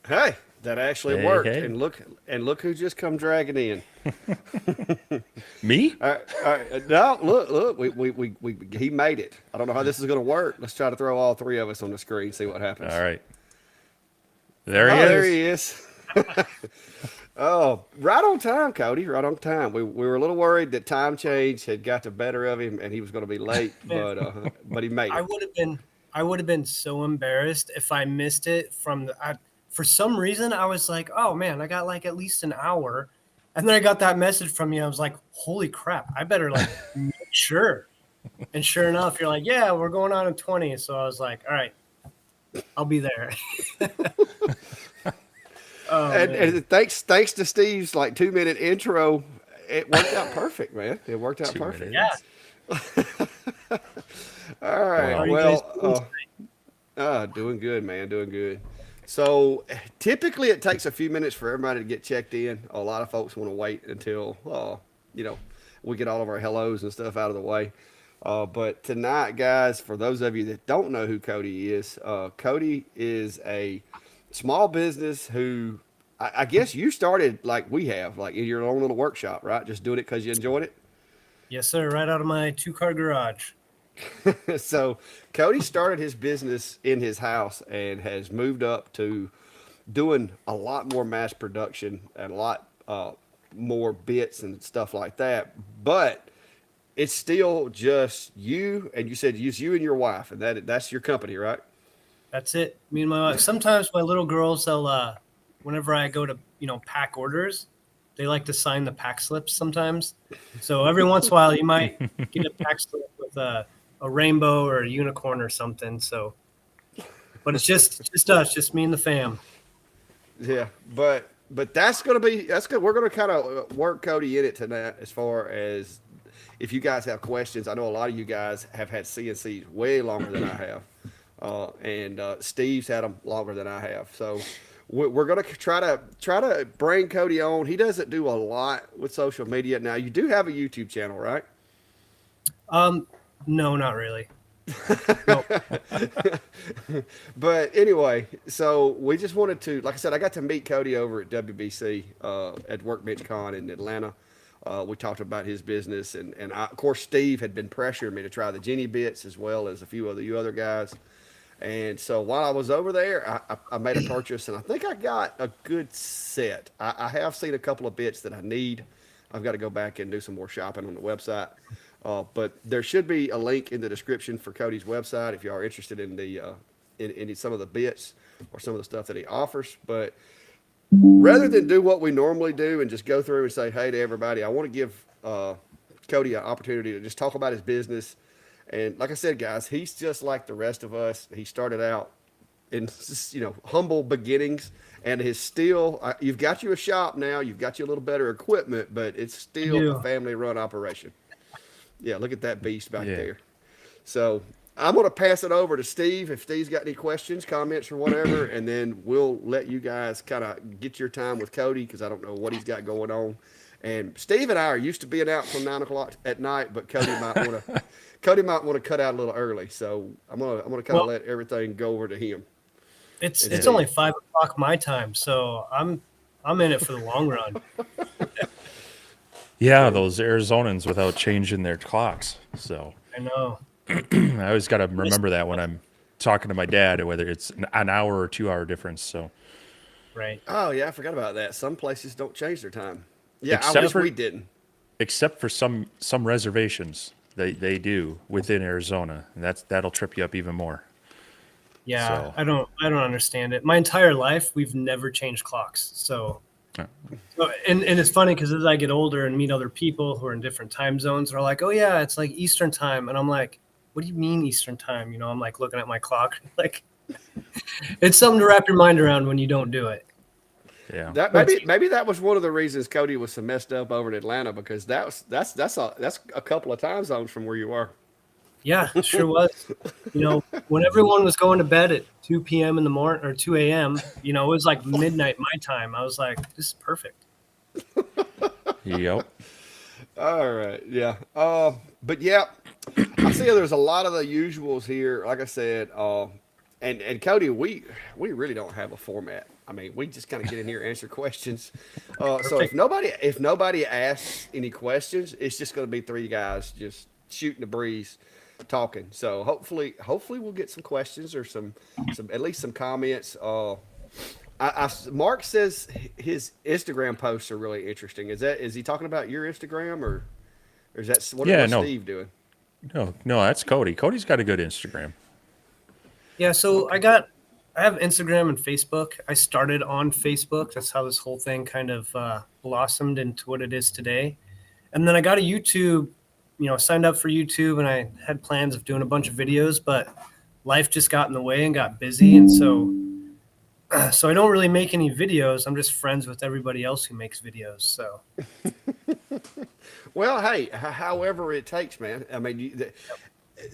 Hey, that actually Hey, worked. hey. And look who just come dragging in. Me? No, look, he made it. I don't know how this is going to work. Let's try to throw all three of us on the screen, see what All happens. right. There he Oh, there he is. is. Oh, right on time, Cody. Right on time. We were a little worried that time change had got the better of him and he was going to be late, Man, but he made I it. would have been I would have been so embarrassed if I missed it for some reason I was like, "Oh man, I got like at least an hour." And then I got that message from you. I was like, "Holy crap. I better like make sure." And sure enough, you're like, "Yeah, we're going on in 20." So I was like, "All right, I'll be there." Oh man. And thanks to Steve's like 2 minute intro, it worked out perfect, man. It worked out Two perfect. Yeah. minutes. All right. How are Well, you guys Well, doing? doing good, man. Doing good. So typically it takes a few minutes for everybody to get checked in. A lot of folks want to wait until, you know, we get all of our hellos and stuff out of the way. But tonight, guys, for those of you that don't know who Cody is a small business who I guess you started like we have, like in your own little workshop, right? Just doing it because you enjoyed it. Yes, sir. Right out of my two-car garage. So Cody started his business in his house and has moved up to doing a lot more mass production and a lot more bits and stuff like that. But it's still just you, and you said it's you and your wife, and that's your company, right? That's it. Me and my wife. Sometimes my little girls, they'll, whenever I go to, pack orders, they like to sign the pack slips sometimes. So every once in a while, you might get a pack slip with a rainbow or a unicorn or something. So, but it's just us, just me and the fam. Yeah, but that's good. We're gonna kind of work Cody in it tonight as far as if you guys have questions. I know a lot of you guys have had CNCs way longer than I have, and Steve's had them longer than I have. So we're gonna try to bring Cody on. He doesn't do a lot with social media now. You do have a YouTube channel, right? Um, no, not really. No. But anyway, so we just wanted to, like I said, I got to meet Cody over at WBC at Workbench Con in Atlanta. We talked about his business, and of course, Steve had been pressuring me to try the Jenny bits as well as a few of you other guys. And so while I was over there, I made a purchase, and I think I got a good set. I have seen a couple of bits that I need. I've got to go back and do some more shopping on the website. But there should be a link in the description for Cody's website if you are interested in in some of the bits or some of the stuff that he offers. But rather than do what we normally do and just go through and say hey to everybody, I want to give Cody an opportunity to just talk about his business. And like I said, guys, he's just like the rest of us. He started out in humble beginnings, and his still. You've got you a shop now. You've got you a little better equipment, but it's I still a do. family-run operation. Yeah, look at that beast back yeah. there. So I'm going to pass it over to Steve if Steve's got any questions, comments, or whatever, and then we'll let you guys kind of get your time with Cody because I don't know what he's got going on. And Steve and I are used to being out till 9 o'clock at night, but Cody might want to cut out a little early. So I'm gonna kind of Well, let everything go over to him and it's Steve. only 5 o'clock my time, so I'm in it for the long run. Yeah, So those Arizonans without changing their clocks. So I know. I always got to Miss- remember that when I'm talking to my dad, whether it's an hour or 2 hour difference. So Right. oh yeah, I forgot about that. Some places don't change their time. Yeah, I except wish Yep. we for didn't. some reservations, they do within Arizona, and that'll trip you up even more. Yeah, So I don't understand it. My entire life we've never changed clocks. uh, And it's funny because as I get older and meet other people who are in different time zones, they're like, "Oh yeah, it's like Eastern time," and I'm like, "What do you mean Eastern time?" I'm like looking at my clock, like it's something to wrap your mind around when you don't do it. yeah, That But maybe that was one of the reasons Cody was so messed up over in Atlanta because that's a couple of time zones from where you are. yeah, sure was. When everyone was going to bed at 2 p.m. in the morning or 2 a.m., it was like midnight my time. I was like, this is perfect. yep. All right, yeah. But yeah, I see there's a lot of the usuals here. Like I said, and Cody, we really don't have a format. I mean, we just kind of get in here, answer questions. So Perfect. if nobody asks any questions, it's just going to be three guys just shooting the breeze, talking. So hopefully we'll get some questions or some at least some comments. Mark says his Instagram posts are really interesting. Is he talking about your Instagram or is that Yeah, what's no, Steve doing? no, that's Cody. Cody's got a good Instagram. Yeah, so Okay. I have Instagram and Facebook. I started on Facebook. That's how this whole thing kind of blossomed into what it is today. And then I got a YouTube, signed up for YouTube, and I had plans of doing a bunch of videos, but life just got in the way and got busy, and so I don't really make any videos. I'm just friends with everybody else who makes videos. So Well, hey, however it takes, man. I mean,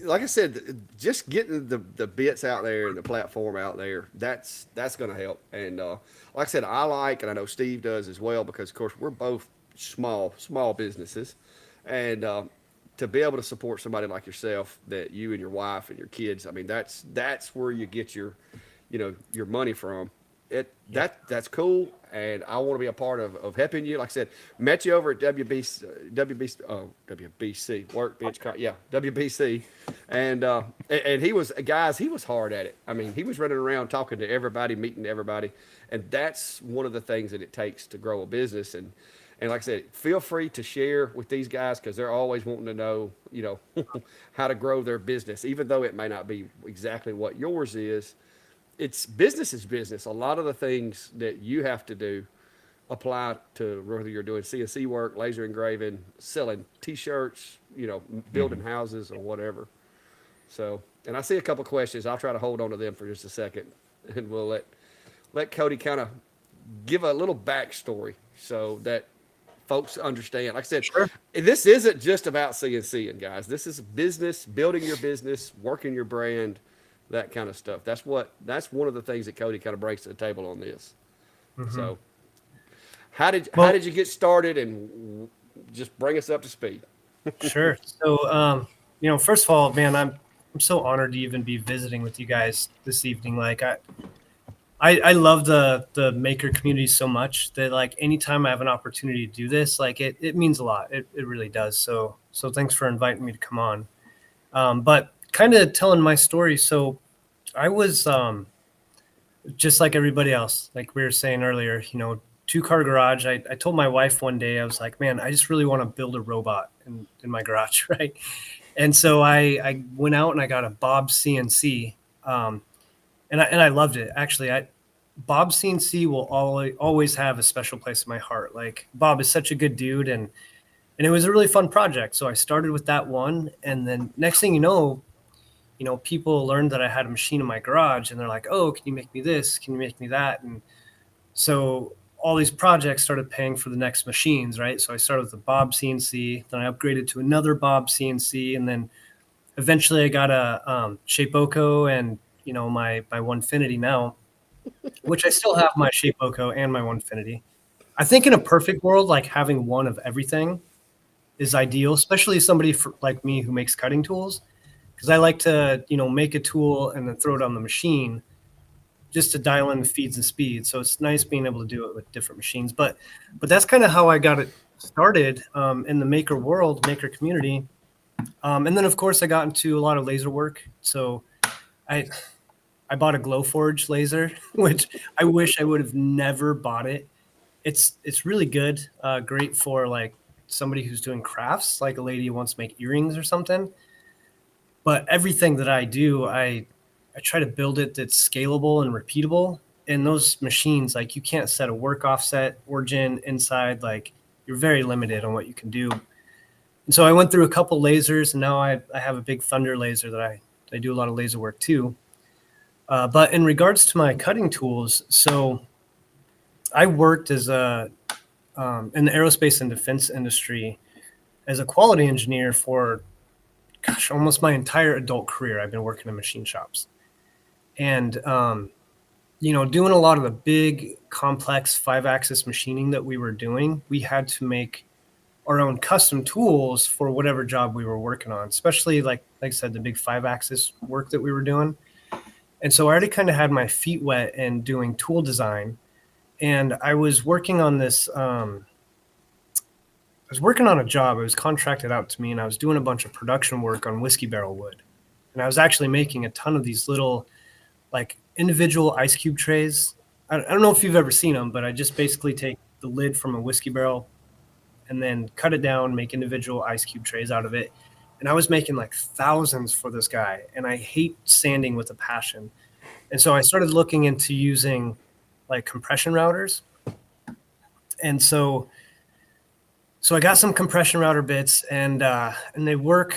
like I said, just getting the bits out there and the platform out there, that's going to help. And like I said, and I know Steve does as well, because of course we're both small businesses, and to be able to support somebody like yourself, that you and your wife and your kids, I mean, that's where you get your money from. yeah, That's cool, and I want to be a part of helping you. Like I said, met you over at WBC Workbench, yeah, WBC, and he was, guys, he was hard at it. I mean, he was running around talking to everybody, meeting everybody, and that's one of the things that it takes to grow a business. And like I said, feel free to share with these guys, because they're always wanting to know, how to grow their business, even though it may not be exactly what yours is. It's business is business. A lot of the things that you have to do apply to whether you're doing CNC work, laser engraving, selling T-shirts, building houses or whatever. So, and I see a couple questions. I'll try to hold on to them for just a second, and we'll let Cody kind of give a little backstory so that folks understand. Like I said, sure. this isn't just about CNC, and guys. This is business, building your business, working your brand, that kind of stuff. That's one of the things that Cody kind of brings to the table on this. Hmm. So, how Well, did you get started, and just bring us up to speed? sure. So, first of all, man, I'm so honored to even be visiting with you guys this evening. Like, I love the maker community so much that, like, anytime I have an opportunity to do this, like, it means a lot. It really does. So thanks for inviting me to come on. But kind of telling my story. So I was just like everybody else, like we were saying earlier, 2-car garage. I told my wife one day, I was like, man, I just really want to build a robot in my garage, right? And so I went out and I got a Bob CNC, and I loved it. Actually, Bob CNC will always have a special place in my heart. Like, Bob is such a good dude, and it was a really fun project. So I started with that one, and then next thing people learned that I had a machine in my garage, and they're like, "Oh, can you make me this? Can you make me that?" And so all these projects started paying for the next machines, right? So I started with the Bob CNC, then I upgraded to another Bob CNC, and then eventually I got a Shapeoko and my Onefinity now, which I still have my Shapeoko and my Onefinity. I think in a perfect world, like, having one of everything is ideal, especially somebody like me who makes cutting tools, because I like to make a tool and then throw it on the machine just to dial in the feeds and speeds. So it's nice being able to do it with different machines. But that's kind of how I got it started in the maker world, maker community. And then of course I got into a lot of laser work. So I I bought a Glowforge laser, which I wish I would have never bought it. It's really good, great for like somebody who's doing crafts, like a lady who wants to make earrings or something. But everything that I do, I try to build it that's scalable and repeatable. And those machines, like, you can't set a work offset, origin, inside. Like, you're very limited on what you can do. And so I went through a couple lasers, and now I have a big Thunder laser that I do a lot of laser work too. But in regards to my cutting tools, so I worked as in the aerospace and defense industry as a quality engineer for, gosh, almost my entire adult career. I've been working in machine shops, and doing a lot of the big, complex 5-axis machining that we were doing. We had to make our own custom tools for whatever job we were working on, especially like I said, the big 5-axis work that we were doing. And so I already kind of had my feet wet in doing tool design. And I was working on this, I was working on a job. It was contracted out to me, and I was doing a bunch of production work on whiskey barrel wood. And I was actually making a ton of these little, like, individual ice cube trays. I don't know if you've ever seen them, but I just basically take the lid from a whiskey barrel and then cut it down, make individual ice cube trays out of it. And I was making like thousands for this guy. And I hate sanding with a passion. And so I started looking into using like compression routers. And so I got some compression router bits, and they work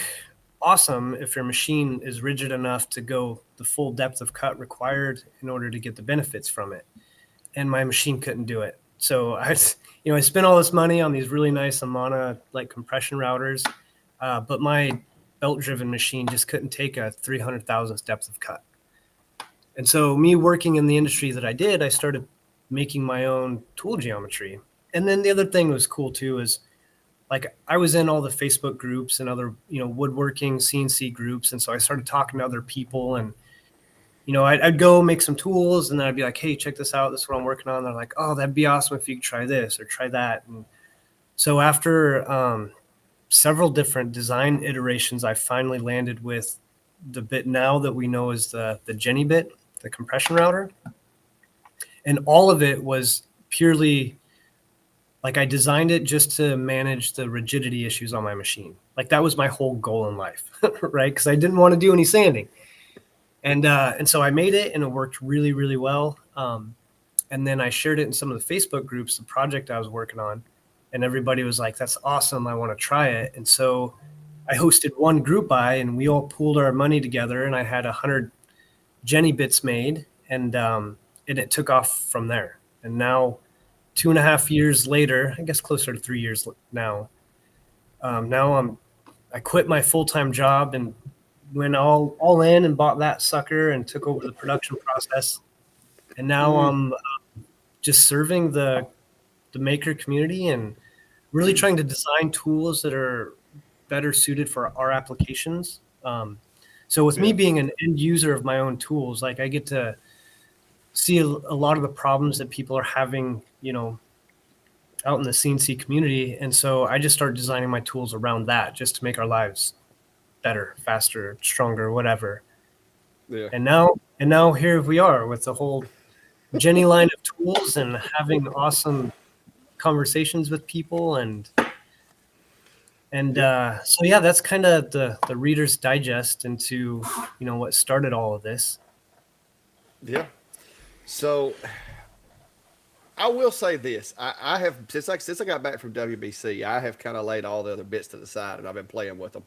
awesome if your machine is rigid enough to go the full depth of cut required in order to get the benefits from it. And my machine couldn't do it. So I spent all this money on these really nice Amana like compression routers, but my belt-driven machine just couldn't take a 300 thousandths depth of cut. And so me working in the industry that I did, I started making my own tool geometry. And then the other thing that was cool too is, like, I was in all the Facebook groups and other, woodworking CNC groups. And so I started talking to other people, and, I'd go make some tools, and then I'd be like, hey, check this out. This is what I'm working on. They're like, oh, that'd be awesome if you could try this or try that. And so after several different design iterations, I finally landed with the bit now that we know is the Jenny bit, the compression router. And all of it was purely, like, I designed it just to manage the rigidity issues on my machine. Like, that was my whole goal in life, right? Because I didn't want to do any sanding. And so I made it, and it worked really, really well. And then I shared it in some of the Facebook groups, the project I was working on, and everybody was like, that's awesome. I want to try it. And so I hosted one group buy, and we all pooled our money together, and I had 100 Jenny bits made, and it took off from there. And now, 2.5 years later, I guess closer to 3 years now, I quit my full-time job and went all in and bought that sucker and took over the production process. And now I'm just serving the maker community and really trying to design tools that are better suited for our applications. So with me being an end user of my own tools, like, I get to see a lot of the problems that people are having, out in the CNC community. And so I just started designing my tools around that, just to make our lives better, faster, stronger, whatever. Yeah. And now here we are with the whole Jenny line of tools and having awesome conversations with people. So yeah, that's kind of the Reader's Digest into, what started all of this. Yeah. So I will say this: I have since I got back from WBC, I have kind of laid all the other bits to the side, and I've been playing with them.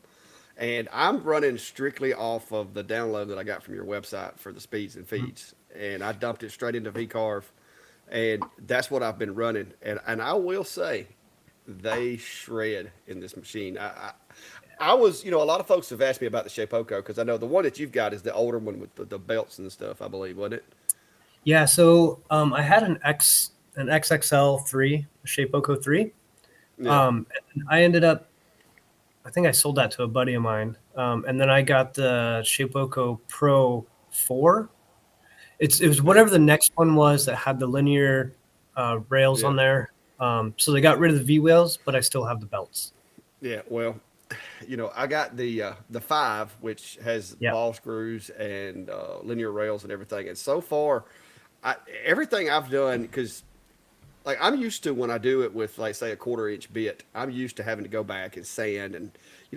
And I'm running strictly off of the download that I got from your website for the speeds and feeds, and I dumped it straight into VCarve, and that's what I've been running. And I will say, they shred in this machine. I was, a lot of folks have asked me about the Shapeoko, because I know the one that you've got is the older one with the belts and stuff, I believe, wasn't it? Yeah. So I had an XXL 3, a Shapeoko 3. Yeah. And I ended up, I think I sold that to a buddy of mine. And then I got the Shapeoko Pro 4. It was whatever the next one was that had the linear rails on there. So they got rid of the V wheels, but I still have the belts. Yeah, well, I got the 5, which has ball screws and linear rails and everything. And so far, everything I've done, because, like, I'm used to, when I do it with, like, say, a 1/4-inch bit, I'm used to having to go back and sand and,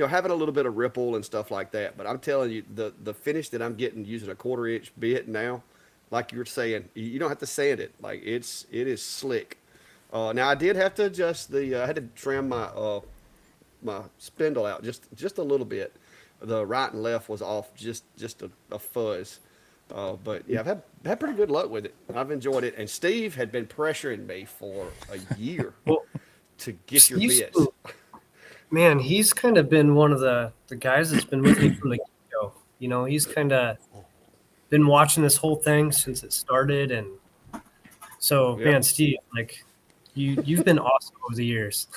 having a little bit of ripple and stuff like that. But I'm telling you, the finish that I'm getting using a 1/4-inch bit now, like you were saying, you don't have to sand it. Like, it is slick. Now I did have to adjust I had to trim my spindle out just a little bit. The right and left was off just a fuzz. But yeah, I've had pretty good luck with it. I've enjoyed it. And Steve had been pressuring me for a year to get your bits. Man, he's kind of been one of the guys that's been with me from the get-go. He's kind of been watching this whole thing since it started. And so, man, Steve, like, you've been awesome over the years.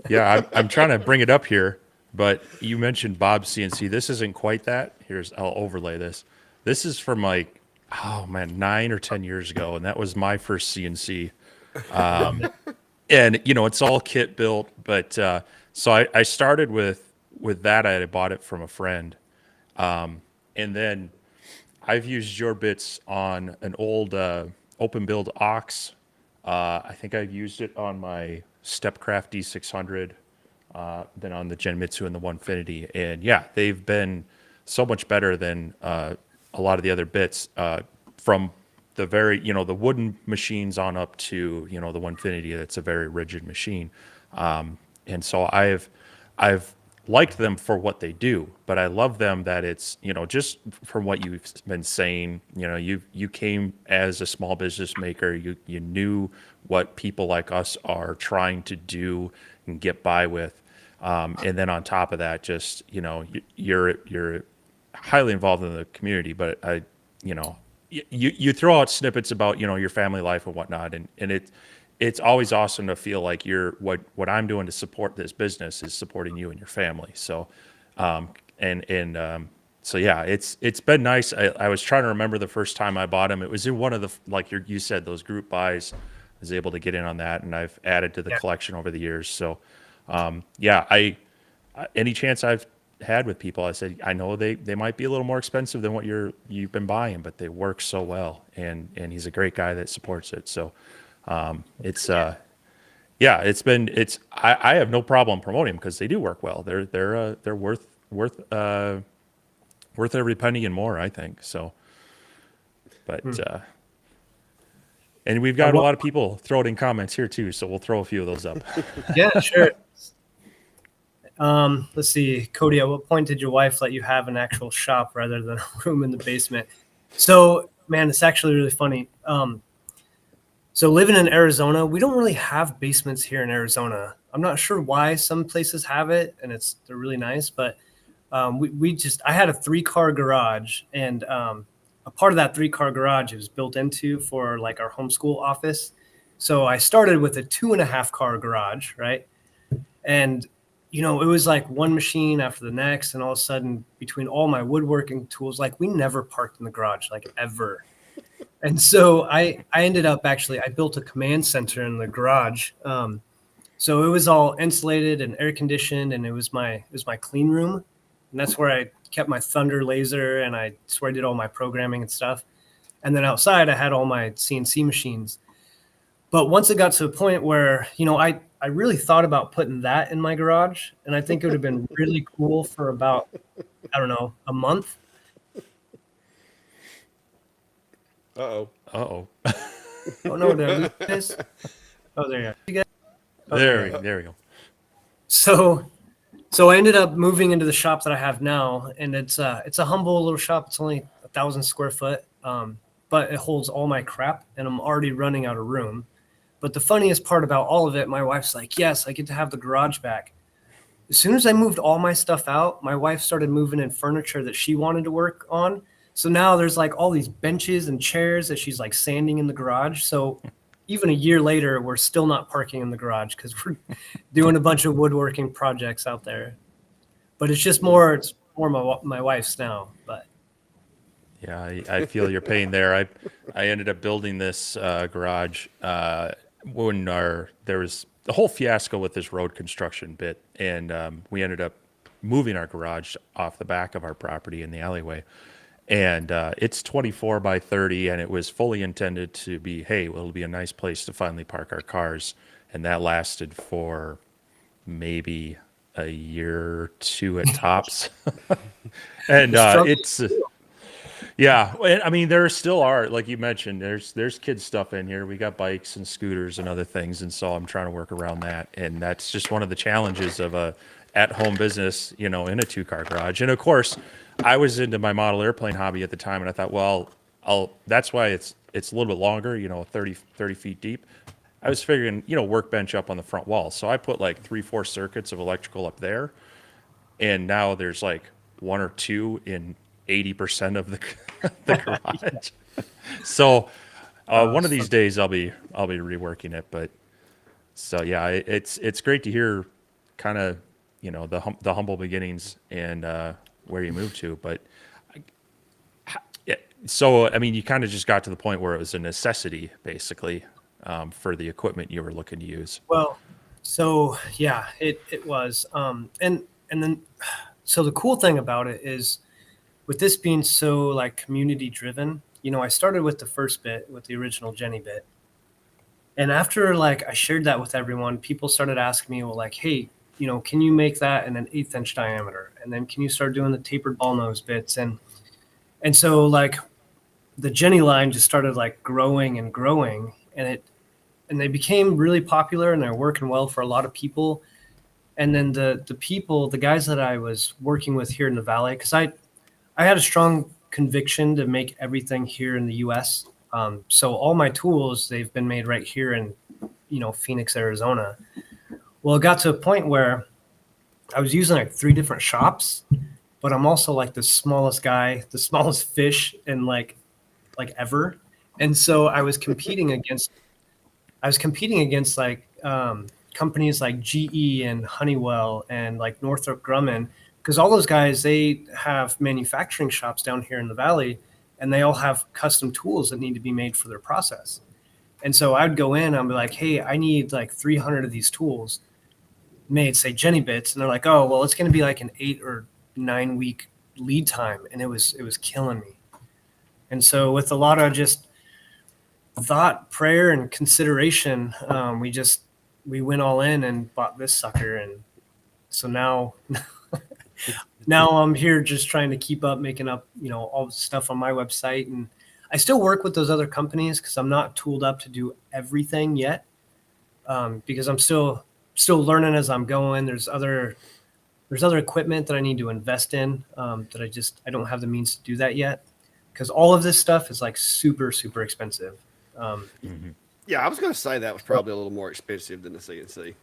Yeah, I'm trying to bring it up here, but you mentioned Bob's CNC. This isn't quite that. I'll overlay this. This is from, like, oh man, 9 or 10 years ago, and that was my first CNC. Love it. And it's all kit built, but so I started with that. I had bought it from a friend, and then I've used your bits on an old open build ox. I think I've used it on my Stepcraft D600, then on the Genmitsu and the Onefinity, and yeah, they've been so much better than a lot of the other bits, from the very the wooden machines on up to the Onefinity. That's a very rigid machine, and so I've liked them for what they do, but I love them that it's just from what you've been saying. You came as a small business maker. You knew what people like us are trying to do and get by with, and then on top of that, just you're highly involved in the community. But you throw out snippets about your family life and whatnot, and it's always awesome to feel like what I'm doing to support this business is supporting you and your family. So, so yeah, it's been nice. I was trying to remember the first time I bought them. It was in one of the, like you said, those group buys. I was able to get in on that, and I've added to the Yeah. collection over the years. So, yeah, any chance I've had with people, I said, I know they might be a little more expensive than what you've been buying, but they work so well, and he's a great guy that supports it. So, it's yeah, I have no problem promoting them because they do work well. They're worth every penny and more, I think. So, but and we've got a lot of people throw it in comments here too, so we'll throw a few of those up. Yeah, sure. Let's see, Cody, at what point did your wife let you have an actual shop rather than a room in the basement? So, man, it's actually really funny. So living in Arizona, we don't really have basements here in Arizona. I'm not sure why some places have it, and they're really nice, but I had a 3-car garage, and a part of that 3-car garage was built into for like our homeschool office. So I started with a 2.5-car garage, right? And it was like one machine after the next, and all of a sudden, between all my woodworking tools, like we never parked in the garage, like ever. And so I ended up I built a command center in the garage. So it was all insulated and air conditioned, and it was my clean room, and that's where I kept my Thunder laser, and that's where I did all my programming and stuff. And then outside, I had all my CNC machines. But once it got to a point where I really thought about putting that in my garage, and I think it would have been really cool for about, I don't know, a month. Uh-oh. Uh-oh. Oh no, did I lose this? Oh, there you are. You guys? There we go. So I ended up moving into the shop that I have now, and it's a humble little shop. It's only 1,000 square foot, but it holds all my crap, and I'm already running out of room. But the funniest part about all of it, my wife's like, yes, I get to have the garage back. As soon as I moved all my stuff out, my wife started moving in furniture that she wanted to work on. So now there's like all these benches and chairs that she's like sanding in the garage. So even a year later, we're still not parking in the garage because we're doing a bunch of woodworking projects out there. But it's more my wife's now. But Yeah, I feel your pain there. I ended up building this garage when there was a whole fiasco with this road construction bit, and we ended up moving our garage off the back of our property in the alleyway. And it's 24 by 30, and it was fully intended to be, hey, well, it'll be a nice place to finally park our cars. And that lasted for maybe a year or two at tops. And it's yeah, I mean, there still are, like you mentioned, there's kids stuff in here. We got bikes and scooters and other things, and so I'm trying to work around that. And that's just one of the challenges of a at-home business, in a 2-car garage. And of course, I was into my model airplane hobby at the time, and I thought, well, that's why it's a little bit longer, 30 feet deep. I was figuring, workbench up on the front wall. So I put like 3-4 circuits of electrical up there, and now there's like 1 or 2 in 80% of the garage. So one of these days I'll be reworking it. But so yeah, it's great to hear kind of the humble beginnings and where you moved to. But So, I mean, you kind of just got to the point where it was a necessity, basically, for the equipment you were looking to use. Well, so yeah, it was. And then so the cool thing about it is with this being so like community driven, I started with the first bit with the original Jenny bit. And after like I shared that with everyone, people started asking me, well, like, hey, can you make that in an 1/8 inch diameter? And then can you start doing the tapered ball nose bits? And so like the Jenny line just started like growing and growing, and they became really popular and they're working well for a lot of people. And then the guys that I was working with here in the Valley, because I had a strong conviction to make everything here in the U.S. So all my tools, they've been made right here in, Phoenix, Arizona. Well, it got to a point where I was using like 3 different shops, but I'm also like the smallest guy, the smallest fish in like ever. And so I was competing against like companies like GE and Honeywell and like Northrop Grumman, because all those guys, they have manufacturing shops down here in the Valley, and they all have custom tools that need to be made for their process. And so I'd go in, I'd be like, hey, I need like 300 of these tools made, say Jenny bits, and they're like, oh, well, it's going to be like an 8 or 9 week lead time, and it was killing me. And so with a lot of just thought, prayer, and consideration, we went all in and bought this sucker. And so now I'm here just trying to keep up, making up, all the stuff on my website. And I still work with those other companies because I'm not tooled up to do everything yet, because I'm still learning as I'm going. There's other equipment that I need to invest in, that I don't have the means to do that yet, because all of this stuff is like super, super expensive. Yeah, I was going to say that was probably a little more expensive than the CNC.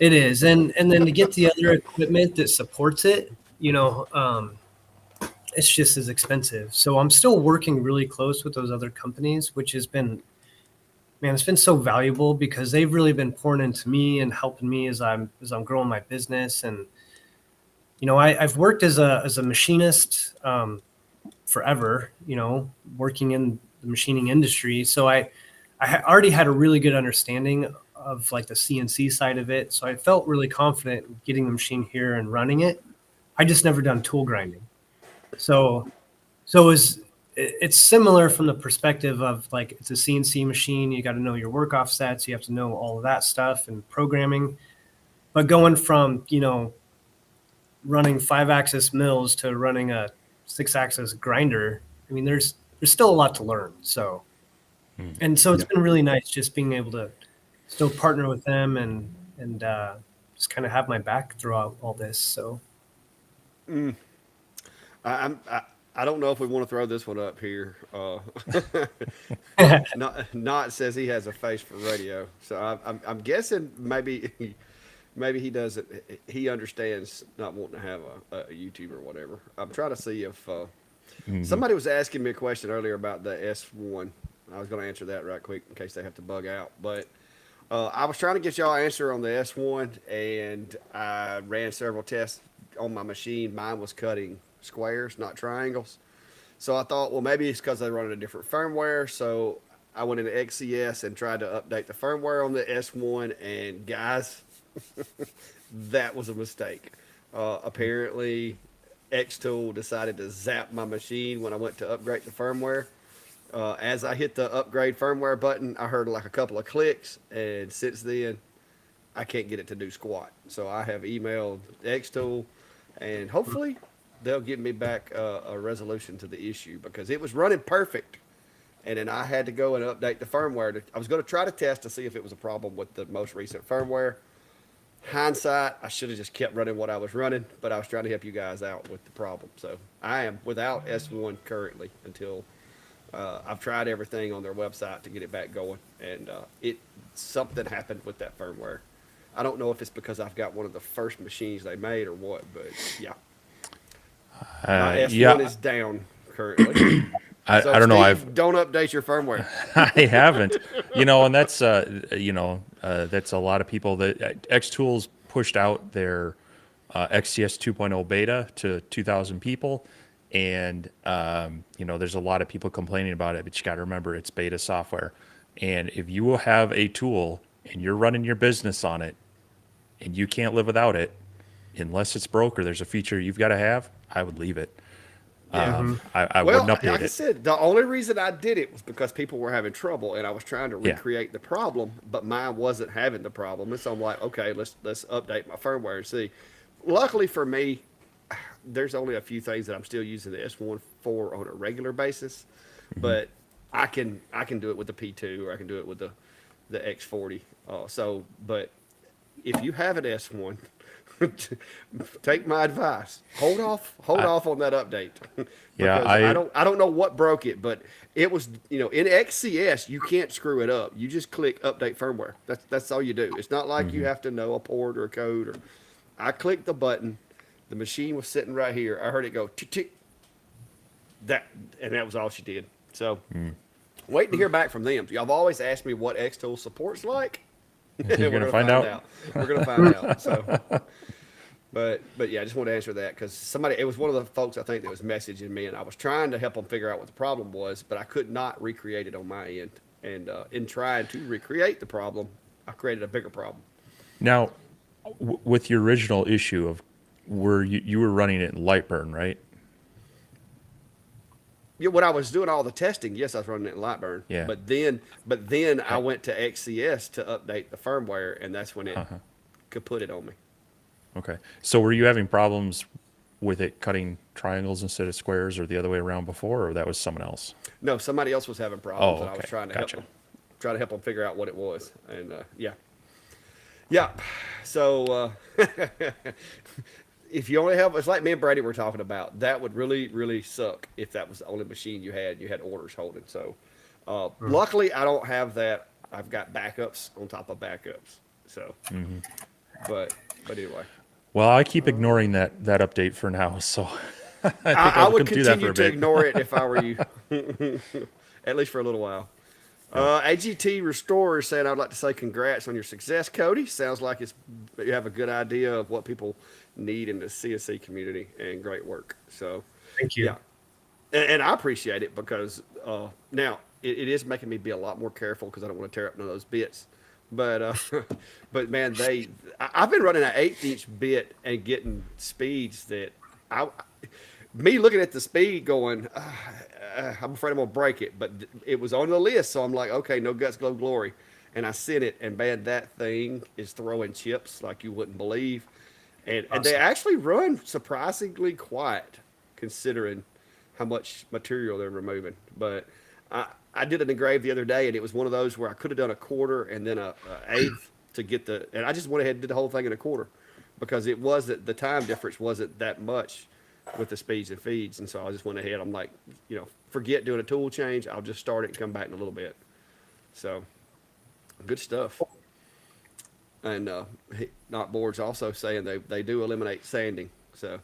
It is, and then to get the other equipment that supports it, it's just as expensive. So I'm still working really close with those other companies, which has been, man, it's been so valuable because they've really been pouring into me and helping me as I'm growing my business. And I've worked as a machinist forever, working in the machining industry. So I already had a really good understanding of like the CNC side of it. So I felt really confident getting the machine here and running it. I just never done tool grinding. So it's similar from the perspective of like, it's a CNC machine. You got to know your work offsets. You have to know all of that stuff and programming. But going from, running 5-axis mills to running a 6-axis grinder, I mean, there's still a lot to learn. So, and so it's been really nice just being able to still partner with them and just kind of have my back throughout all this. So, I don't know if we want to throw this one up here. Not says he has a face for radio, so I'm guessing maybe he doesn't. He understands not wanting to have a YouTube or whatever. I'm trying to see if somebody was asking me a question earlier about the S1. I was going to answer that right quick in case they have to bug out, but I was trying to get y'all an answer on the S1, and I ran several tests on my machine. Mine was cutting squares, not triangles. So I thought, well, maybe it's because they run a different firmware. So I went into XCS and tried to update the firmware on the S1, and guys, that was a mistake. Apparently, Xtool decided to zap my machine when I went to upgrade the firmware. As I hit the upgrade firmware button, I heard like a couple of clicks, and since then, I can't get it to do squat. So I have emailed Xtool, and hopefully they'll give me back a resolution to the issue, because it was running perfect. And then I had to go and update the firmware. I was going to try to test to see if it was a problem with the most recent firmware. Hindsight, I should have just kept running what I was running, but I was trying to help you guys out with the problem. So I am without S1 currently until I've tried everything on their website to get it back going, and something happened with that firmware. I don't know if it's because I've got one of the first machines they made or what, but yeah. My S1 is down currently. I So, don't know. Steve, don't update your firmware. I haven't, and that's that's a lot of people that X Tools pushed out their XCS 2.0 beta to 2,000 people, And, there's a lot of people complaining about it, but you got to remember it's beta software. And if you will have a tool and you're running your business on it and you can't live without it, unless it's broke or there's a feature you've got to have, I would leave it. Yeah. I Well, wouldn't update like I it. said, the only reason I did it was because people were having trouble, and I was trying to Yeah. recreate the problem, but mine wasn't having the problem. And so I'm like, okay, let's update my firmware and see. Luckily for me, there's only a few things that I'm still using the S1 for on a regular basis, but I can do it with the P2 or I can do it with the X40. But if you have an S1, take my advice. Hold off on that update Yeah, because I don't know what broke it, but it was in XCS you can't screw it up. You just click update firmware. That's all you do. It's not like you have to know a port or a code. Or I clicked the button. The machine was sitting right here. I heard it go tick tick. That was all she did. So waiting to hear back from them. Y'all have always asked me what Xtool support's like. You're going to find out. We're gonna find out. So, but yeah, I just want to answer that because it was one of the folks I think that was messaging me, and I was trying to help them figure out what the problem was, but I could not recreate it on my end. And in trying to recreate the problem, I created a bigger problem. Now, with your original issue of where you were running it in Lightburn, right? Yeah, when I was doing all the testing, yes, I was running it in Lightburn. Yeah. But then I went to XCS to update the firmware, and that's when it could put it on me. Okay. So were you having problems with it cutting triangles instead of squares or the other way around before, or that was someone else? No, somebody else was having problems, Oh, and I was okay. trying to Gotcha. help them figure out what it was. And yeah. So if you only have, it's like me and Brady were talking about. That would really, really suck if that was the only machine you had. You had orders holding. So luckily, I don't have that. I've got backups on top of backups. So, but anyway. Well, I keep ignoring that update for now, so I think I would do that for continue a to bit. ignore it if I were you, at least for a little while. AGT Restorer is saying, I'd like to say congrats on your success, Cody. Sounds like you have a good idea of what people need in the CSC community, and great work. So, Thank you. yeah. And I appreciate it because now it is making me be a lot more careful because I don't want to tear up none of those bits. But but man, I've been running an 1/8 inch bit and getting speeds that me looking at the speed going, I'm afraid I'm gonna break it. But it was on the list, so I'm like, okay, no guts, glow glory. And I sent it, and man, that thing is throwing chips like you wouldn't believe. And they actually run surprisingly quiet considering how much material they're removing. But I did an engrave the other day, and it was one of those where I could have done a quarter and then a eighth to get and I just went ahead and did the whole thing in a quarter because the time difference wasn't that much with the speeds and feeds. And so I just went ahead. I'm like, forget doing a tool change. I'll just start it and come back in a little bit. So good stuff. And Not Board's also saying they do eliminate sanding. So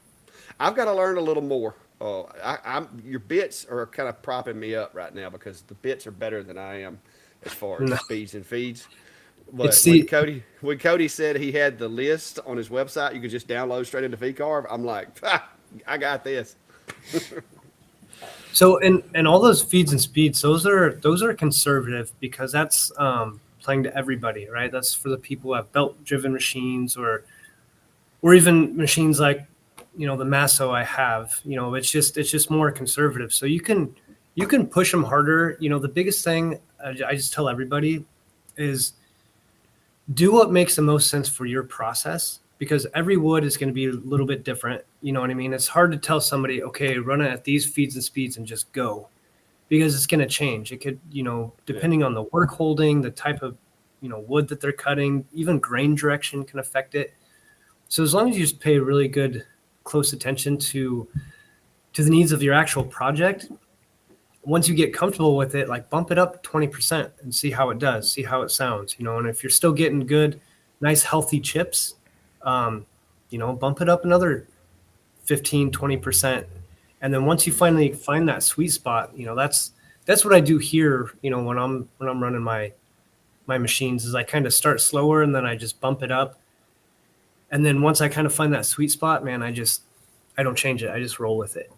I've got to learn a little more. Your bits are kind of propping me up right now because the bits are better than I am as far as speeds and feeds. But when Cody said he had the list on his website, you could just download straight into VCarve. I'm like, I got this. So and all those feeds and speeds, those are conservative because that's playing to everybody, right? That's for the people who have belt-driven machines or even machines like the Masso I have. It's just more conservative. So you can push them harder. The biggest thing I just tell everybody is do what makes the most sense for your process because every wood is going to be a little bit different. You know what I mean? It's hard to tell somebody, okay, run it at these feeds and speeds and just go because it's going to change. It could, depending on the work holding, the type of, wood that they're cutting, even grain direction can affect it. So as long as you just pay really good, close attention to the needs of your actual project, once you get comfortable with it, like bump it up 20% and see how it does, see how it sounds, and if you're still getting good, nice, healthy chips, bump it up another 15, 20%. And then once you finally find that sweet spot, that's what I do here, when I'm running my machines is I kind of start slower and then I just bump it up. And then once I kind of find that sweet spot, man, I don't change it. I just roll with it.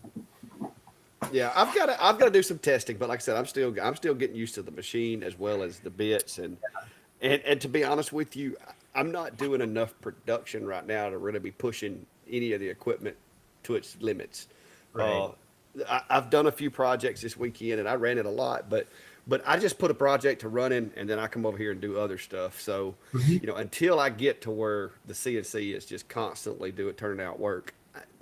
Yeah, I've got to do some testing, but like I said, I'm still getting used to the machine as well as the bits, and to be honest with you, I'm not doing enough production right now to really be pushing any of the equipment to its limits. Right. Uh, I've done a few projects this weekend, and I ran it a lot, but I just put a project to running, and then I come over here and do other stuff. So, Mhm. until I get to where the CNC is just constantly turning out work,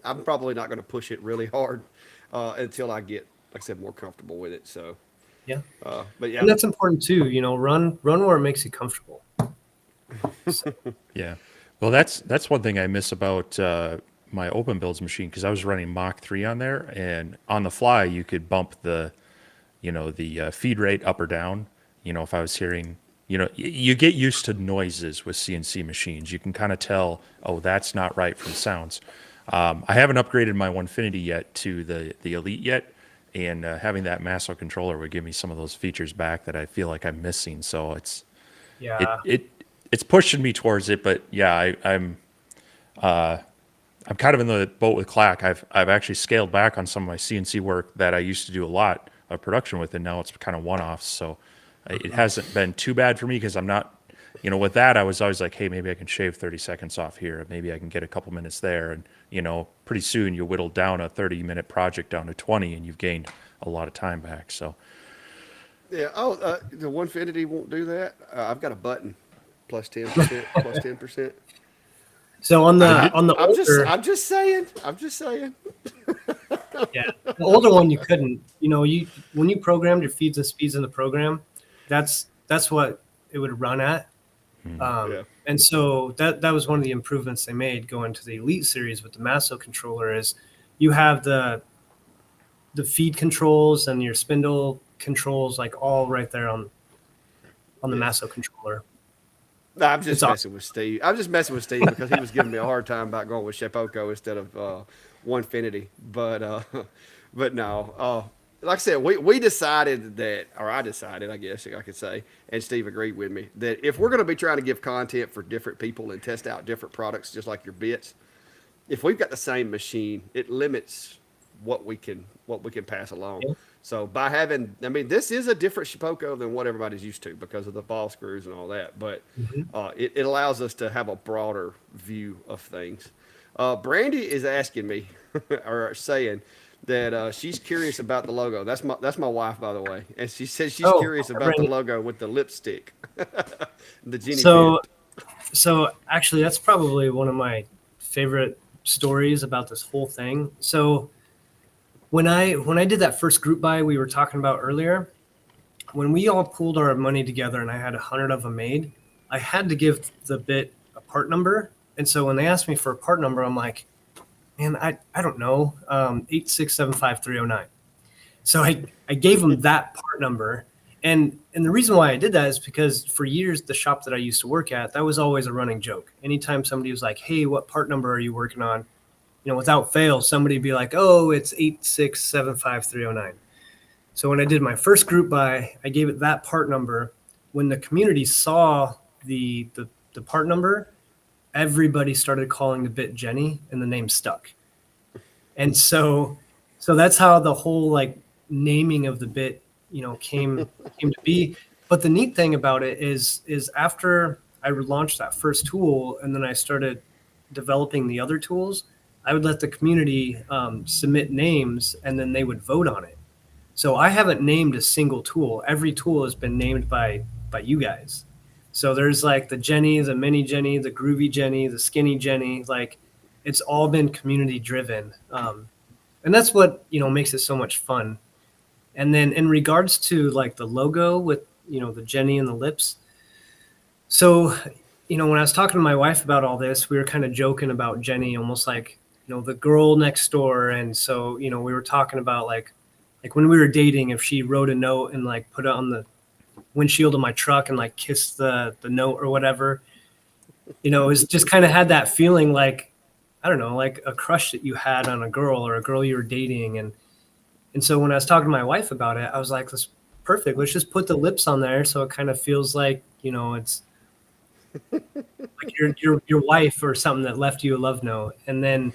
I'm probably not going to push it really hard until I get, like I said, more comfortable with it. So, Yeah. but yeah, And that's important too, run where it makes you comfortable. So, Yeah. Well, that's one thing I miss about my open builds machine because I was running Mach 3 on there, and on the fly you could bump the feed rate up or down. If I was hearing, you get used to noises with CNC machines. You can kind of tell, oh, that's not right from sounds. I haven't upgraded my Onefinity yet to the Elite yet, and having that Masso controller would give me some of those features back that I feel like I'm missing. So it yeah. it it's pushing me towards it. But yeah, I'm kind of in the boat with Clack. I've actually scaled back on some of my CNC work that I used to do a lot of production with, and now it's kind of one-offs. So it hasn't been too bad for me because I'm not, with that I was always like, hey, maybe I can shave 30 seconds off here, maybe I can get a couple minutes there, and pretty soon you whittle down a 30-minute project down to 20, and you've gained a lot of time back. So yeah. Oh, the Onefinity won't do that. I've got a button, plus 10%, plus 10%. So on it, the it on the older, I'm just saying. I'm just saying. yeah, the older one you couldn't. You when you programmed your feeds and speeds in the program, that's what it would run at. Yeah. And so that was one of the improvements they made going to the Elite series with the Masso controller is you have the feed controls and your spindle controls like all right there on the Yeah. Masso controller. No, I'm It's just awesome. messing with Steve. I'm just messing with Steve because he was giving me a hard time about going with Shepoko instead of Onefinity. But but no. Like I said, we decided that, or I decided, I guess I could say, and Steve agreed with me that if we're going to be trying to give content for different people and test out different products, just like your bits, if we've got the same machine, it limits what we can pass along. Yeah. So by having, I mean, this is a different Shipoko than what everybody's used to because of the ball screws and all that, but Mhm. it allows us to have a broader view of things. Brandy is asking me or saying that she's curious about the logo. That's my wife, by the way, and she says she's Oh, curious about the Brandy. logo with the lipstick, the Jenny So bit. so actually that's probably one of my favorite stories about this whole thing. So when I did that first group buy we were talking about earlier, when we all pooled our money together and I had 100 of them made, I had to give the bit a part number. And so when they asked me for a part number, I'm like, man, I don't know, 8675309. So I gave them that part number. And the reason why I did that is because for years, the shop that I used to work at, that was always a running joke. Anytime somebody was like, hey, what part number are you working on? Without fail, somebody would be like, oh, it's 8675309. So when I did my first group buy, I gave it that part number. When the community saw the part number, everybody started calling the bit Jenny, and the name stuck. And so that's how the whole like naming of the bit, came to be. But the neat thing about it is after I launched that first tool, and then I started developing the other tools, I would let the community submit names, and then they would vote on it. So I haven't named a single tool. Every tool has been named by you guys. So there's like the Jenny, the mini Jenny, the groovy Jenny, the skinny Jenny. Like it's all been community driven, and that's what makes it so much fun. And then in regards to like the logo with the Jenny and the lips. So when I was talking to my wife about all this, we were kind of joking about Jenny, almost like the girl next door. And so we were talking about like when we were dating, if she wrote a note and like put it on the windshield of my truck and like kissed the note or whatever, it was just kind of had that feeling like, I don't know, like a crush that you had on a girl or a girl you were dating. And so when I was talking to my wife about it, I was like, that's perfect. Let's just put the lips on there. So it kind of feels like, it's like your wife or something that left you a love note. And then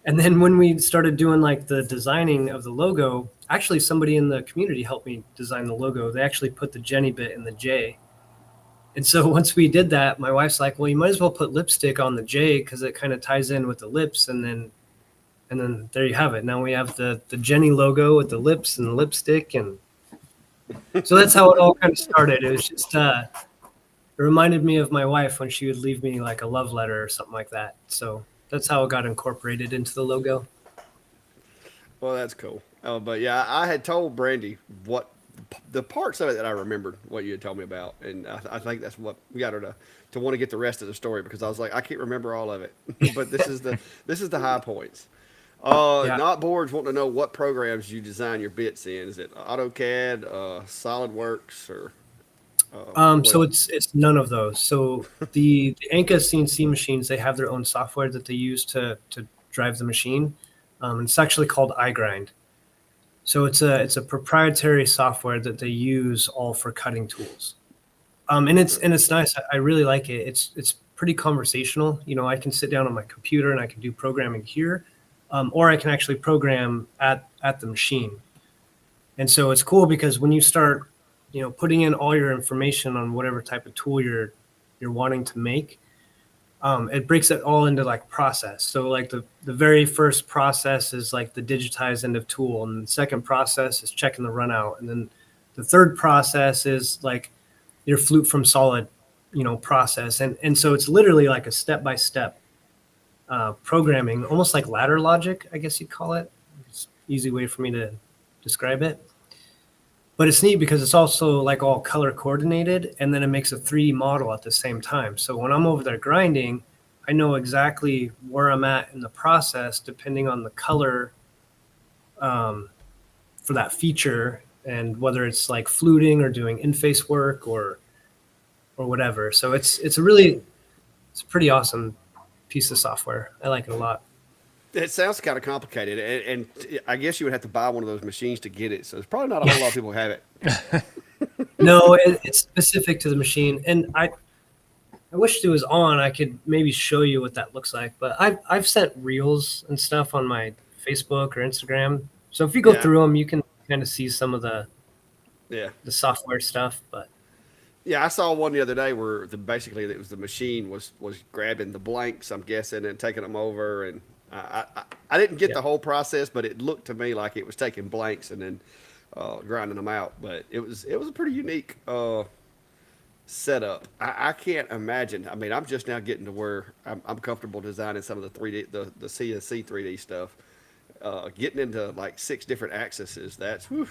And then when we started doing like the designing of the logo, actually somebody in the community helped me design the logo. They actually put the Jenny bit in the J. And so once we did that, my wife's like, "Well, you might as well put lipstick on the J because it kind of ties in with the lips." And then there you have it. Now we have the Jenny logo with the lips and the lipstick, and so that's how it all kind of started. It was just it reminded me of my wife when she would leave me like a love letter or something like that. So that's how it got incorporated into the logo. Well, that's cool. But yeah, I had told Brandy what the parts of it that I remembered what you had told me about, and I think that's what we got her to want to get the rest of the story because I was like, I can't remember all of it, but this is the high points. Yeah. Not boards want to know what programs you design your bits in. Is it AutoCAD, SolidWorks, or what? So it's none of those. So the Anka CNC machines, they have their own software that they use to drive the machine. It's actually called iGrind. So it's a proprietary software that they use all for cutting tools. And it's nice. I really like it. It's pretty conversational. I can sit down on my computer and I can do programming here, or I can actually program at the machine. And so it's cool because when you start, putting in all your information on whatever type of tool you're wanting to make, it breaks it all into like process. So like the very first process is like the digitized end of tool, and the second process is checking the run out, and then the third process is like your flute from solid, process, and so it's literally like a step by step programming, almost like ladder logic, I guess you'd call it. It's an easy way for me to describe it. But it's neat because it's also like all color coordinated, and then it makes a 3D model at the same time. So when I'm over there grinding, I know exactly where I'm at in the process depending on the color for that feature, and whether it's like fluting or doing in-face work or whatever. So it's a pretty awesome piece of software. I like it a lot. It sounds kind of complicated, and I guess you would have to buy one of those machines to get it. So there's probably not a whole lot of people who have it. No, it's specific to the machine, and I wish it was on. I could maybe show you what that looks like, but I've sent reels and stuff on my Facebook or Instagram. So if you go Yeah, through them, you can kind of see some of yeah. the software stuff. But Yeah, I saw one the other day where basically it was the machine was grabbing the blanks, I'm guessing, and taking them over. And I didn't get yeah, the whole process, but it looked to me like it was taking blanks and then grinding them out. But it was a pretty unique setup. I can't imagine. I mean, I'm just now getting to where I'm comfortable designing some of the 3D the CNC 3D stuff. Getting into like 6 different axes. That's whew,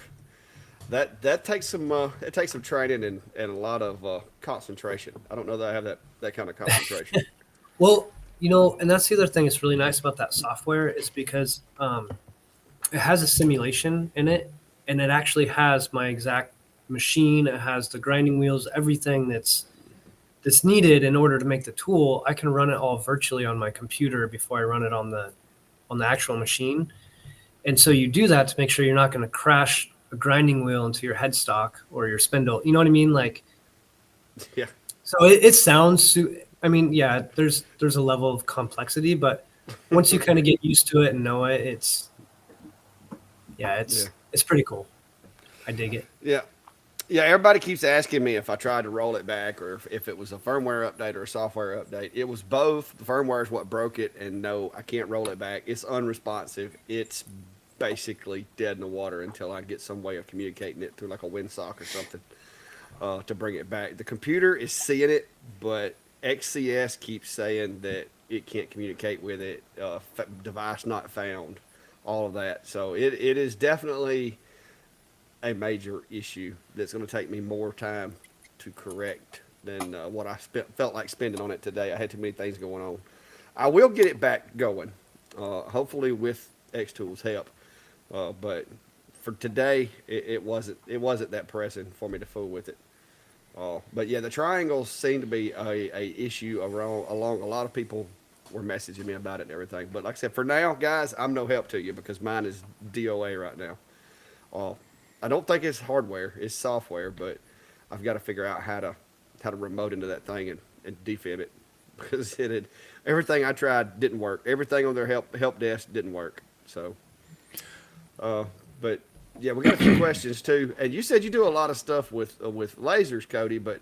that takes some it takes some training and a lot of concentration. I don't know that I have that kind of concentration. well, and that's the other thing that's really nice about that software is because it has a simulation in it, and it actually has my exact machine. It has the grinding wheels, everything that's needed in order to make the tool. I can run it all virtually on my computer before I run it on the actual machine. And so you do that to make sure you're not going to crash a grinding wheel into your headstock or your spindle. You know what I mean? Like, Yeah, so it sounds. I mean, yeah, there's a level of complexity, but once you kind of get used to it and know it, yeah, yeah, it's pretty cool. I dig it. yeah. Yeah, everybody keeps asking me if I tried to roll it back or if it was a firmware update or a software update. It was both. The firmware is what broke it, and no, I can't roll it back. It's unresponsive. It's basically dead in the water until I get some way of communicating it through like a windsock or something to bring it back. The computer is seeing it, but XCS keeps saying that it can't communicate with it. Device not found. All of that. So it is definitely a major issue that's going to take me more time to correct than what I felt like spending on it today. I had too many things going on. I will get it back going, hopefully with X Tools' help. But for today, it wasn't that pressing for me to fool with it. But yeah, the triangles seem to be a issue along a lot of people were messaging me about it and everything. But like I said, for now, guys, I'm no help to you because mine is DOA right now. Uh, I don't think it's hardware; it's software. But I've got to figure out how to remote into that thing and defib it. because everything I tried didn't work. Everything on their help desk didn't work. So, but yeah, we got a few questions too. And you said you do a lot of stuff with lasers, Cody, but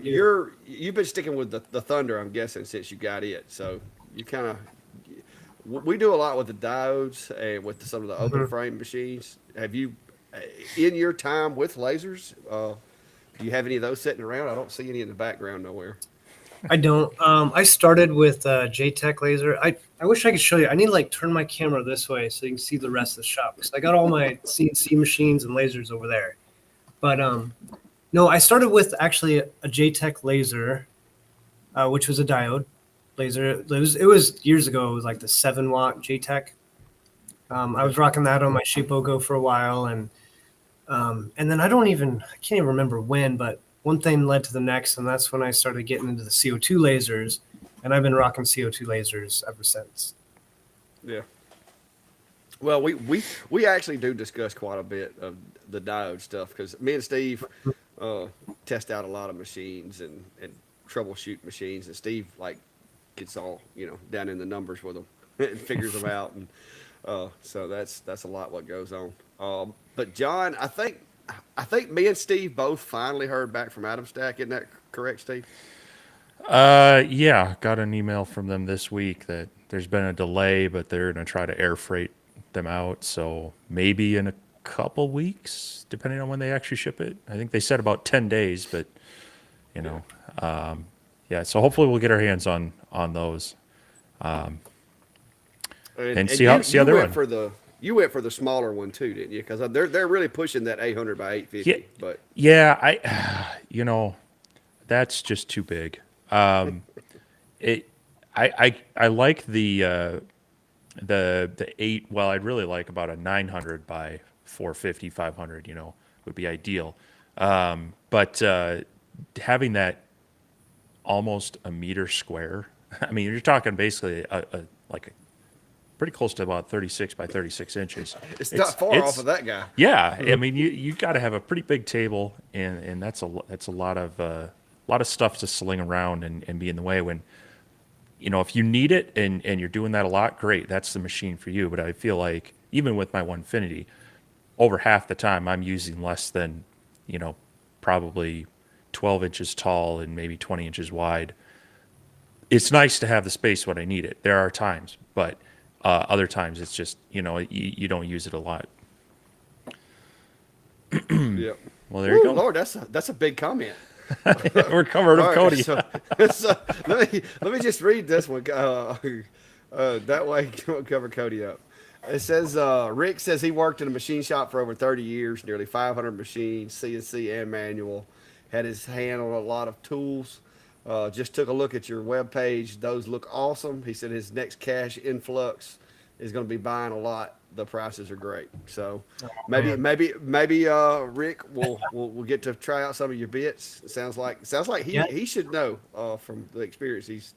you've been sticking with the Thunder, I'm guessing, since you got it. So you kind of we do a lot with the diodes and with some of the open frame machines. Have you, in your time with lasers, do you have any of those sitting around? I don't see any in the background nowhere. I don't. I started with JTech laser. I wish I could show you. I need to like turn my camera this way so you can see the rest of the shop because I got all my CNC machines and lasers over there. But no, I started with actually a JTech laser, which was a diode laser. It was years ago. It was like the 7-watt JTech. I was rocking that on my Shapeoko for a while, and then I can't even remember when, but one thing led to the next, and that's when I started getting into the CO2 lasers, and I've been rocking CO2 lasers ever since. Yeah. Well, we actually do discuss quite a bit of the diode stuff because me and Steve test out a lot of machines and troubleshoot machines, and Steve like gets all down in the numbers with them and figures them out, and so that's a lot what goes on. But John, I think me and Steve both finally heard back from Adam Stack. Isn't that correct, Steve? Yeah, got an email from them this week that there's been a delay, but they're going to try to air freight them out. So maybe in a couple weeks, depending on when they actually ship it. I think they said about 10 days, but yeah. So hopefully we'll get our hands on those. And see how they're running. You went for the smaller one too, didn't you? Because they're really pushing that 800 by 850. Yeah, but I that's just too big. I like the 8. Well, I'd really like about a 900 by 450, 500. Would be ideal. But having that almost a meter square. I mean, you're talking basically like a pretty close to about 36 by 36 inches. It's not far off of that guy. Yeah, I mean, you got to have a pretty big table, and that's a lot of stuff to sling around and be in the way when, if you need it and you're doing that a lot, great, that's the machine for you. But I feel like even with my Onefinity, over half the time I'm using less than, probably 12 inches tall and maybe 20 inches wide. It's nice to have the space when I need it. There are times, but other times it's just, you don't use it a lot. Yep. Well, there you go. Lord, that's a big comment. We're covered up, Cody. So let me just read this one. That way we'll cover Cody up. It says Rick says he worked in a machine shop for over 30 years, nearly 500 machines, CNC and manual. Had his hand on a lot of tools. Just took a look at your webpage. Those look awesome. He said his next cash influx is going to be buying a lot. The prices are great. So maybe Rick will get to try out some of your bits. It sounds like he should know from the experience he's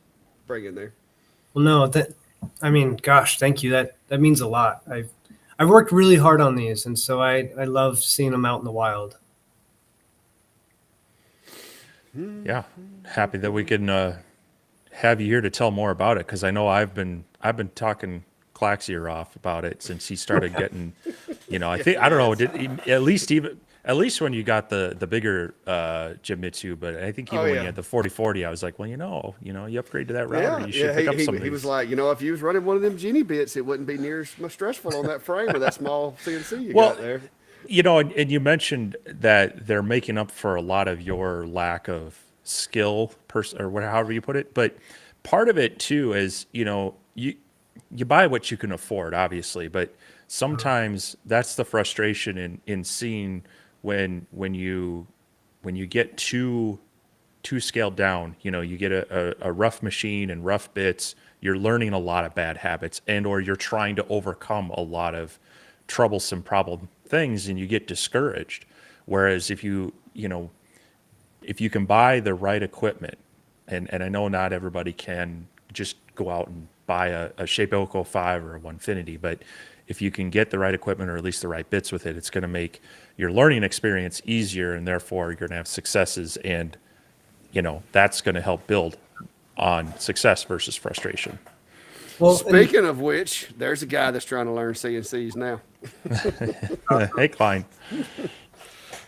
bringing there. Well, no, gosh, thank you. That means a lot. I've worked really hard on these, and so I love seeing them out in the wild. Yeah, happy that we can have you here to tell more about it, because I know I've been talking Clack's ear off about it since he started getting, I don't know, at least when you got the bigger Jimitsu, but I think even when you had the 4040, I was like, well, you upgrade to that router, you should pick up some of these. He was like, if you was running one of them Genie bits, it wouldn't be near as much stressful on that frame with that small CNC you got there. And you mentioned that they're making up for a lot of your lack of skill, or however you put it. But part of it too is, you buy what you can afford, obviously. But sometimes that's the frustration in seeing when you get too scaled down. You get a rough machine and rough bits. You're learning a lot of bad habits, or you're trying to overcome a lot of troublesome problem things, and you get discouraged. Whereas if you can buy the right equipment, and I know not everybody can just go out and buy a Shapeoko 5 or a Onefinity, but if you can get the right equipment, or at least the right bits with it, it's going to make your learning experience easier, and therefore you're going to have successes, and that's going to help build on success versus frustration. Well, Speaking of which, there's a guy that's trying to learn CNCs now. Hey, Klein.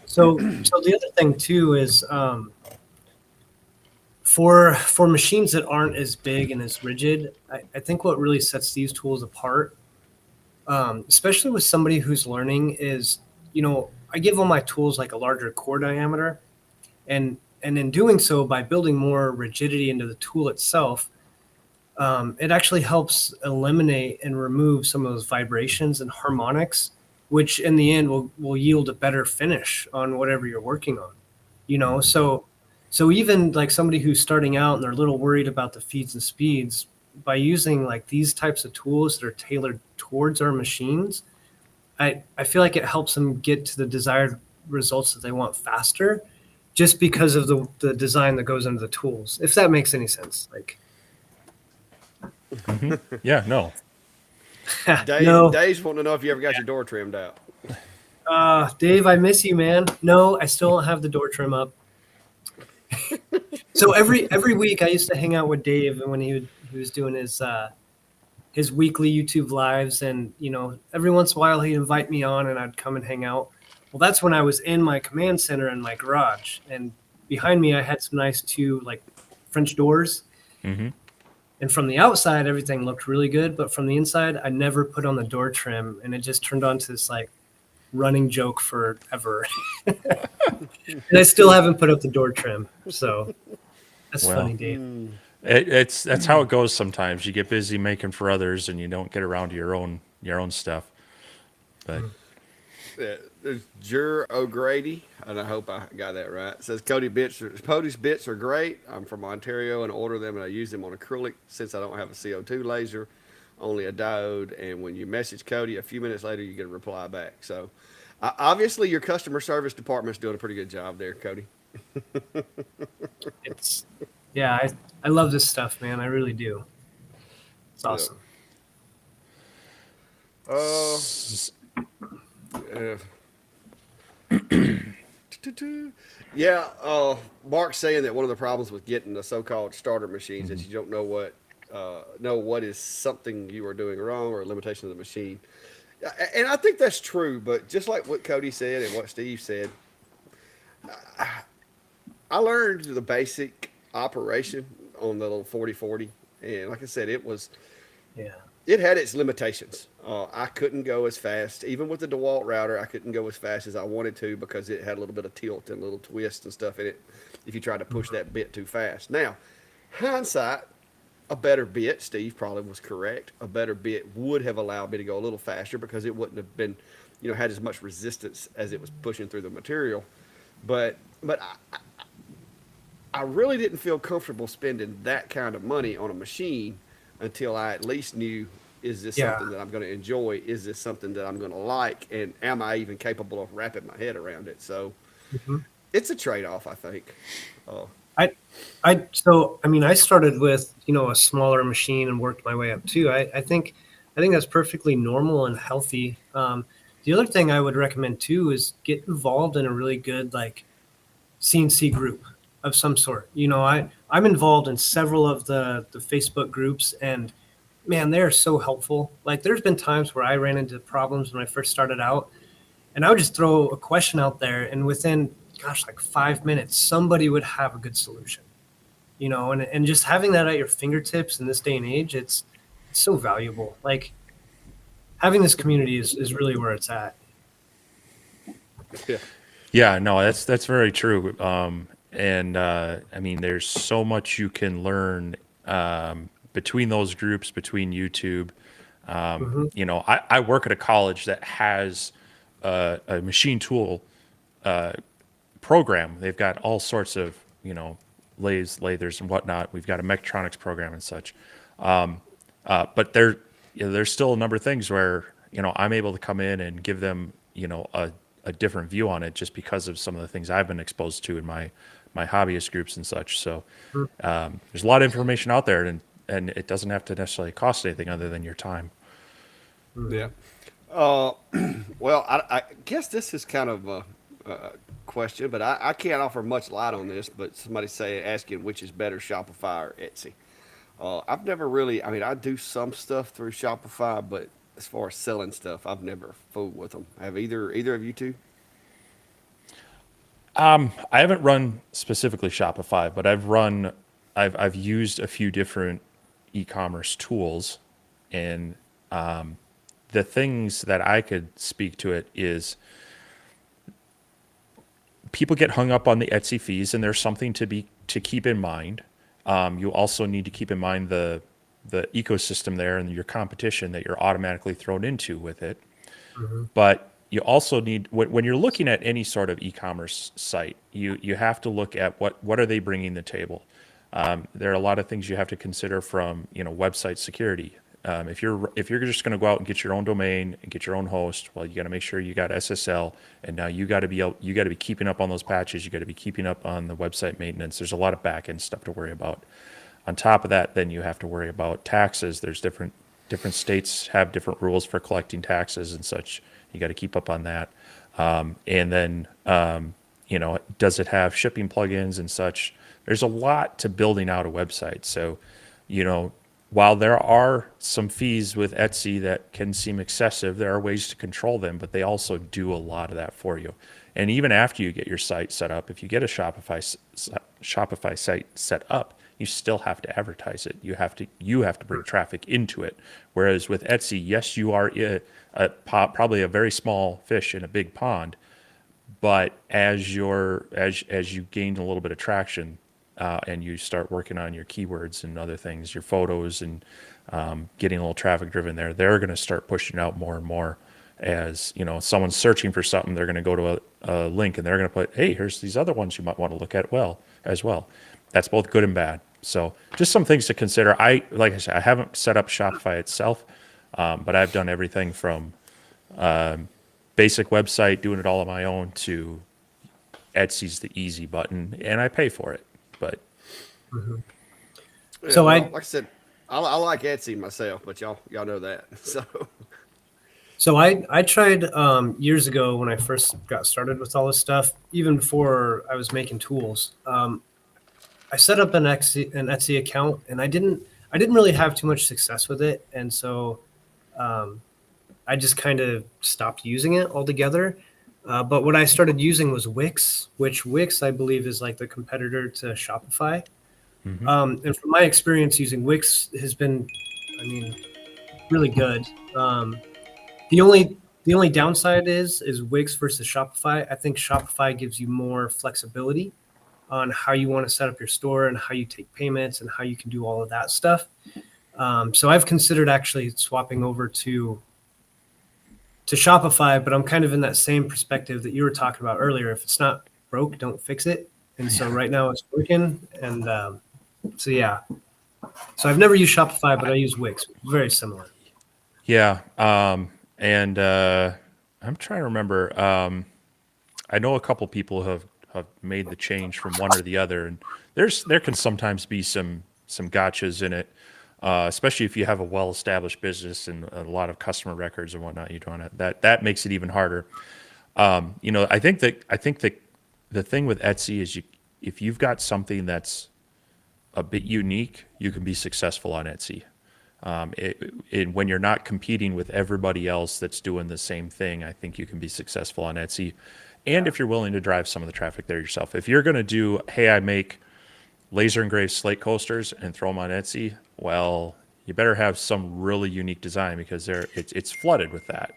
so the other thing too is for machines that aren't as big and as rigid, I think what really sets these tools apart, especially with somebody who's learning, is I give all my tools like a larger core diameter, and in doing so, by building more rigidity into the tool itself, it actually helps eliminate and remove some of those vibrations and harmonics, which in the end will yield a better finish on whatever you're working on. So even like somebody who's starting out and they're a little worried about the feeds and speeds, by using like these types of tools that are tailored towards our machines, I feel like it helps them get to the desired results that they want faster, just because of the design that goes into the tools. If that makes any sense, like. Yeah, no. Dave's wanting to know if you ever got your door trimmed out. Dave, I miss you, man. No, I still don't have the door trim up. So every week I used to hang out with Dave, and when he was doing his weekly YouTube lives, and every once in a while he'd invite me on and I'd come and hang out. Well, that's when I was in my command center in my garage, and behind me I had some nice two like French doors. Mm-hmm. And from the outside, everything looked really good, but from the inside, I never put on the door trim, and it just turned on to this like running joke forever. And I still haven't put up the door trim, so that's Well, funny, Dave. That's how it goes sometimes. You get busy making for others, and you don't get around to your own stuff. But There's Jur O'Grady, and I hope I got that right. It says Cody's bits are great. I'm from Ontario and order them, and I use them on acrylic since I don't have a CO2 laser, only a diode. And when you message Cody, a few minutes later you get a reply back. So obviously your customer service department's doing a pretty good job there, Cody. Yeah, I love this stuff, man. I really do. It's awesome. Yeah, Mark's saying that one of the problems with getting the so-called starter machines is you don't know what is something you are doing wrong or a limitation of the machine. And I think that's true, but just like what Cody said and what Steve said, I learned the basic operation on the little 4040, and like I said, Yeah. it had its limitations. I couldn't go as fast, even with the DeWalt router. I couldn't go as fast as I wanted to because it had a little bit of tilt and a little twist and stuff in it. If you tried to push that bit too fast. Now, hindsight, a better bit, Steve probably was correct. A better bit would have allowed me to go a little faster because it wouldn't have been, had as much resistance as it was pushing through the material. But I really didn't feel comfortable spending that kind of money on a machine until I at least knew, is this something that I'm going to enjoy? Is this something that I'm going to like? And am I even capable of wrapping my head around it? So it's a trade-off, I think. I started with, a smaller machine and worked my way up too. I think that's perfectly normal and healthy. The other thing I would recommend too is get involved in a really good like CNC group of some sort. I'm involved in several of the Facebook groups, and man, they're so helpful. Like there's been times where I ran into problems when I first started out, and I would just throw a question out there, and within like 5 minutes, somebody would have a good solution. And just having that at your fingertips in this day and age, it's so valuable. Like having this community is really where it's at. Yeah. yeah, no, that's very true. I mean, there's so much you can learn between those groups, between YouTube. I work at a college that has a machine tool program. They've got all sorts of, lathes, lathers, and whatnot. We've got a mechatronics program and such. But there's still a number of things where, I'm able to come in and give them, a different view on it just because of some of the things I've been exposed to in my hobbyist groups and such. So there's a lot of information out there, and it doesn't have to necessarily cost anything other than your time. Yeah. Well, I guess this is kind of a question, but I can't offer much light on this. But somebody asking which is better, Shopify or Etsy. I've never really. I mean, I do some stuff through Shopify, but as far as selling stuff, I've never fooled with them. Have either of you two? I haven't run specifically Shopify, but I've used a few different e-commerce tools, and the things that I could speak to it is people get hung up on the Etsy fees, and there's something to keep in mind. You also need to keep in mind the ecosystem there and your competition that you're automatically thrown into with it. But you also need, when you're looking at any sort of e-commerce site, you have to look at what are they bringing to the table. There are a lot of things you have to consider from website security. If you're just going to go out and get your own domain and get your own host, well, you got to make sure you got SSL, and now you got to be keeping up on those patches. You got to be keeping up on the website maintenance. There's a lot of back end stuff to worry about. On top of that, then you have to worry about taxes. There's different states have different rules for collecting taxes and such. You got to keep up on that. And then does it have shipping plugins and such? There's a lot to building out a website. So, while there are some fees with Etsy that can seem excessive, there are ways to control them, but they also do a lot of that for you. And even after you get your site set up, if you get a Shopify site set up, you still have to advertise it. You have to bring traffic into it. Whereas with Etsy, yes, you are probably a very small fish in a big pond, but as you gain a little bit of traction, and you start working on your keywords and other things, your photos, and getting a little traffic driven there, they're going to start pushing out more and more. As someone's searching for something, they're going to go to a link and they're going to put, hey, here's these other ones you might want to look at as well. That's both good and bad. So just some things to consider. Like I said, I haven't set up Shopify itself, but I've done everything from basic website, doing it all on my own, to Etsy's the easy button, and I pay for it. But So like I said, I like Etsy myself, but y'all know that. So I tried years ago when I first got started with all this stuff, even before I was making tools. I set up an Etsy account, and I didn't really have too much success with it, and so I just kind of stopped using it altogether. But what I started using was Wix, which Wix I believe is like the competitor to Shopify. And from my experience using Wix has been, really good. The only downside is Wix versus Shopify. I think Shopify gives you more flexibility on how you want to set up your store and how you take payments and how you can do all of that stuff. So I've considered actually swapping over to Shopify, but I'm kind of in that same perspective that you were talking about earlier. If it's not broke, don't fix it. And so right now it's working. And so yeah. So I've never used Shopify, but I use Wix. Very similar. yeah, and I'm trying to remember. I know a couple people have made the change from one or the other, and there can sometimes be some gotchas in it, especially if you have a well-established business and a lot of customer records and whatnot. You don't have that makes it even harder. I think that the thing with Etsy is if you've got something that's a bit unique, you can be successful on Etsy. When you're not competing with everybody else that's doing the same thing, I think you can be successful on Etsy. And if you're willing to drive some of the traffic there yourself. If you're going to do, hey, I make laser engraved slate coasters and throw them on Etsy, well, you better have some really unique design, because it's flooded with that.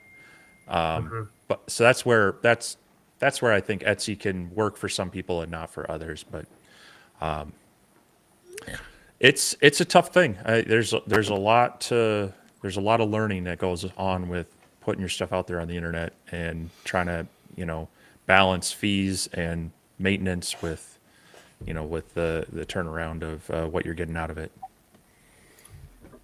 But so that's where I think Etsy can work for some people and not for others. But it's a tough thing. There's a lot of learning that goes on with putting your stuff out there on the internet and trying to balance fees and maintenance with the turnaround of what you're getting out of it.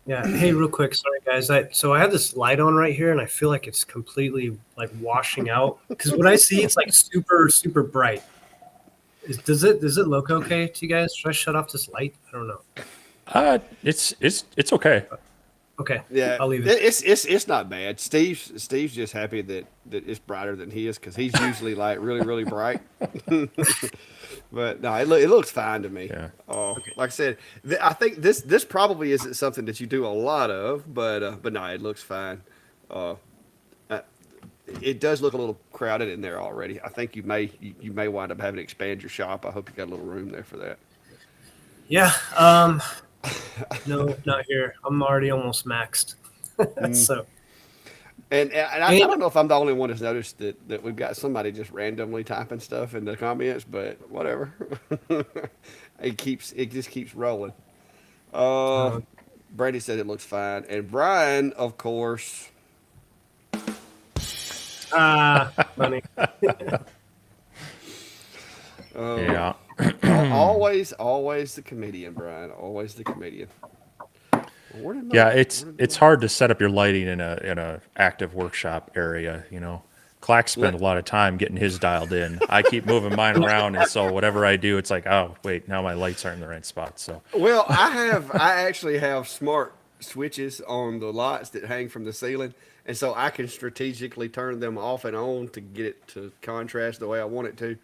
Yeah. Hey, real quick. Sorry, guys. So I have this light on right here, and I feel like it's completely like washing out, because what I see, it's like super, super bright. Does it look okay to you guys? Should I shut off this light? I don't know. It's okay. Okay. Yeah, I'll leave it. it's not bad. Steve's just happy that it's brighter than his because he's usually like really bright. But no, it looks fine to me. Yeah. Like I said, I think this probably isn't something that you do a lot of, but no, it looks fine. Uh, uh, it does look a little crowded in there already. I think you may wind up having to expand your shop. I hope you got a little room there for that. Yeah. No, not here. I'm already almost maxed. So And I don't know if I'm the only one that's noticed that we've got somebody just randomly typing stuff in the comments, but whatever. It just keeps rolling. Uh, uh, Brady said it looks fine, and Brian, of course. funny. Yeah. Always the comedian, Brian. Always the comedian. Where did my- Yeah, where it's did it's my- hard to set up your lighting in a active workshop area, you know. Clack spent a lot of time getting his dialed in. I keep moving mine around, and so whatever I do, it's like, oh wait, now my lights aren't in the right spot. So Well, I actually have smart switches on the lights that hang from the ceiling, and so I can strategically turn them off and on to get it to contrast the way I want it to.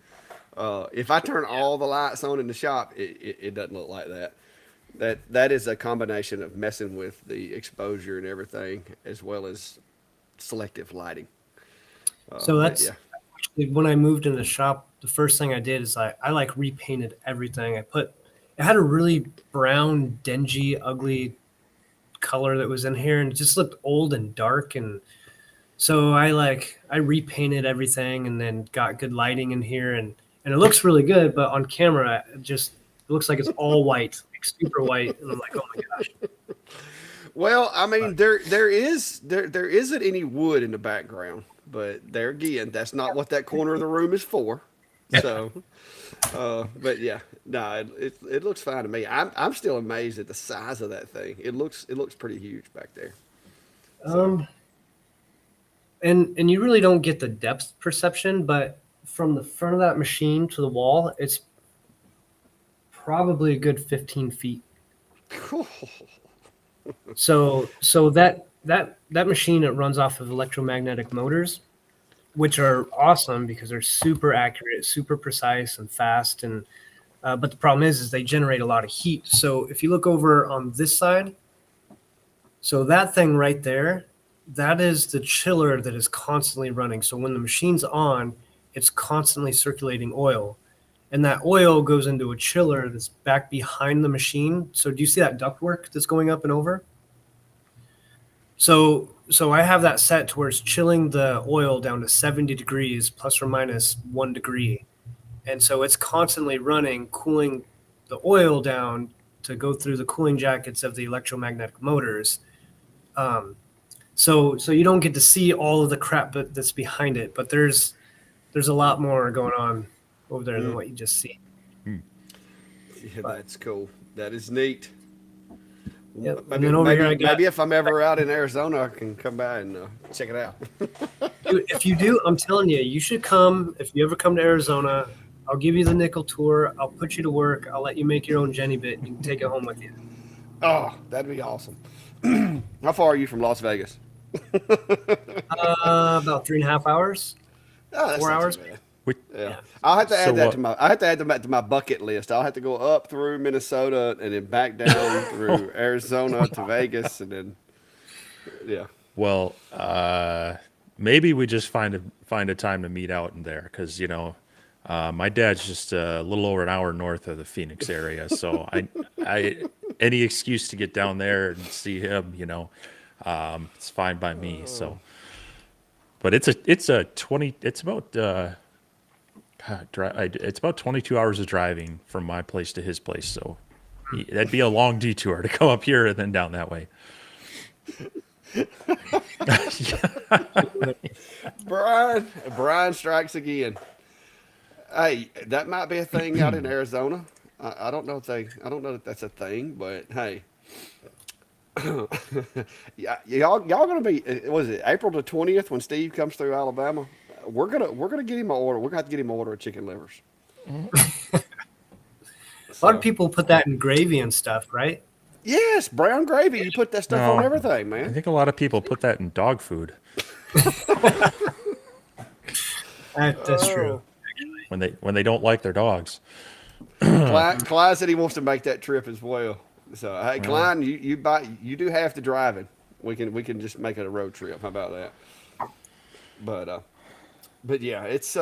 If I turn all the lights on in the shop, it doesn't look like that. That is a combination of messing with the exposure and everything, as well as selective lighting. So But that's yeah. actually when I moved in the shop. The first thing I did is I like repainted everything. It had a really brown, dingy, ugly color that was in here, and it just looked old and dark. And so I repainted everything, and then got good lighting in here, and it looks really good. But on camera, it looks like it's all white, like super white, and I'm like, oh my gosh. Well, I mean, there isn't any wood in the background, but there again, that's not what that corner of the room is for. So, but yeah, no, it looks fine to me. I'm still amazed at the size of that thing. It looks pretty huge back there. Um, and you really don't get the depth perception, but from the front of that machine to the wall, it's probably a good 15 feet. Cool. So that machine, it runs off of electromagnetic motors, which are awesome because they're super accurate, super precise, and fast. And but the problem is they generate a lot of heat. So if you look over on this side, so that thing right there, that is the chiller that is constantly running. So when the machine's on, it's constantly circulating oil. And that oil goes into a chiller that's back behind the machine. So do you see that ductwork that's going up and over? So I have that set to where it's chilling the oil down to 70 degrees plus or minus 1 degree. And so it's constantly running, cooling the oil down to go through the cooling jackets of the electromagnetic motors. So you don't get to see all of the crap that's behind it, but there's a lot more going on over there than what you just see. Yeah, that's cool. That is neat. Yep. Maybe, And then over here I got, maybe if I'm ever out in Arizona, I can come by and check it out. dude, if you do, I'm telling you, you should come. If you ever come to Arizona, I'll give you the nickel tour. I'll put you to work. I'll let you make your own Jenny bit. You can take it home with you. Oh, that'd be awesome. How far are you from Las Vegas? About 3.5 hours. Oh, that's 4 not too hours. bad. we, Yeah, I'll have to add So that what- to my. I have to add that to my bucket list. I'll have to go up through Minnesota and then back down through Arizona to Vegas, and then yeah. well, maybe we just find a time to meet out in there because my dad's just a little over an hour north of the Phoenix area, so I any excuse to get down there and see him, it's fine by me. So, but it's about 22 hours of driving from my place to his place, so that'd be a long detour to go up here and then down that way. Brian strikes again. Hey, that might be a thing out in Arizona. I don't know I don't know if that's a thing, but hey, yeah, y'all gonna be. Was it April the 20th when Steve comes through Alabama? We're gonna get him an order. We're gonna have to get him an order of chicken livers. A lot of people put that in gravy and stuff, right? Yes, brown gravy. You put that stuff on No, everything, I man. think a lot of people put that in dog food That's true. Oh, when they don't like their dogs. Klein said he wants to make that trip as well. So hey, Well, Klein, you do have to drive it. We can just make it a road trip. How about that? But yeah, it's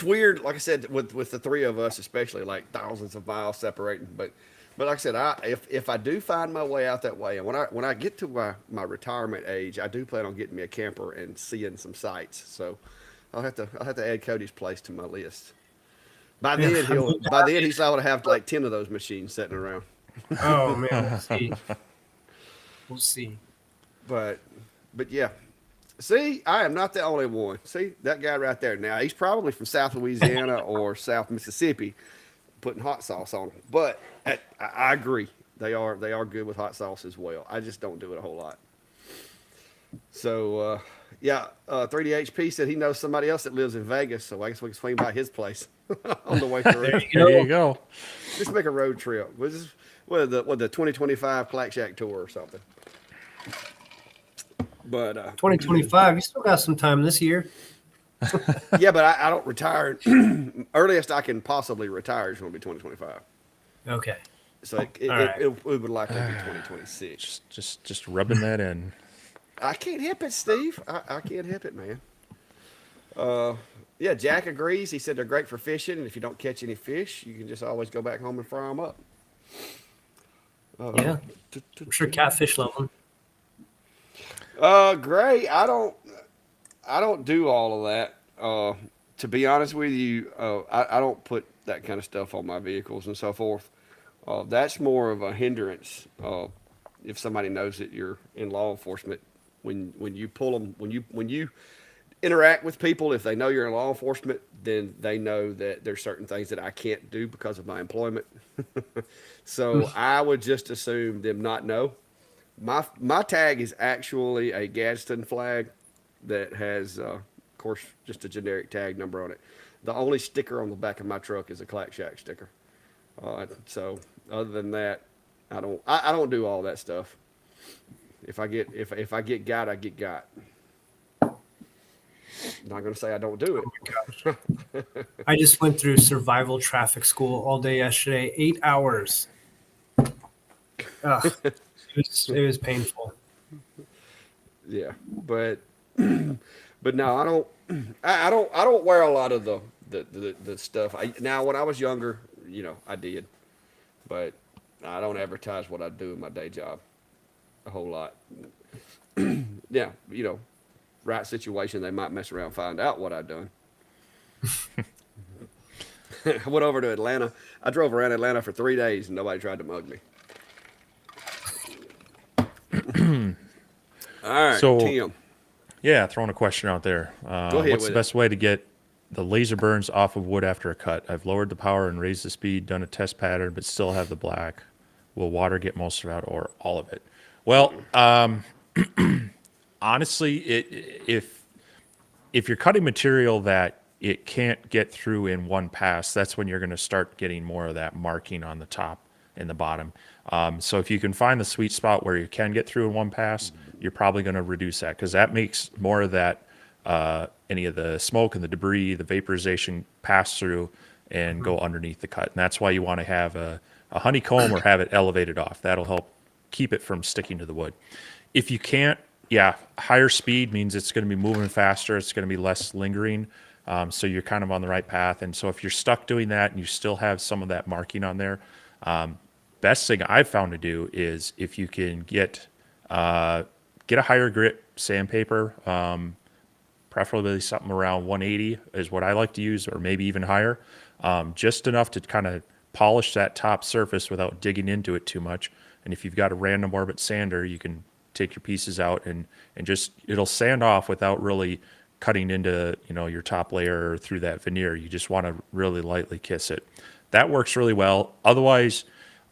weird. Like I said, with the three of us, especially like thousands of miles separating. But like I said, if I do find my way out that way, and when I get to my retirement age, I do plan on getting me a camper and seeing some sights. So I'll have to add Cody's place to my list. Yeah, I mean, By then he's liable to have like 10 of those machines sitting around. oh man, we'll see. We'll see. But yeah. See, I am not the only one. See, that guy right there. Now, he's probably from South Louisiana or South Mississippi putting hot sauce on them. But I agree. They are good with hot sauce as well. I just don't do it a whole lot. So, yeah, 3DHP said he knows somebody else that lives in Vegas, so I guess we can swing by his place on the way through. There you there you go. go. Just make a road trip. What the 2025 Clack Shack tour or something. But 2025. You still got some time this year. yeah, but I don't retire. Earliest I can possibly retire is going to be 2025. Okay. So All right. it would likely be 2026. Just rubbing that in. I can't help it, Steve. I can't help it, man. Yeah, Jack agrees. He said they're great for fishing, and if you don't catch any fish, you can just always go back home and fry them up. Yeah. I'm sure catfish love them. Great. I don't do all of that. To be honest with you, I don't put that kind of stuff on my vehicles and so forth. That's more of a hindrance. If somebody knows that you're in law enforcement, when you pull them, when you interact with people, if they know you're in law enforcement, then they know that there's certain things that I can't do because of my employment. So I would just assume them not know. My tag is actually a Gadsden flag that has, of course, just a generic tag number on it. The only sticker on the back of my truck is a Clack Shack sticker. So other than that, I don't do all that stuff. If I get got, I get got. Not gonna say I don't do it. I just went through survival traffic school all day yesterday. 8 hours. Ugh, it was painful. Yeah, but no, I don't wear a lot of the stuff. Now when I was younger, I did, but I don't advertise what I do in my day job a whole lot. Yeah, right situation, they might mess around and find out what I've done. I went over to Atlanta. I drove around Atlanta for 3 days and nobody tried to mug me. All right, So- Tim. Yeah, throwing a question out there. Go ahead What's with the it. best way to get the laser burns off of wood after a cut? I've lowered the power and raised the speed, done a test pattern, but still have the black. Will water get most of it or all of it? Well, honestly, if you're cutting material that it can't get through in one pass, that's when you're going to start getting more of that marking on the top and the bottom. So if you can find the sweet spot where you can get through in one pass, you're probably going to reduce that because that makes more of that any of the smoke and the debris, the vaporization pass through and go underneath the cut. And that's why you want to have a honeycomb or have it elevated off. That'll help keep it from sticking to the wood. If you can't, yeah, higher speed means it's going to be moving faster. It's going to be less lingering. So you're kind of on the right path. And so if you're stuck doing that and you still have some of that marking on there, best thing I've found to do is if you can get a higher grit sandpaper, preferably something around 180 is what I like to use, or maybe even higher, just enough to kind of polish that top surface without digging into it too much. And if you've got a random orbit sander, you can take your pieces out and just, it'll sand off without really cutting into, your top layer or through that veneer. You just want to really lightly kiss it. That works really well. Otherwise,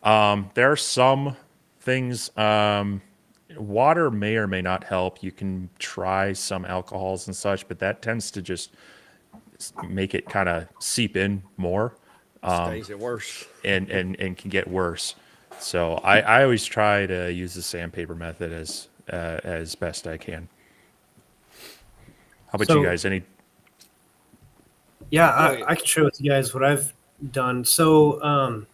there are some things, water may or may not help. You can try some alcohols and such, but that tends to just make it kind of seep in more Stays it worse. and can get worse. So I always try to use the sandpaper method as best I can. How about you So guys? Any? yeah, Go ahead. I can share with you guys what I've done. So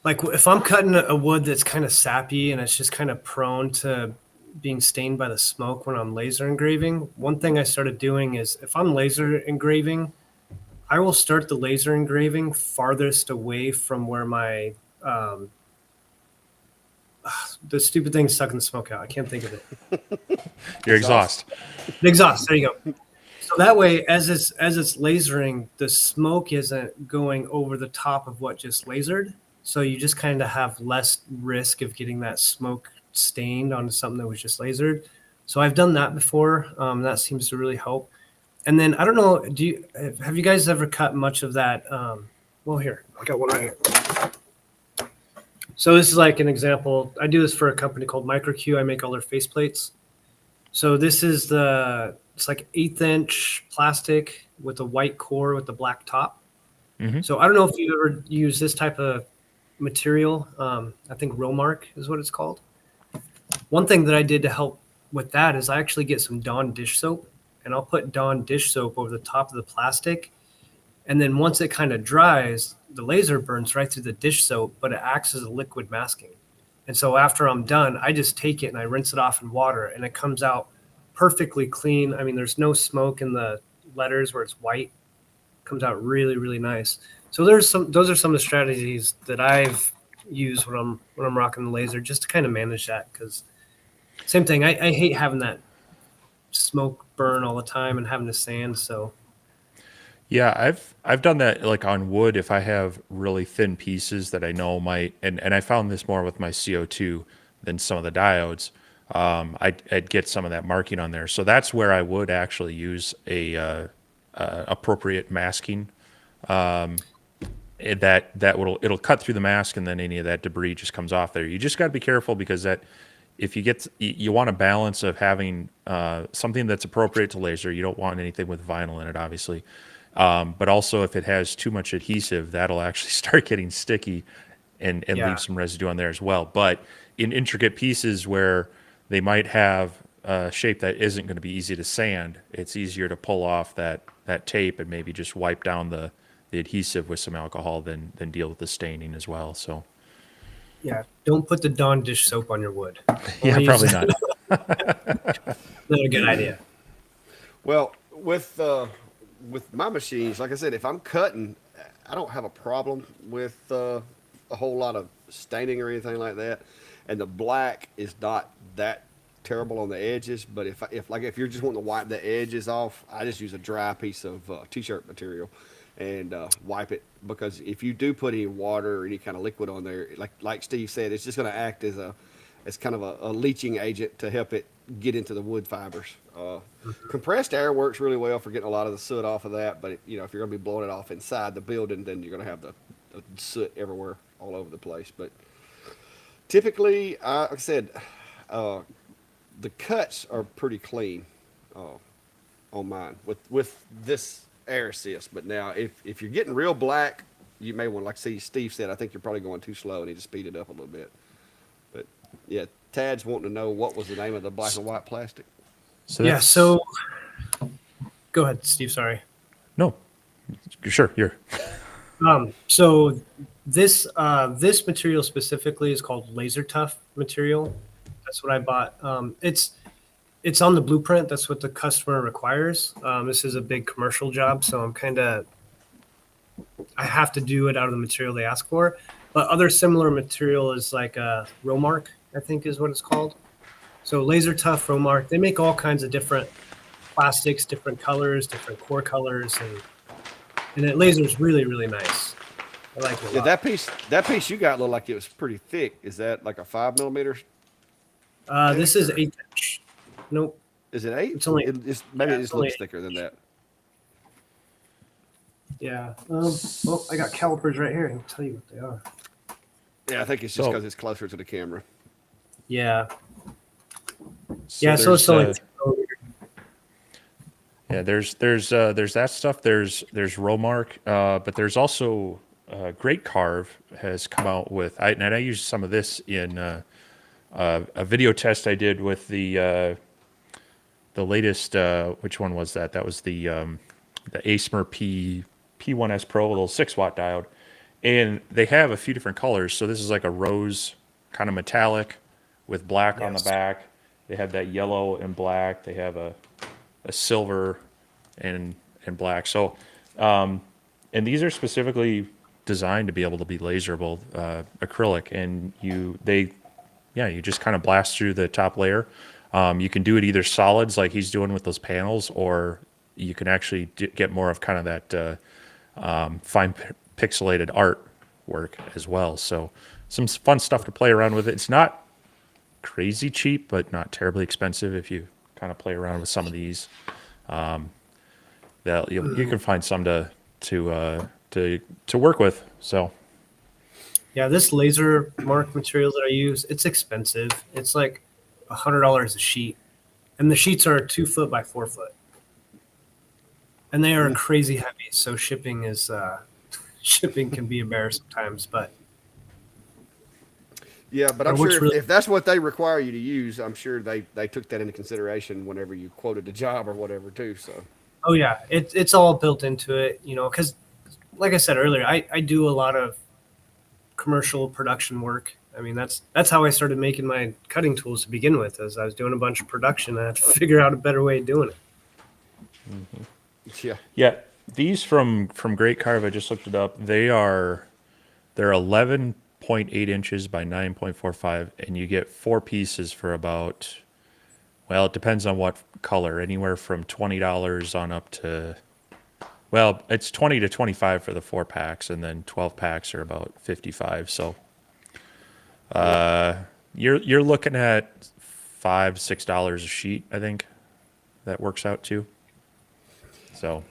like if I'm cutting a wood that's kind of sappy and it's just kind of prone to being stained by the smoke when I'm laser engraving, one thing I started doing is if I'm laser engraving, I will start the laser engraving farthest away from where my um, the stupid thing's sucking the smoke out. I can't think of it. Your Exhaust. exhaust. The exhaust. There you go. So that way, as it's lasering, the smoke isn't going over the top of what just lasered. So you just kind of have less risk of getting that smoke stained onto something that was just lasered. So I've done that before. That seems to really help. And then I don't know, have you guys ever cut much of that? Well, here I got one right here. So this is like an example. I do this for a company called MicroQ. I make all their faceplates. So this is it's like 1/8 inch plastic with a white core with the black top. Hmm. So I don't know if you've ever used this type of material. I think Romark is what it's called. One thing that I did to help with that is I actually get some Dawn dish soap and I'll put Dawn dish soap over the top of the plastic. And then once it kind of dries, the laser burns right through the dish soap, but it acts as a liquid masking. And so after I'm done, I just take it and I rinse it off in water and it comes out perfectly clean. I mean, there's no smoke in the letters where it's white. It comes out really, really nice. So those are some of the strategies that I've used when I'm rocking the laser just to kind of manage that. Cause same thing, I hate having that smoke burn all the time and having to sand. So Yeah, I've done that like on wood if I have really thin pieces that I know might, and I found this more with my CO2 than some of the diodes. I'd get some of that marking on there, so that's where I would actually use a appropriate masking. It'll cut through the mask, and then any of that debris just comes off there. You just got to be careful because that if you want a balance of having something that's appropriate to laser. You don't want anything with vinyl in it, obviously. But also, if it has too much adhesive, that'll actually start getting sticky and yeah, leave some residue on there as well. But in intricate pieces where they might have a shape that isn't going to be easy to sand, it's easier to pull off that tape and maybe just wipe down the adhesive with some alcohol than deal with the staining as well. So yeah. Don't put the Dawn dish soap on your wood. yeah, Only use probably not. not a good idea. Well, with my machines, like I said, if I'm cutting, I don't have a problem with a whole lot of staining or anything like that. And the black is not that terrible on the edges. But if you're just wanting to wipe the edges off, I just use a dry piece of t-shirt material and wipe it, because if you do put any water or any kind of liquid on there, like Steve said, it's just going to act as kind of a leaching agent to help it get into the wood fibers. Compressed air works really well for getting a lot of the soot off of that, but if you're going to be blowing it off inside the building, then you're going to have the soot everywhere, all over the place. But typically, like I said, the cuts are pretty clean on mine with this air assist. But now, if you're getting real black, you may want to, like Steve said, I think you're probably going too slow and need to speed it up a little bit. But yeah, Tad's wanting to know what was the name of the black and white plastic. So Yeah. that's, So go ahead, Steve. Sorry. no, sure, you're So this material specifically is called laser tough material. That's what I bought. It's on the blueprint. That's what the customer requires. This is a big commercial job, so I have to do it out of the material they ask for. But other similar material is like Romark, I think is what it's called. So laser tough Romark. They make all kinds of different plastics, different colors, different core colors, and it lasers really, really nice. I like it a Yeah, lot. that piece you got looked like it was pretty thick. Is that like a 5 millimeter? This is 1/8 inch. Nope. Is it 8? It's only- Maybe yeah, it it's just looks only- thicker than that. Yeah. Well, I got calipers right here. I can tell you what they are. Yeah, I think it's just So- because it's closer to the camera. Yeah. so Yeah. So it's only there's, yeah, there's that stuff. There's Romark, but there's also Great Carve has come out with, and I used some of this in a video test I did with the latest. Which one was that? That was the ASMR P1S Pro, a little 6-watt diode, and they have a few different colors. So this is like a rose kind of metallic with black on the back. They have that yellow and black. They have a silver and black. So, and these are specifically designed to be able to be laserable acrylic, and you just kind of blast through the top layer. You can do it either solids like he's doing with those panels, or you can actually get more of kind of that fine pixelated art work as well. So some fun stuff to play around with. It's not crazy cheap, but not terribly expensive if you kind of play around with some of these. That you can find some to work with. So Yeah, this laser mark material that I use, it's expensive. It's like $100 a sheet, and the sheets are 2 foot by 4 foot, and they are crazy heavy. So shipping is shipping can be a bear sometimes, but Yeah, but I'm sure if that's what they require you to use, I'm sure they took that into consideration whenever you quoted the job or whatever too. So. oh yeah, it's all built into it, because like I said earlier, I do a lot of commercial production work. I mean, that's how I started making my cutting tools to begin with. As I was doing a bunch of production, I had to figure out a better way of doing it. Yeah. Yeah, these from Great Carve, I just looked it up. They're 11.8 inches by 9.45, and you get 4 pieces for about, well, it depends on what color, anywhere from $20 on up to, well, it's 20 to 25 for the 4 packs, and then 12 packs are about 55. So you're looking at $5-6 a sheet, I think. That works out too. So,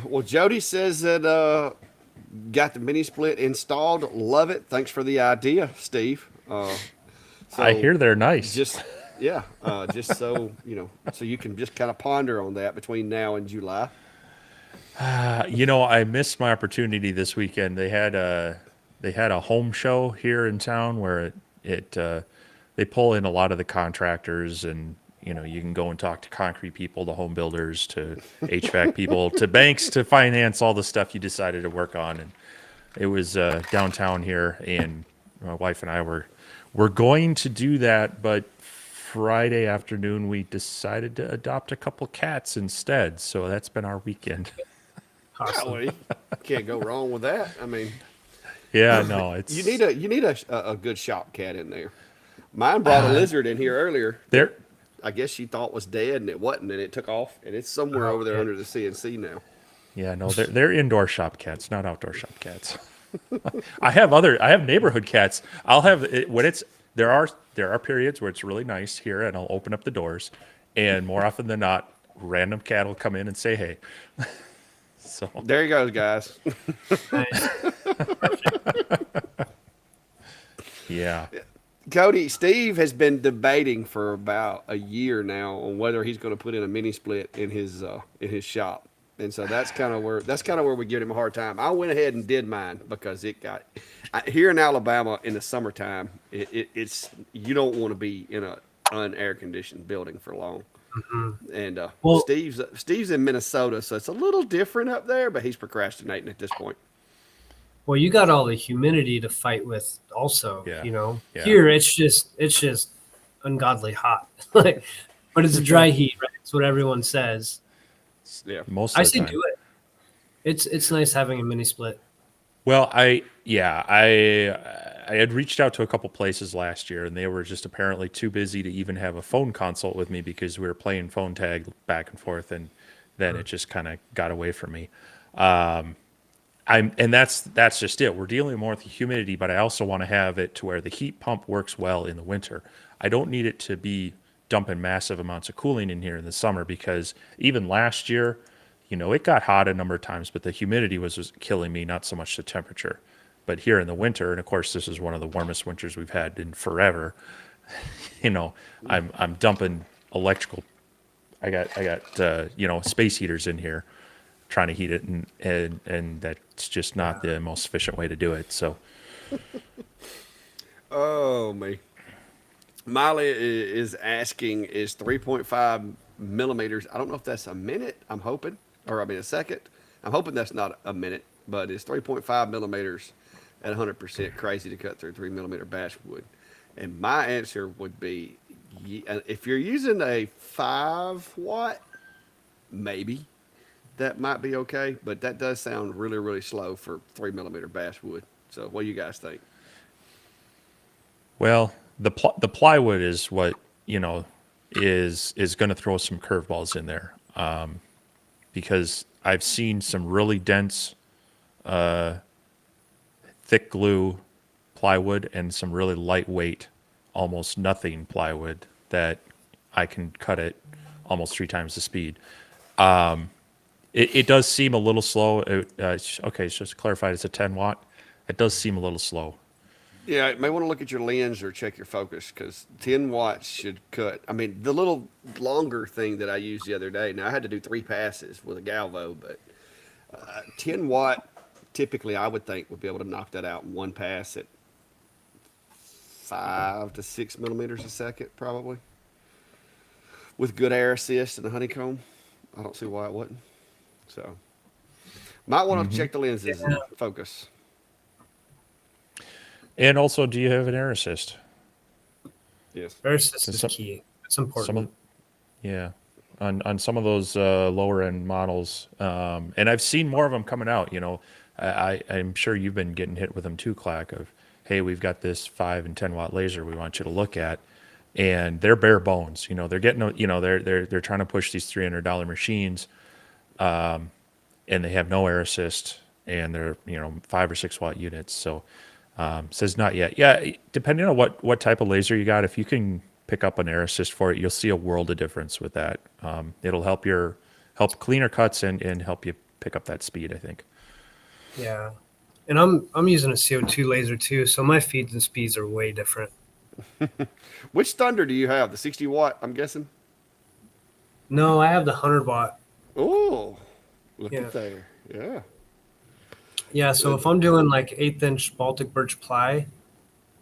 Well, Jody says that got the mini split installed. Love it. Thanks for the idea, Steve. So I hear they're nice. Just just so so you can just kind of ponder on that between now and July. I missed my opportunity this weekend. They had a home show here in town where they pull in a lot of the contractors, and you can go and talk to concrete people, to home builders, to HVAC people, to banks, to finance all the stuff you decided to work on. And it was downtown here, and my wife and I were going to do that, but Friday afternoon we decided to adopt a couple cats instead. So that's been our weekend. Awesome. Golly, can't go wrong with that. I mean, Yeah, no, it's you need a good shop cat in there. Mine brought a lizard in here earlier. there. I guess she thought was dead, and it wasn't, and it took off, and it's somewhere over there under the CNC now. Yeah, no, they're indoor shop cats, not outdoor shop cats. I have neighborhood cats. I'll have it when there are periods where it's really nice here, and I'll open up the doors, and more often than not, random cat will come in and say hey. So There he goes, guys. Nice. yeah, Cody, Steve has been debating for about a year now on whether he's going to put in a mini split in his shop, and so that's kind of where we give him a hard time. I went ahead and did mine because here in Alabama in the summertime, it's you don't want to be in a unair conditioned building for long. Mm-hmm. And Well, Steve's in Minnesota, so it's a little different up there, but he's procrastinating at this point. Well, you got all the humidity to fight with also, Yeah. Yeah. Here it's just ungodly hot. But it's a dry heat, right? It's what everyone says. Yeah. most of I the say time. do it. It's nice having a mini split. Well, I had reached out to a couple places last year, and they were just apparently too busy to even have a phone consult with me because we were playing phone tag back and forth, and then it just kind of got away from me. And that's just it. We're dealing more with the humidity, but I also want to have it to where the heat pump works well in the winter. I don't need it to be dumping massive amounts of cooling in here in the summer, because even last year, it got hot a number of times, but the humidity was killing me, not so much the temperature. But here in the winter, and of course this is one of the warmest winters we've had in forever, I'm dumping electrical. I got space heaters in here. trying to heat it, and that's just not the most efficient way to do it. So Oh, me. Miley is asking, is 3.5 millimeters? I don't know if that's a minute. I'm hoping, or I mean a second. I'm hoping that's not a minute, but it's 3.5 millimeters at 100% crazy to cut through 3 millimeter basswood. And my answer would be, if you're using a 5 watt, maybe that might be okay, but that does sound really, really slow for 3 millimeter basswood. So, what do you guys think? well, the plywood is what is going to throw some curveballs in there, because I've seen some really dense, thick glue plywood and some really lightweight, almost nothing plywood that I can cut it almost 3 times the speed. It does seem a little slow. Okay, so just to clarify, it's a 10 watt. It does seem a little slow. Yeah, you may want to look at your lens or check your focus because 10 watts should cut. I mean, the little longer thing that I used the other day, now I had to do 3 passes with a Galvo, but 10 watt, typically I would think would be able to knock that out in one pass at 5 to 6 millimeters a second, probably. With good air assist and a honeycomb. I don't see why it wouldn't. So, might want to check the lenses and focus. And also, do you have an air assist? Yes. Versus So is some key. It's some important. of yeah, on some of those lower end models, and I've seen more of them coming out. I'm sure you've been getting hit with them too, Clack. Of hey, we've got this 5 and 10 watt laser we want you to look at, and they're bare bones. They're getting they're trying to push these $300 machines, and they have no air assist, and they're 5 or 6 watt units. So says not yet. Yeah, depending on what type of laser you got, if you can pick up an air assist for it, you'll see a world of difference with that. It'll help cleaner cuts and help you pick up that speed, I think. Yeah. And I'm using a CO2 laser too, so my feeds and speeds are way different. Which Thunder do you have? The 60 watt, I'm guessing? No, I have the 100 watt. Oh, look Yeah. at there. Yeah. Yeah, so if I'm doing like 1/8 inch Baltic birch ply,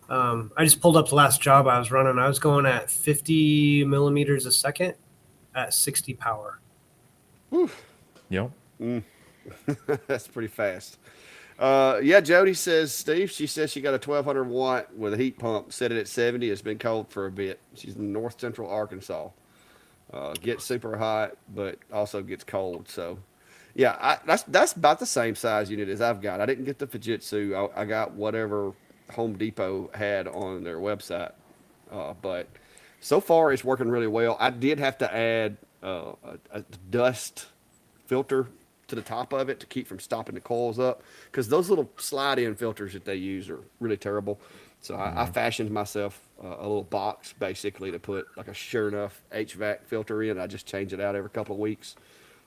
I just pulled up the last job I was running. I was going at 50 millimeters a second at 60 power. Whew. You know, That's pretty fast. Yeah, Jody says, Steve, she says she got a 1200 watt with a heat pump, set it at 70. It's been cold for a bit. She's in north central Arkansas. Gets super hot, but also gets cold. So, yeah, that's about the same size unit as I've got. I didn't get the Fujitsu. I got whatever Home Depot had on their website. But so far, it's working really well. I did have to add a dust filter to the top of it to keep from stopping the coils up because those little slide-in filters that they use are really terrible. So I fashioned myself a little box basically to put like a sure enough HVAC filter in. I just change it out every couple of weeks,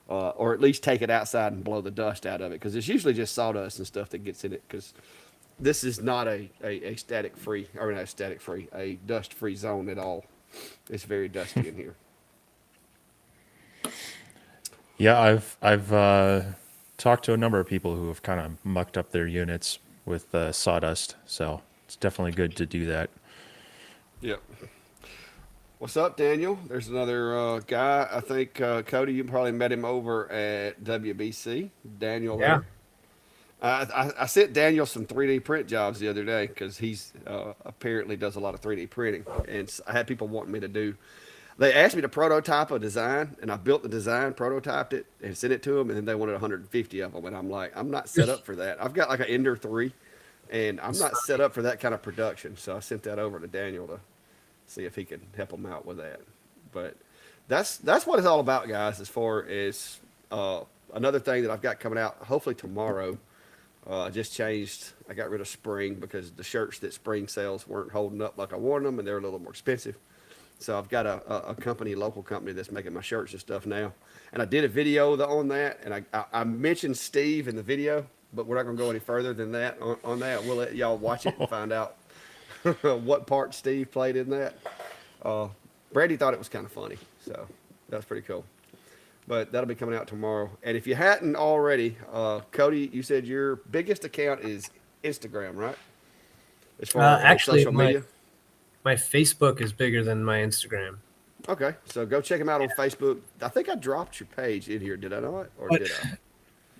or at least take it outside and blow the dust out of it because it's usually just sawdust and stuff that gets in it. Because this is not a static free, or not static free, a dust free zone at all. It's very dusty in here. yeah, I've talked to a number of people who have kind of mucked up their units with sawdust, so it's definitely good to do that. Yep. What's up, Daniel? There's another guy. I think Cody, you probably met him over at WBC. Daniel Yeah. there. I sent Daniel some 3D print jobs the other day because he's apparently does a lot of 3D printing, and I had people wanting me to do. They asked me to prototype a design, and I built the design, prototyped it, and sent it to them, and then they wanted 150 of them, and I'm like, I'm not set up for that. I've got like an Ender 3, and I'm not set up for that kind of production. So I sent that over to Daniel to see if he could help them out with that. But that's what it's all about, guys. As far as another thing that I've got coming out, hopefully tomorrow. I just changed. I got rid of Spring because the shirts that Spring sells weren't holding up like I wanted them, and they're a little more expensive. So I've got a company, local company that's making my shirts and stuff now. And I did a video on that, and I mentioned Steve in the video, but we're not going to go any further than that on that. We'll let y'all watch it and find out what part Steve played in that. Brandy thought it was kind of funny, so that was pretty cool. but that'll be coming out tomorrow. And if you hadn't already, Cody, you said your biggest account is Instagram, right? As far as Actually, social media. my Facebook is bigger than my Instagram. Okay, so go check him out on Facebook. I think I dropped your page in here. Did I not, or But did I?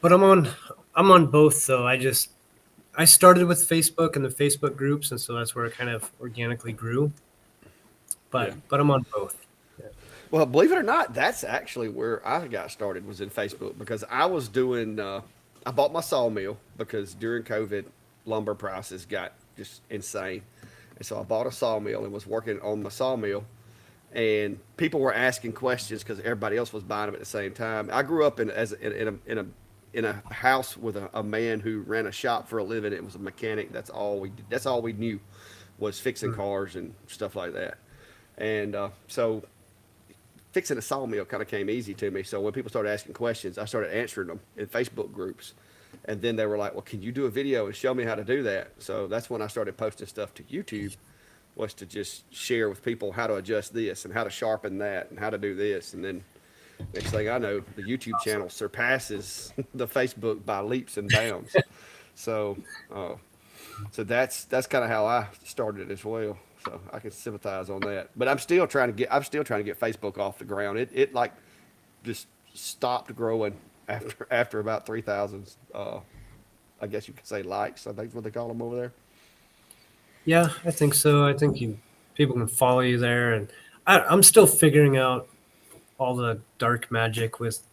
but I'm on both though. I started with Facebook and the Facebook groups, and so that's where it kind of organically grew. Yeah. But I'm on both. Well, believe it or not, that's actually where I got started was in Facebook because I was doing. I bought my sawmill because during COVID, lumber prices got just insane, and so I bought a sawmill and was working on my sawmill. And people were asking questions because everybody else was buying them at the same time. I grew up in a house with a man who ran a shop for a living. It was a mechanic. That's all we did. That's all we knew was fixing cars and stuff like that. And so fixing a sawmill kind of came easy to me. So when people started asking questions, I started answering them in Facebook groups. And then they were like, well, can you do a video and show me how to do that? So that's when I started posting stuff to YouTube, was to just share with people how to adjust this and how to sharpen that and how to do this. And then next thing I know, the YouTube channel surpasses the Facebook by leaps and bounds. So, so that's kind of how I started as well. So I can sympathize on that. But I'm still trying to get Facebook off the ground. It like just stopped growing after about 3,000. I guess you could say likes. I think is what they call them over there. Yeah, I think so. I think people can follow you there, and I'm still figuring out all the dark magic with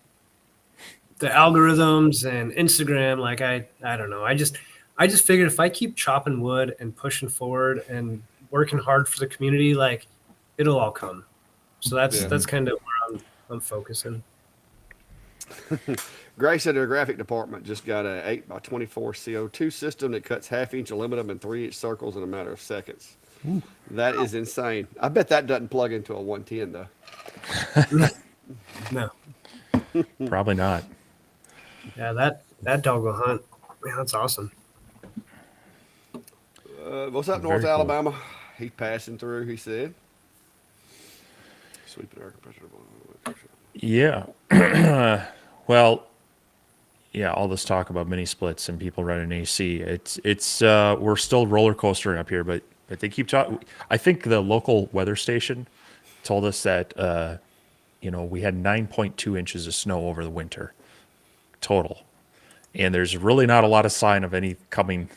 the algorithms and Instagram. Like I don't know. I just figured if I keep chopping wood and pushing forward and working hard for the community, like it'll all come. So that's kind of where I'm focusing. Grace at her graphic department just got a 8x24 CO2 system that cuts half-inch aluminum in 3-inch circles in a matter of seconds. Ooh. That is insane. I bet that doesn't plug into a 110 though. No. Probably not. Yeah, that dog will hunt. Man, that's awesome. What's up, North Alabama? He's passing through, he said. Sweeping air compressor. Yeah. Well, yeah, all this talk about mini splits and people running AC. It's we're still roller coastering up here, but they keep talking. I think the local weather station told us that we had 9.2 inches of snow over the winter total, and there's really not a lot of sign of any coming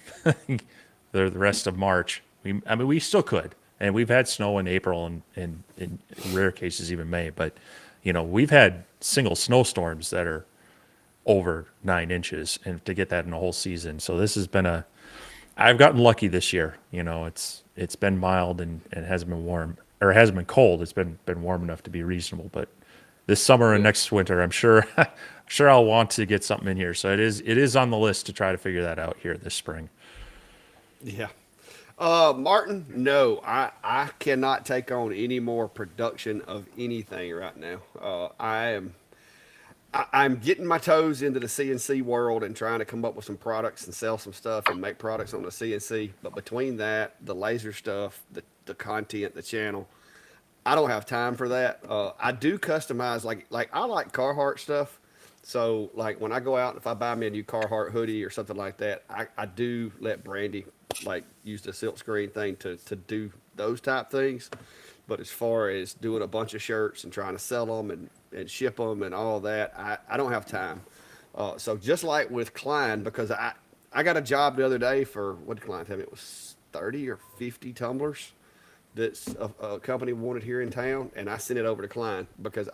the rest of March. We still could, and we've had snow in April and in rare cases even May, but we've had single snowstorms that are over 9 inches, and to get that in a whole season. So this has been I've gotten lucky this year. It's been mild and it hasn't been warm, or it hasn't been cold. It's been warm enough to be reasonable. But this summer and next winter, I'm sure I'll want to get something in here. So it is on the list to try to figure that out here this spring. Yeah. Martin, no, I cannot take on any more production of anything right now. I'm getting my toes into the CNC world and trying to come up with some products and sell some stuff and make products on the CNC. But between that, the laser stuff, the content, the channel, I don't have time for that. I do customize, like I like Carhartt stuff. So like when I go out, if I buy me a new Carhartt hoodie or something like that, I do let Brandy like use the silk screen thing to do those type things. But as far as doing a bunch of shirts and trying to sell them and ship them and all that, I don't have time. So just like with Klein, because I got a job the other day for, what did Klein tell me? It was 30 or 50 tumblers that's a company wanted here in town, and I sent it over to Klein because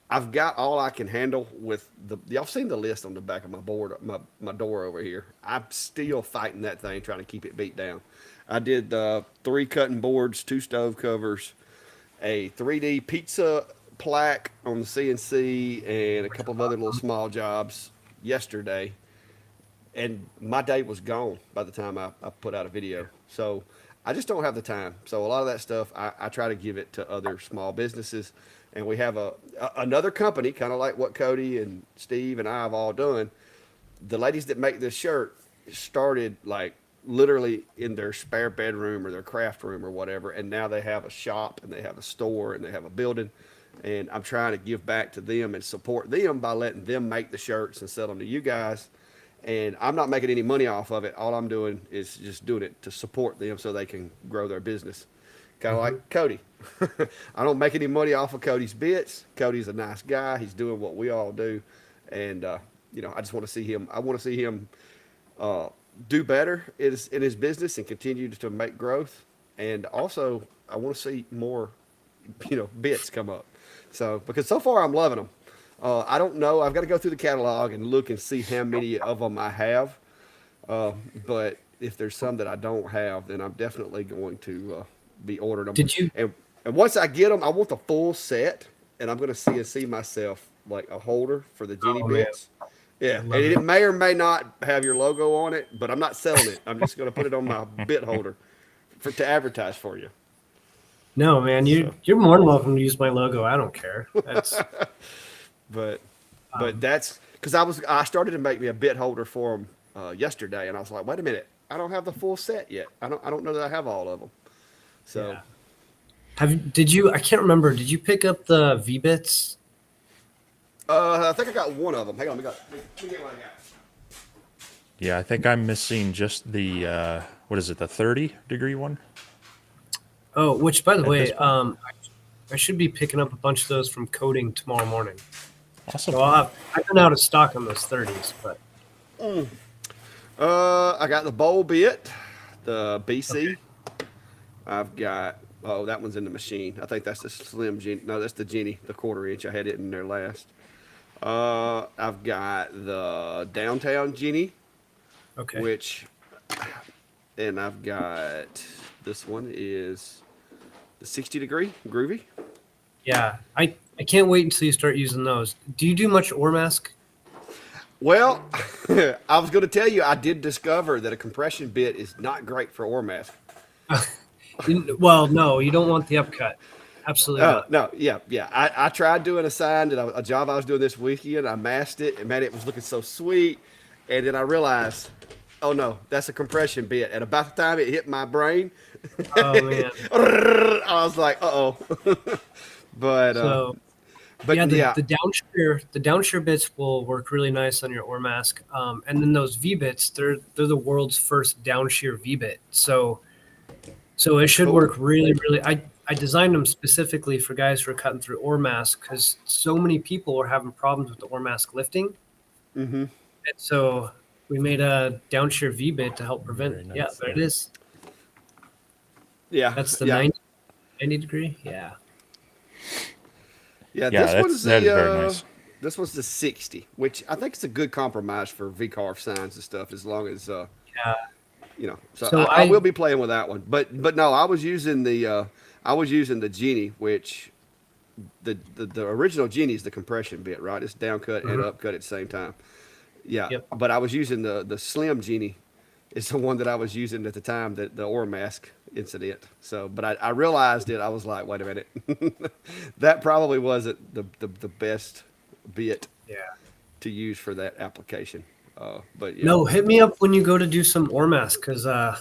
I've got all I can handle with y'all seen the list on the back of my board, my door over here. I'm still fighting that thing, trying to keep it beat down. I did 3 cutting boards, 2 stove covers, a 3D pizza plaque on the CNC, and a couple of other little small jobs yesterday. And my day was gone by the time I put out a video. So I just don't have the time. So a lot of that stuff, I try to give it to other small businesses. And we have another company, kind of like what Cody and Steve and I have all done. The ladies that make this shirt started like literally in their spare bedroom or their craft room or whatever. And now they have a shop and they have a store and they have a building. and I'm trying to give back to them and support them by letting them make the shirts and sell them to you guys. And I'm not making any money off of it. All I'm doing is just doing it to support them so they can grow their business. Kind of like Cody. I don't make any money off of Cody's bits. Cody's a nice guy. He's doing what we all do, and I just want to see him. I want to see him do better in his business and continue to make growth. And also, I want to see more, bits come up. So because so far I'm loving them. I don't know. I've got to go through the catalog and look and see how many of them I have. But if there's some that I don't have, then I'm definitely going to be ordering them. Did you? And once I get them, I want the full set, and I'm going to see myself like a holder for the Jenny bits. Yeah, and it may or may not have your logo on it, but I'm not selling it. I'm just going to put it on my bit holder to advertise for you. No, man, you're more than welcome to use my logo. I don't care. That's. But that's because I started to make me a bit holder for them yesterday, and I was like, wait a minute, I don't have the full set yet. I don't know that I have all of them. So. Yeah. Did you? I can't remember. Did you pick up the V-bits? I think I got one of them. Hang on, let me get what I got. Yeah, I think I'm missing just the what is it, the 30-degree one? Oh, which by the At way, this point. I should be picking up a bunch of those from Coding tomorrow morning. Awesome. So I've been out of stock on those 30s, but I got the bowl bit, the BC. Okay. I've got that one's in the machine. I think that's the slim Jenny. No, that's the Jenny, the 1/4 inch. I had it in there last. I've got the downtown Jenny, okay. And I've got this one is the 60-degree groovy. Yeah, I can't wait until you start using those. Do you do much ore mask? Well, I was going to tell you, I did discover that a compression bit is not great for ore mask. Well, no, you don't want the upcut. Absolutely not. No, yeah. I tried doing a sign that a job I was doing this weekend. I masked it, and man, it was looking so sweet. And then I realized, oh no, that's a compression bit. And about the time it hit my brain, Oh man. I was like, uh-oh. But yeah, the downshear bits will work really nice on your ore mask. And then those V bits, they're the world's first downshear V bit. So it should work really, really. I designed them specifically for guys who are cutting through ore mask because so many people are having problems with the ore mask lifting. Mm-hmm. And so we made a downshear V bit to help prevent. Nice. Yeah, there it is. Yeah, That's the 90 degree. Yeah. Yeah, that is very nice. This was the 60, which I think is a good compromise for V-carve signs and stuff, as long as So I will be playing with that one. But no, I was using the Genie, which the original Genie is the compression bit, right? It's down cut and up cut at the same time. Yeah. Yep. But I was using the slim Genie. It's the one that I was using at the time, that the ore mask incident. So, but I realized it. I was like, wait a minute, that probably wasn't the best bit to use for that application. But yeah. No, hit me up when you go to do some ore mask because I'm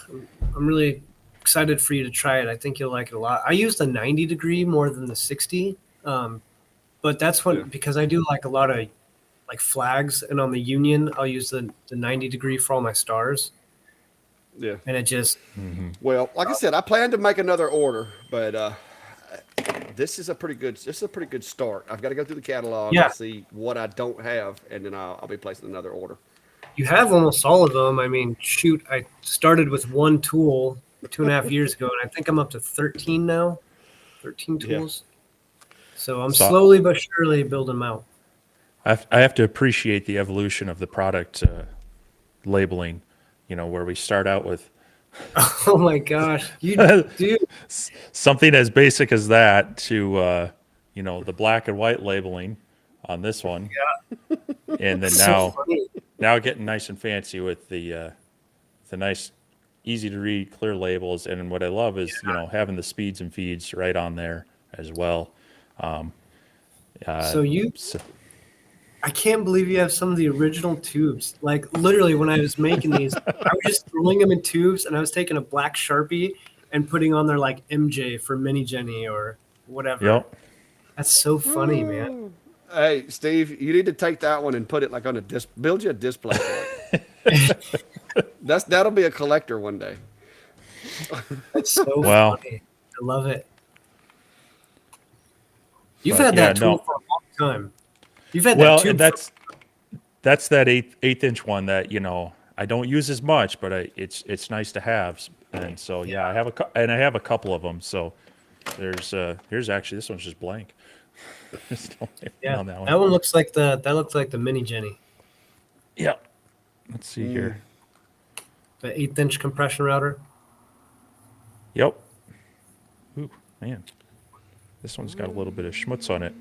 really excited for you to try it. I think you'll like it a lot. I use the 90 degree more than the 60, but that's because I do like a lot of like flags, and on the Union I'll use the 90 degree for all my stars. Yeah, and it just well, like I said, I plan to make another order, but this is a pretty good start. I've got to go through the catalog and see what I don't have, and then I'll be placing another order. You have almost all of them. I mean, shoot, I started with one tool 2.5 years ago, and I think I'm up to 13 now. 13 tools. Yeah. So I'm slowly but surely building them out. I have to appreciate the evolution of the product labeling. Where we start out with oh my gosh, you do something as basic as that to the black and white labeling on this one, and then now getting nice and fancy with the nice, easy to read, clear labels. And what I love is having the speeds and feeds right on there as well. I can't believe you have some of the original tubes. Like literally when I was making these, I was just throwing them in tubes, and I was taking a black Sharpie and putting on there like MJ for Mini Jenny or whatever. Yep. That's so funny, man. Hey, Steve, you need to take that one and put it like on a build you a display for it. That'll be a collector one day. That's so Well, funny. I love it. You've but had yeah, that tool no. for a long time. You've had that Well, and tube for that's that eighth inch one that I don't use as much, but it's nice to have. And so yeah, I have a couple of them. So here's actually this one's just blank. There's no name on that one. That one looks like the mini Jenny, Yeah. Let's see here. the 1/8 inch compression router. Yep. Ooh, man. This one's got a little bit of schmutz on it.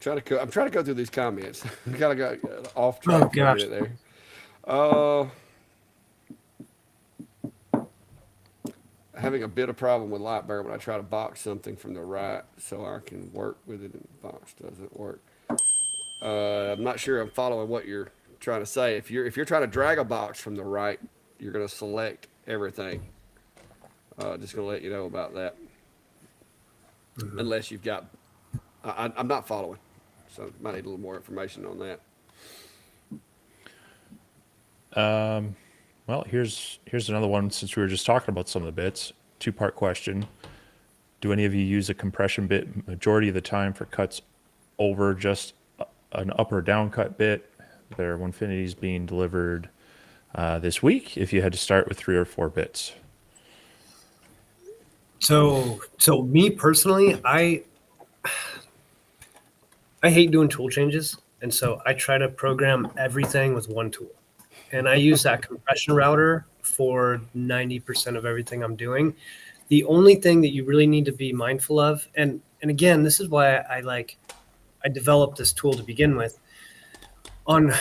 I'm trying to go through these comments. We gotta go off track Oh for a gosh. minute there. Uh, Having a bit of problem with Lightbearer when I try to box something from the right so I can work with it and the box doesn't work. I'm not sure I'm following what you're trying to say. If you're trying to drag a box from the right, you're going to select everything. Just going to let you know about that. Unless you've got, I'm not following, so might need a little more information on that. Well, here's another one since we were just talking about some of the bits. Two-part question. Do any of you use a compression bit majority of the time for cuts over just an up or down cut bit? There are Winfinities being delivered this week if you had to start with 3 or 4 bits. So me personally, I hate doing tool changes, and so I try to program everything with one tool. And I use that compression router for 90% of everything I'm doing. The only thing that you really need to be mindful of, and again, this is why I developed this tool to begin with. On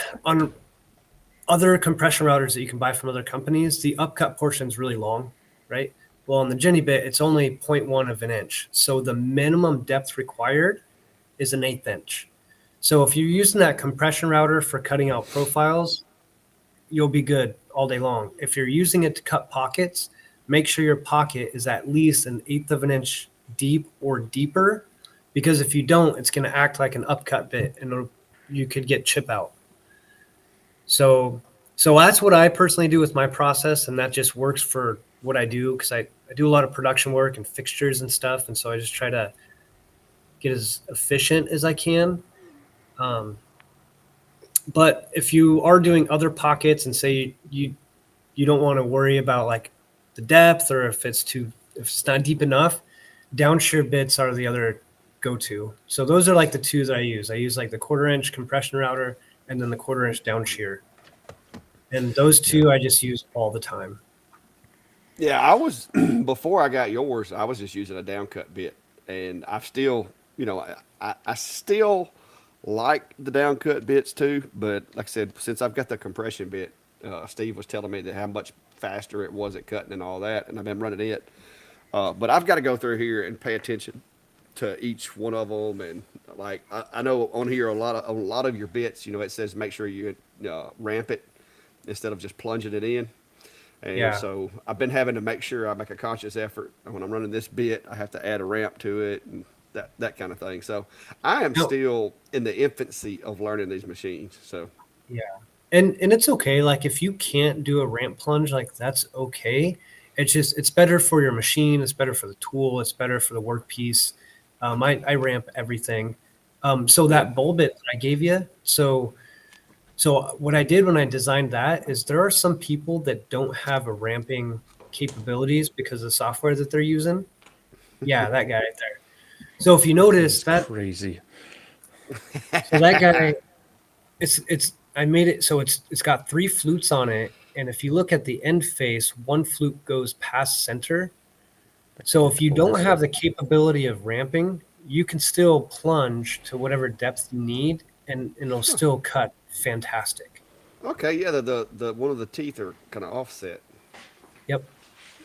other compression routers that you can buy from other companies, the upcut portion is really long, right? Well, on the Jenny bit, it's only 0.1 of an inch. So the minimum depth required is an 1/8 inch. So if you're using that compression router for cutting out profiles, you'll be good all day long. If you're using it to cut pockets, make sure your pocket is at least an 1/8 of an inch deep or deeper, because if you don't, it's going to act like an upcut bit and you could get chip out. So that's what I personally do with my process, and that just works for what I do, because I do a lot of production work and fixtures and stuff, and so I just try to get as efficient as I can. But if you are doing other pockets and say you don't want to worry about like the depth, or if it's not deep enough, down shear bits are the other go-to. So those are like the two that I use. I use like the 1/4 inch compression router and then the 1/4 inch down shear. And those two I just use all the time. Yeah, I was before I got yours. I was just using a downcut bit, and I've still, I still like the downcut bits too. But like I said, since I've got the compression bit, Steve was telling me that how much faster it was at cutting and all that, and I've been running it. But I've got to go through here and pay attention to each one of them, and like I know on here a lot of your bits, it says make sure you ramp it instead of just plunging it in. And so I've been having to make sure I make a conscious effort when I'm running this bit. I have to add a ramp to it and that kind of thing. So I am still in the infancy of learning these machines. So yeah, and it's okay. Like if you can't do a ramp plunge, like that's okay. It's better for your machine. It's better for the tool. It's better for the workpiece. I ramp everything. So that bowl bit that I gave you. So what I did when I designed that is there are some people that don't have a ramping capabilities because of the software that they're using. Yeah, that guy right there. So if you notice that crazy. So that guy, I made it so it's got 3 flutes on it, and if you look at the end face, 1 flute goes past center. So if you don't have the capability of ramping, you can still plunge to whatever depth you need, and it'll still cut fantastic. okay, yeah, the one of the teeth are kind of offset. Yep.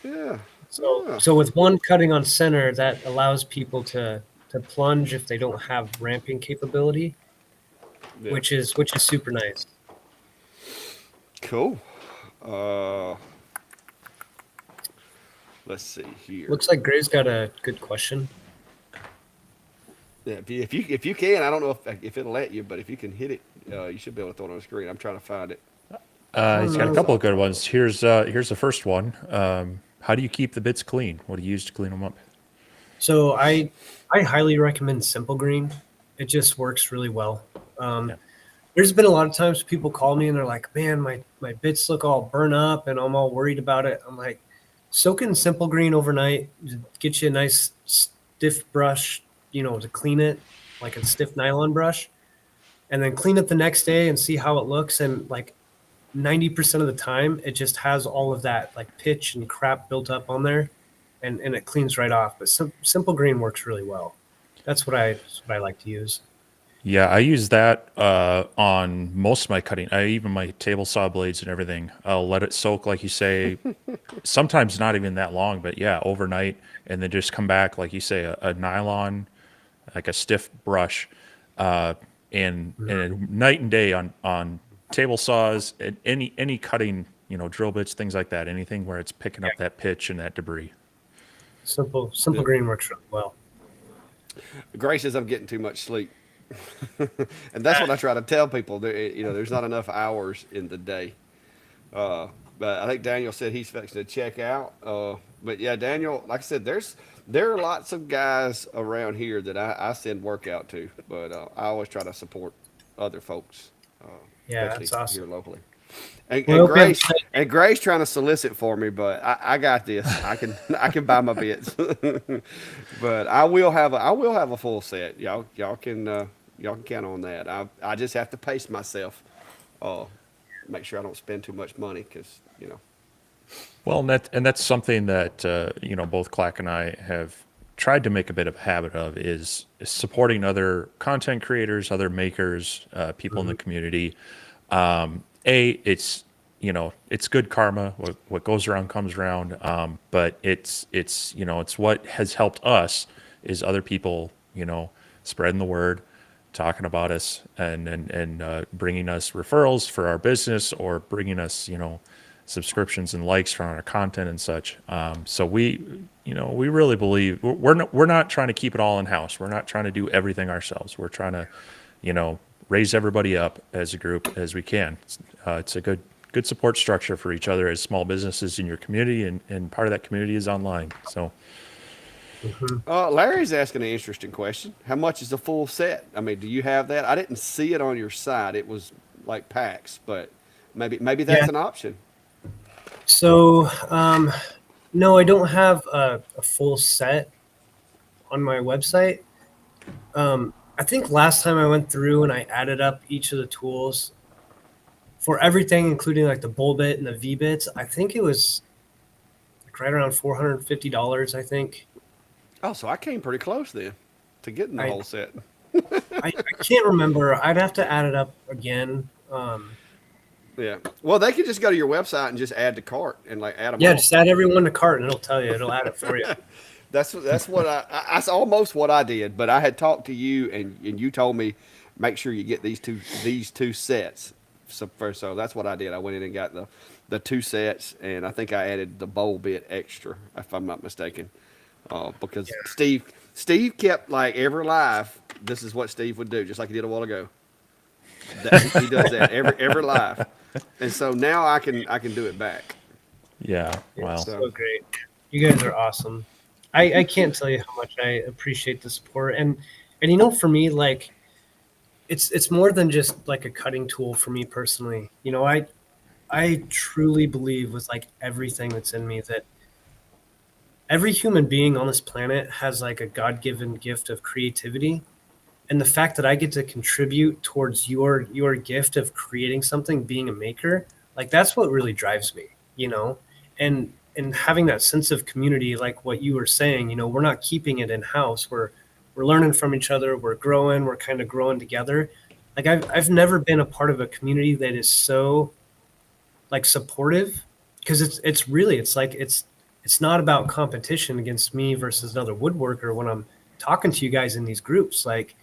Yeah. So with one cutting on center, that allows people to plunge if they don't have ramping capability, Yeah. which is super nice. Cool. Let's see here. Looks like Gray's got a good question. Yeah, if you can, I don't know if it'll let you, but if you can hit it, you should be able to throw it on the screen. I'm trying to find it. I He's don't got a know. couple of good ones. Here's the first one. How do you keep the bits clean? What do you use to clean them up? So I highly recommend Simple Green. It just works really well. Yeah. There's been a lot of times people call me and they're like, "Man, my bits look all burnt up and I'm all worried about it." I'm like, soak in Simple Green overnight, get you a nice stiff brush, to clean it, like a stiff nylon brush, and then clean it the next day and see how it looks. And like 90% of the time, it just has all of that like pitch and crap built up on there, and it cleans right off. But Simple Green works really well. That's what I like to use. Yeah, I use that on most of my cutting. Even my table saw blades and everything. I'll let it soak, like you say. Sometimes not even that long, but yeah, overnight, and then just come back, like you say, a nylon, like a stiff brush, uh, and night and day on table saws and any cutting, drill bits, things like that. Anything where it's picking Yeah, up that pitch and that debris. Simple The, Green works really well. Grace says I'm getting too much sleep, and that's what I try to tell people. There's not enough hours in the day. But I think Daniel said he's fixing to check out. But yeah, Daniel, like I said, there are lots of guys around here that I send work out to, but I always try to support other folks, uh, Yeah, especially that's awesome. here locally. And, Well, I and hope you have a Grace safe and Grace trying to solicit for me, but I got this. I can I can buy my bits, but I will have a full set. Y'all can count on that. I just have to pace myself. Uh, Make sure I don't spend too much money because. Well, and that's something that both Clack and I have tried to make a bit of a habit of is supporting other content creators, other makers, people in the Mhm. community. It's good karma. What goes around comes around. But it's what has helped us is other people spreading the word, talking about us, and bringing us referrals for our business or bringing us subscriptions and likes from our content and such. So we really believe we're not trying to keep it all in house. We're not trying to do everything ourselves. We're trying to raise everybody up as a group as we can. It's a good support structure for each other as small businesses in your community, and part of that community is online. So Mhm. Larry's asking an interesting question. How much is a full set? I mean, do you have that? I didn't see it on your site. It was like packs, but maybe Yeah. that's an option. So, no, I don't have a full set on my website. I think last time I went through and I added up each of the tools for everything, including like the bull bit and the V bits, I think it was like right around $450. I think Oh, so I came pretty close then to getting the I, whole set. I can't remember. I'd have to add it up again. Yeah. Well, they could just go to your website and just add to cart and like add them Yeah, all. just add everyone to cart and it'll tell you. It'll add it for you. That's what that's almost what I did. But I had talked to you and you told me make sure you get these two sets. So that's what I did. I went in and got the two sets, and I think I added the bowl bit extra, if I'm not mistaken, because Yeah. Steve kept like every live. This is what Steve would do, just like he did a while ago. He does that every live, and so now I can do it back. yeah, It's well, So so great. You guys are awesome. I can't tell you how much I appreciate the support. And for me, like it's more than just like a cutting tool for me personally. I truly believe with like everything that's in me that every human being on this planet has like a God-given gift of creativity. And the fact that I get to contribute towards your gift of creating something, being a maker, like that's what really drives me, and having that sense of community, like what you were saying, we're not keeping it in house. We're learning from each other. We're growing. We're kind of growing together. Like I've never been a part of a community that is so like supportive, because it's really it's not about competition against me versus another woodworker when I'm talking to you guys in these groups. Like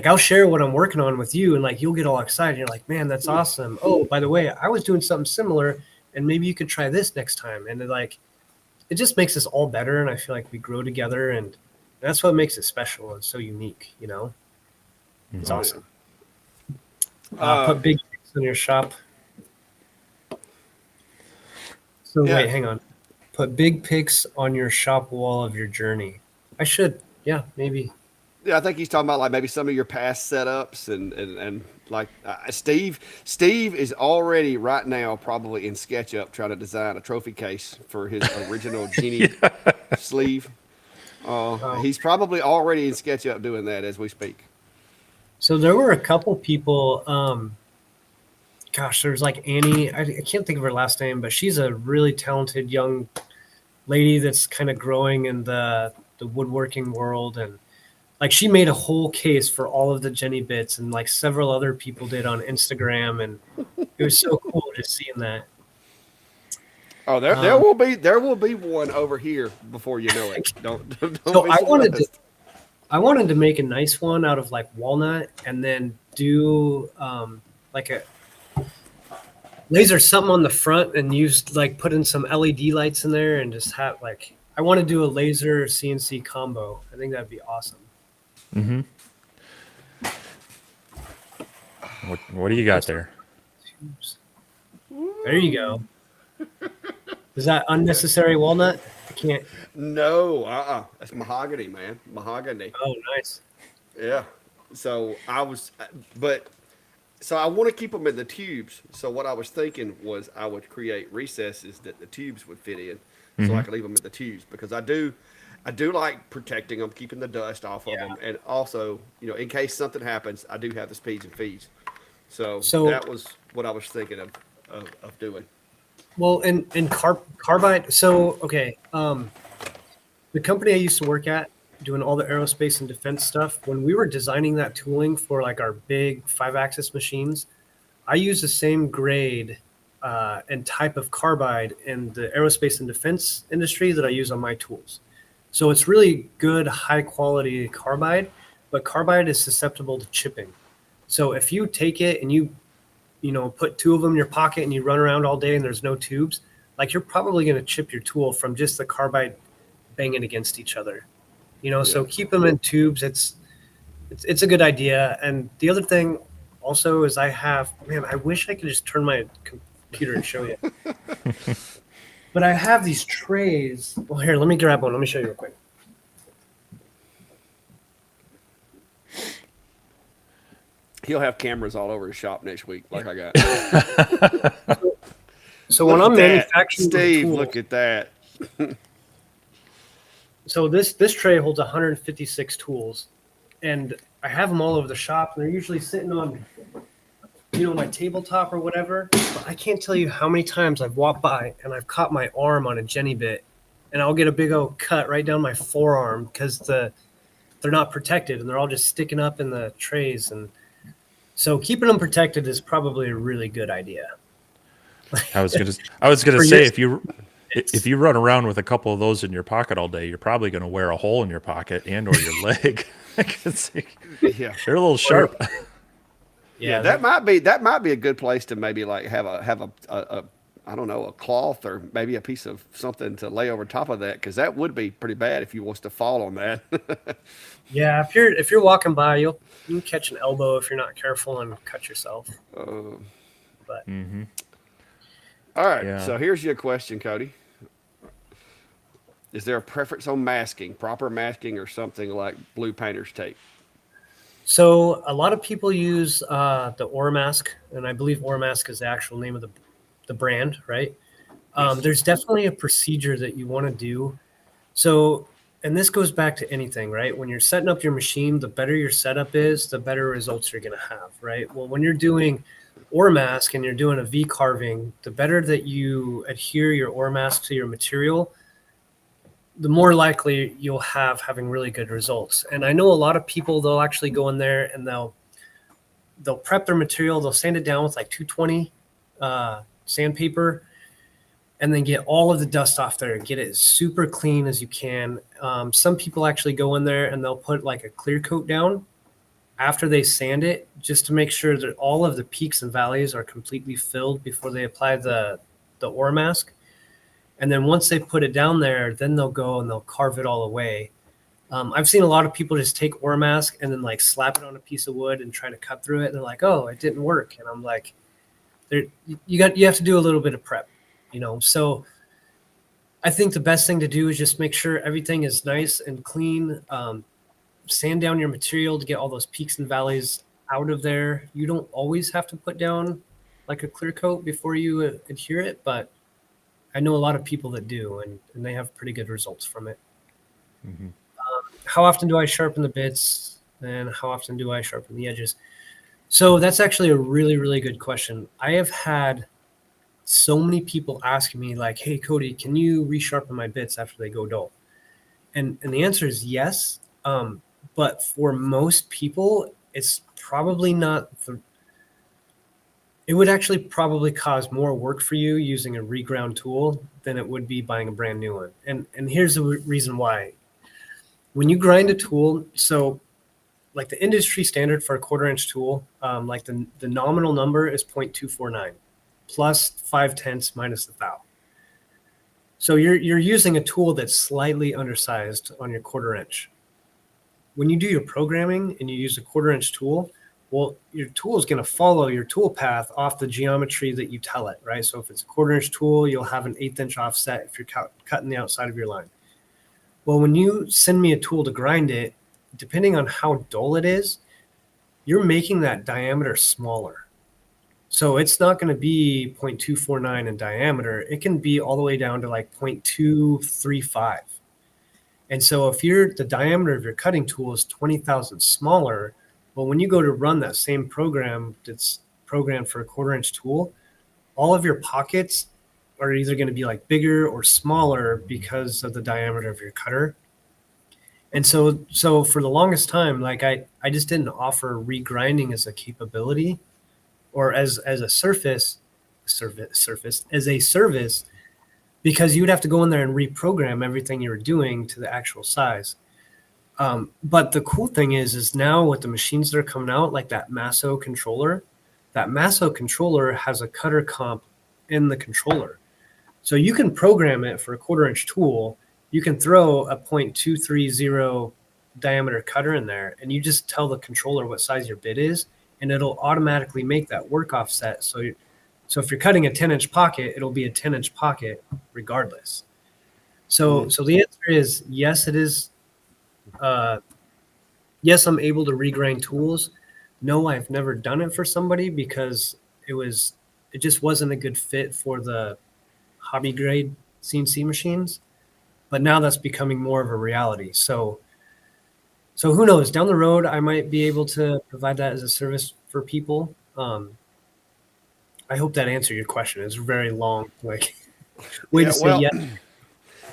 I'll share what I'm working on with you and like you'll get all excited. You're like, man, that's awesome. Oh, by the way, I was doing something similar and maybe you could try this next time. And it just makes us all better. And I feel like we grow together. And That's what makes it special and so unique, you know? It's Oh, awesome. yeah. Put big pics in your shop. So Yeah. wait, hang on. Put big pics on your shop wall of your journey. I should. Yeah, maybe. Yeah, I think he's talking about like maybe some of your past setups and like Steve is already right now probably in SketchUp trying to design a trophy case for his original Genie sleeve. Oh. He's probably already in SketchUp doing that as we speak. So there were a couple people. Gosh, there's like Annie. I can't think of her last name, but she's a really talented young lady that's kind of growing in the woodworking world, and like she made a whole case for all of the Jenny bits, and like several other people did on Instagram, and it was so cool just seeing that. Oh, Um, there will be one over here before you know it. Don't so be I wanted to surprised. I wanted to make a nice one out of like walnut, and then do like a laser something on the front, and use like put in some LED lights in there, and just have like I want to do a laser CNC combo. I think that'd be awesome. Mm-hmm. What do you got there? There you go. Is that unnecessary walnut? I can't. No, that's mahogany, man. Mahogany. Oh, nice. Yeah. So but so I want to keep them in the tubes. So what I was thinking was I would create recesses that the tubes would fit in, so I Mm-hmm. could leave them in the tubes because I do like protecting them, keeping the dust off of Yeah. them, and also in case something happens, I do have the speeds and feeds. So So, that was what I was thinking of doing. well, in carbide. So, okay. The company I used to work at, doing all the aerospace and defense stuff, when we were designing that tooling for like our big 5-axis machines, I use the same grade and type of carbide in the aerospace and defense industry that I use on my tools. So it's really good, high quality carbide, but carbide is susceptible to chipping. So if you take it and you put two of them in your pocket and you run around all day and there's no tubes, like you're probably going to chip your tool from just the carbide banging against each other. Yeah. So keep them in tubes. It's a good idea. And the other thing also is I wish I could just turn my computer and show you. But I have these trays. Well, here, let me grab one. Let me show you real quick. He'll have cameras all over his shop next week, like I got. So Look when at I'm that, manufacturing the Steve. tools, Look at that. so this tray holds 156 tools, and I have them all over the shop. And they're usually sitting on my tabletop or whatever. But I can't tell you how many times I've walked by and I've caught my arm on a Jenny bit, and I'll get a big old cut right down my forearm because they're not protected and they're all just sticking up in the trays. And so keeping them protected is probably a really good idea. I was gonna For say your- if you run around with a couple of those in your pocket all day, you're probably gonna wear a hole in your pocket and or your leg. I can see Yeah. they're a little sharp. Yeah, that might be a good place to maybe like have a I don't know, a cloth or maybe a piece of something to lay over top of that, because that would be pretty bad if you was to fall on that. Yeah, if you're walking by, you can catch an elbow if you're not careful and cut yourself. But Mm-hmm. All right, Yeah. so here's your question, Cody. Is there a preference on masking, proper masking, or something like blue painter's tape? so a lot of people use the Oramask, and I believe Oramask is the actual name of the brand, right? There's definitely a procedure that you want to do. So, and this goes back to anything, right? When you're setting up your machine, the better your setup is, the better results you're going to have, right? Well, when you're doing ore mask and you're doing a V carving, the better that you adhere your ore mask to your material, the more likely you'll having really good results. And I know a lot of people, they'll actually go in there and they'll prep their material, they'll sand it down with like 220 sandpaper, and then get all of the dust off there and get it as super clean as you can. Some people actually go in there and they'll put like a clear coat down after they sand it, just to make sure that all of the peaks and valleys are completely filled before they apply the ore mask. And then once they put it down there, then they'll go and they'll carve it all away. I've seen a lot of people just take ore mask and then like slap it on a piece of wood and try to cut through it. And they're like, oh, it didn't work. And I'm like, you have to do a little bit of prep, So I think the best thing to do is just make sure everything is nice and clean. Sand down your material to get all those peaks and valleys out of there. You don't always have to put down like a clear coat before you adhere it, but I know a lot of people that do, and they have pretty good results from it. Mm-hmm. How often do I sharpen the bits, and how often do I sharpen the edges? So that's actually a really, really good question. I have had so many people asking me like, hey, Cody, can you resharpen my bits after they go dull? And the answer is yes. But for most people, it's probably not it would actually probably cause more work for you using a reground tool than it would be buying a brand new one. And here's the reason why. When you grind a tool, so like the industry standard for a 1/4 inch tool, like the nominal number is 0.249 plus 5/10 minus the thou. So you're using a tool that's slightly undersized on your 1/4 inch. When you do your programming and you use a 1/4 inch tool, well, your tool is going to follow your tool path off the geometry that you tell it, right? So if it's a 1/4 inch tool, you'll have an 1/8 inch offset if you're cutting the outside of your line. Well, when you send me a tool to grind it, depending on how dull it is, you're making that diameter smaller. So it's not going to be 0.249 in diameter. It can be all the way down to like 0.235. And so if the diameter of your cutting tool is 20 thousandths smaller, well, when you go to run that same program that's programmed for a 1/4 inch tool, all of your pockets are either going to be like bigger or smaller because of the diameter of your cutter. And so for the longest time, like I just didn't offer regrinding as a capability or as a surface as a service, because you would have to go in there and reprogram everything you were doing to the actual size. But the cool thing is now with the machines that are coming out, like that Masso controller has a cutter comp in the controller. So you can program it for a 1/4 inch tool. You can throw a 0.230 diameter cutter in there, and you just tell the controller what size your bit is, and it'll automatically make that work offset. So if you're cutting a 10-inch pocket, it'll be a 10-inch pocket regardless. So the answer is yes, it is. Yes, I'm able to regrind tools. No, I've never done it for somebody because it just wasn't a good fit for the hobby grade CNC machines. But now that's becoming more of a reality. So who knows? Down the road, I might be able to provide that as a service for people. I hope that answered your question. It's very long, like way to say yes.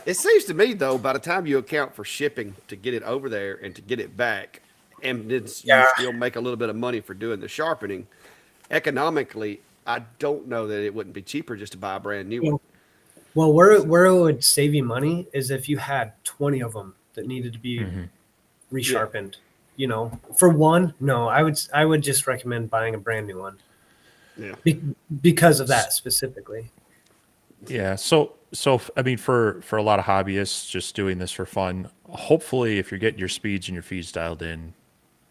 It seems to me though, by the time you account for shipping to get it over there and to get it back, and then you Yeah. still make a little bit of money for doing the sharpening, economically, I don't know that it wouldn't be cheaper just to buy a brand new one. Well, where it would save you money is if you had 20 of them that needed to be resharpened. For one, no, I would just recommend buying a brand new one. Yeah. Because of that specifically. Yeah. So I mean, for a lot of hobbyists just doing this for fun, hopefully if you're getting your speeds and your feeds dialed in,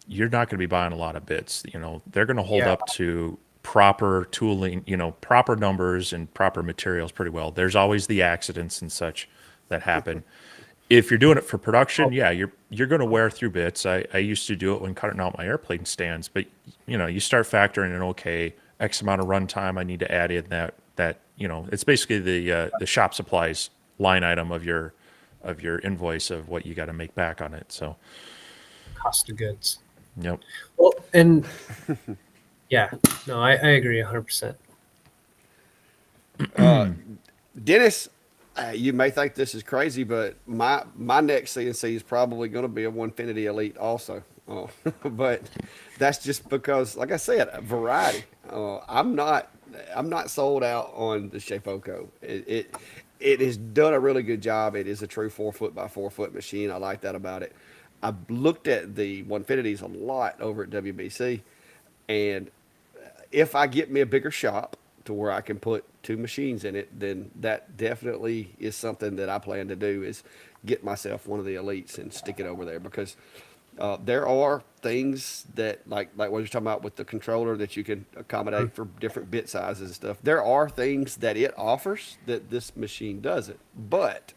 you're not going to be buying a lot of bits. They're going to hold up to proper tooling, proper numbers and proper materials pretty well. There's always the accidents and such that happen. If you're doing it for production, yeah, you're going to wear through bits. I used to do it when cutting out my airplane stands, but you start factoring in, okay, X amount of runtime I need to add in that it's basically the shop supplies line item of your invoice of what you got to make back on it. So Cost of goods. Yep. Well, and yeah, no, I agree 100%. Dennis, you may think this is crazy, but my next CNC is probably going to be a Onefinity Elite also. But that's just because, like I said, variety. I'm not sold out on the Shapeoko. It has done a really good job. It is a true 4 foot by 4 foot machine. I like that about it. I've looked at the Onefinities a lot over at WBC, and if I get me a bigger shop, to where I can put 2 machines in it, then that definitely is something that I plan to do, is get myself one of the Elites and stick it over there, because there are things that, like what you're talking about with the controller, that you can accommodate for different bit sizes and stuff. There are things that it offers that this machine doesn't. But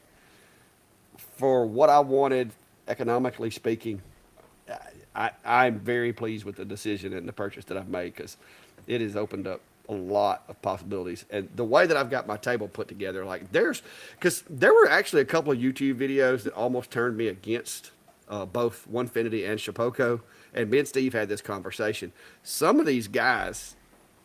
for what I wanted, economically speaking, I'm very pleased with the decision and the purchase that I've made, because it has opened up a lot of possibilities. And the way that I've got my table put together, like because there were actually a couple of YouTube videos that almost turned me against both Onefinity and Shapeoko. And me and Steve had this conversation. Some of these guys,